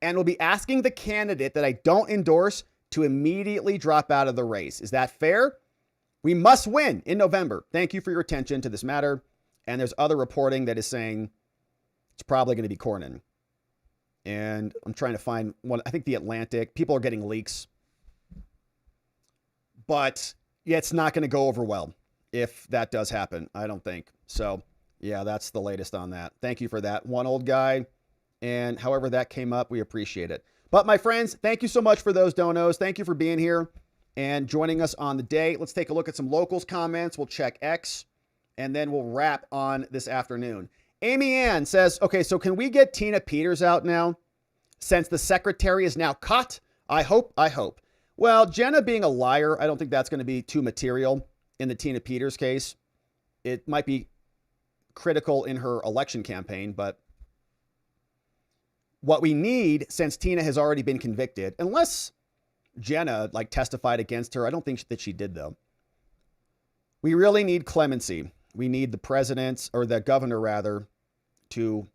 and will be asking the candidate that I don't endorse to immediately drop out of the race. Is that fair? We must win in November. Thank you for your attention to this matter. And there's other reporting that is saying it's probably going to be Cornyn. And I'm trying to find one. I think the Atlantic. People are getting leaks. But yeah, it's not going to go over well if that does happen, I don't think. So yeah, that's the latest on that. Thank you for that, one old guy. And however that came up, we appreciate it. But my friends, thank you so much for those donos. Thank you for being here and joining us on the day. Let's take a look at some locals comments. We'll check X and then we'll wrap on this afternoon. Amy Ann says, okay, so can we get Tina Peters out now since the secretary is now caught? I hope. Well, Jenna being a liar, I don't think that's going to be too material in the Tina Peters case. It might be critical in her election campaign, but what we need, since Tina has already been convicted, unless Jenna testified against her, I don't think that she did though. We really need clemency. We need the president, or the governor rather, to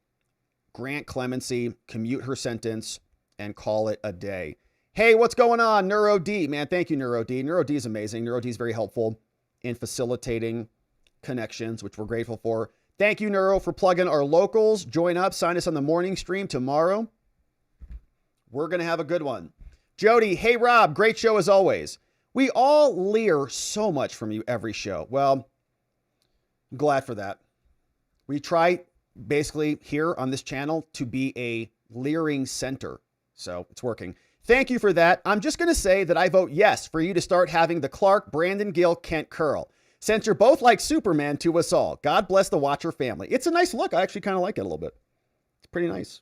grant clemency, commute her sentence, and call it a day. Hey, what's going on? Neuro D, man. Thank you, Neuro D. Neuro D is amazing. Neuro D is very helpful in facilitating connections, which we're grateful for. Thank you, Neuro, for plugging our locals. Join up. Sign us on the morning stream tomorrow. We're going to have a good one. Jody, hey, Rob. Great show as always. We all leer so much from you every show. Well, I'm glad for that. We try basically here on this channel to be a leering center. So it's working. Thank you for that. I'm just going to say that I vote yes for you to start having the Clark, Brandon Gill, Kent curl. Since you're both like Superman to us all. God bless the Watcher family. It's a nice look. I actually kind of like it a little bit. It's pretty nice.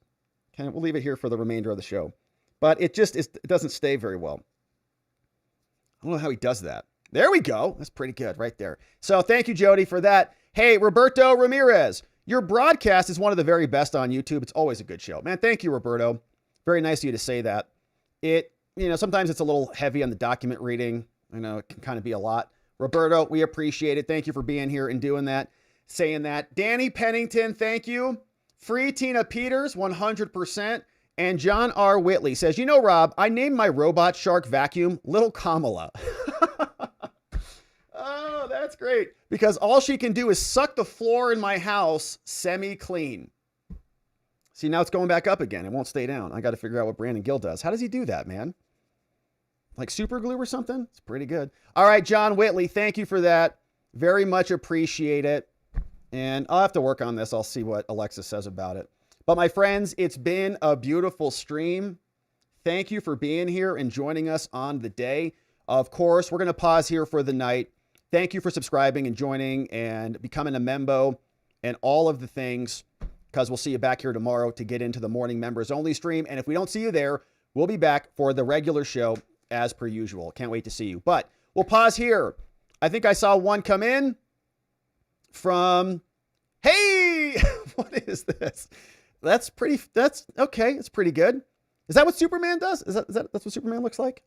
We'll leave it here for the remainder of the show. But it doesn't stay very well. I don't know how he does that. There we go. That's pretty good right there. So thank you, Jody, for that. Hey, Roberto Ramirez, your broadcast is one of the very best on YouTube. It's always a good show. Man, thank you, Roberto. Very nice of you to say that. sometimes it's a little heavy on the document reading. I know it can kind of be a lot. Roberto, we appreciate it. Thank you for being here and doing that, saying that. Danny Pennington, thank you. Free Tina Peters, 100%. And John R. Whitley says, Rob, I named my robot shark vacuum Little Kamala. Oh, that's great. Because all she can do is suck the floor in my house semi-clean. See, now it's going back up again. It won't stay down. I got to figure out what Brandon Gill does. How does he do that, man? Like super glue or something? It's pretty good. All right, John Whitley, thank you for that. Very much appreciate it. And I'll have to work on this. I'll see what Alexa says about it. But my friends, it's been a beautiful stream. Thank you for being here and joining us on the day. Of course, we're going to pause here for the night. Thank you for subscribing and joining and becoming a membo and all of the things, because we'll see you back here tomorrow to get into the morning members only stream. And if we don't see you there, we'll be back for the regular show as per usual. Can't wait to see you. But we'll pause here. I think I saw one come in from, hey, what is this? That's okay. It's pretty good. Is that what Superman does? That's what Superman looks like?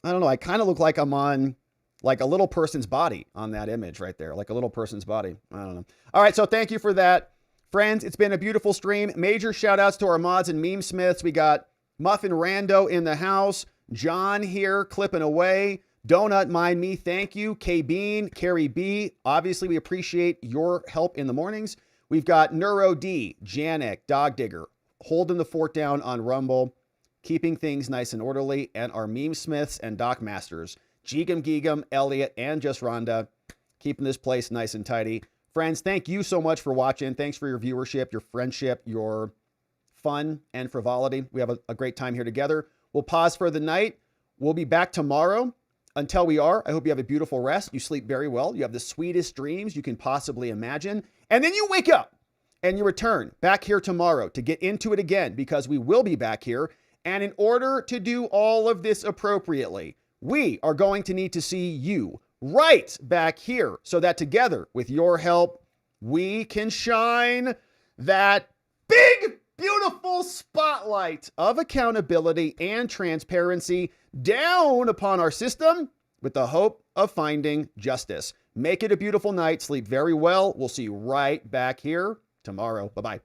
I don't know. I kind of look like I'm on like a little person's body on that image right there. Like a little person's body. I don't know. All right. So thank you for that. Friends, it's been a beautiful stream. Major shout outs to our mods and meme smiths. We got Muffin Rando in the house. John here clipping away. Donut Mind Me. Thank you. K-Bean, Carrie B. Obviously, we appreciate your help in the mornings. We've got Neuro D, Janik, Dog Digger, holding the fort down on Rumble, keeping things nice and orderly, and our meme smiths and doc masters, Geegum Geegum, Elliot, and Just Rhonda, keeping this place nice and tidy. Friends, thank you so much for watching. Thanks for your viewership, your friendship, your fun and frivolity. We have a great time here together. We'll pause for the night. We'll be back tomorrow. Until we are, I hope you have a beautiful rest. You sleep very well. You have the sweetest dreams you can possibly imagine. And then you wake up and you return back here tomorrow to get into it again, because we will be back here. And in order to do all of this appropriately, we are going to need to see you right back here so that together, with your help, we can shine that big, beautiful spotlight of accountability and transparency down upon our system with the hope of finding justice. Make it a beautiful night. Sleep very well. We'll see you right back here tomorrow. Bye-bye.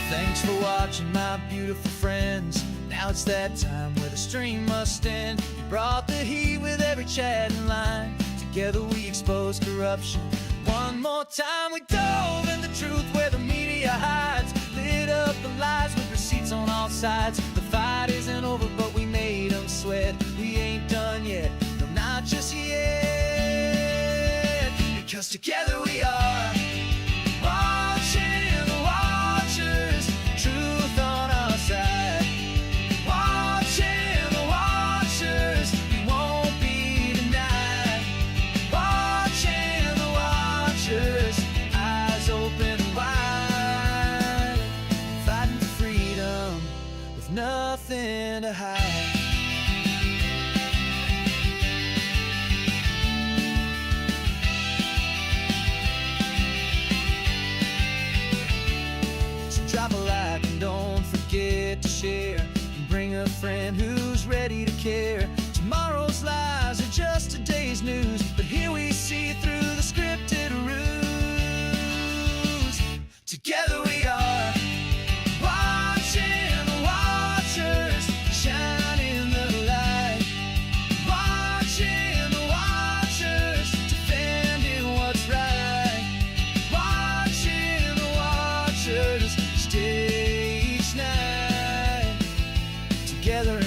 Thanks for watching, my beautiful friends. Now it's that time where the stream must end. We brought the heat with every chat and line. Together we expose corruption. One more time we dove in the truth where the media hides. Lit up the lies with receipts on all sides. The fight isn't over, but we made them sweat. We ain't done yet, no, not just yet. Because together we are watching the watchers. Truth on our side. Nothing to hide. So drop a like and don't forget to share. And bring a friend who's ready to care. Tomorrow's lies are just today's news, but here we see through the scripted ruse. Together we are watching the watchers shine in the light. Watching the watchers defending what's right. Watching the watchers stay each night together.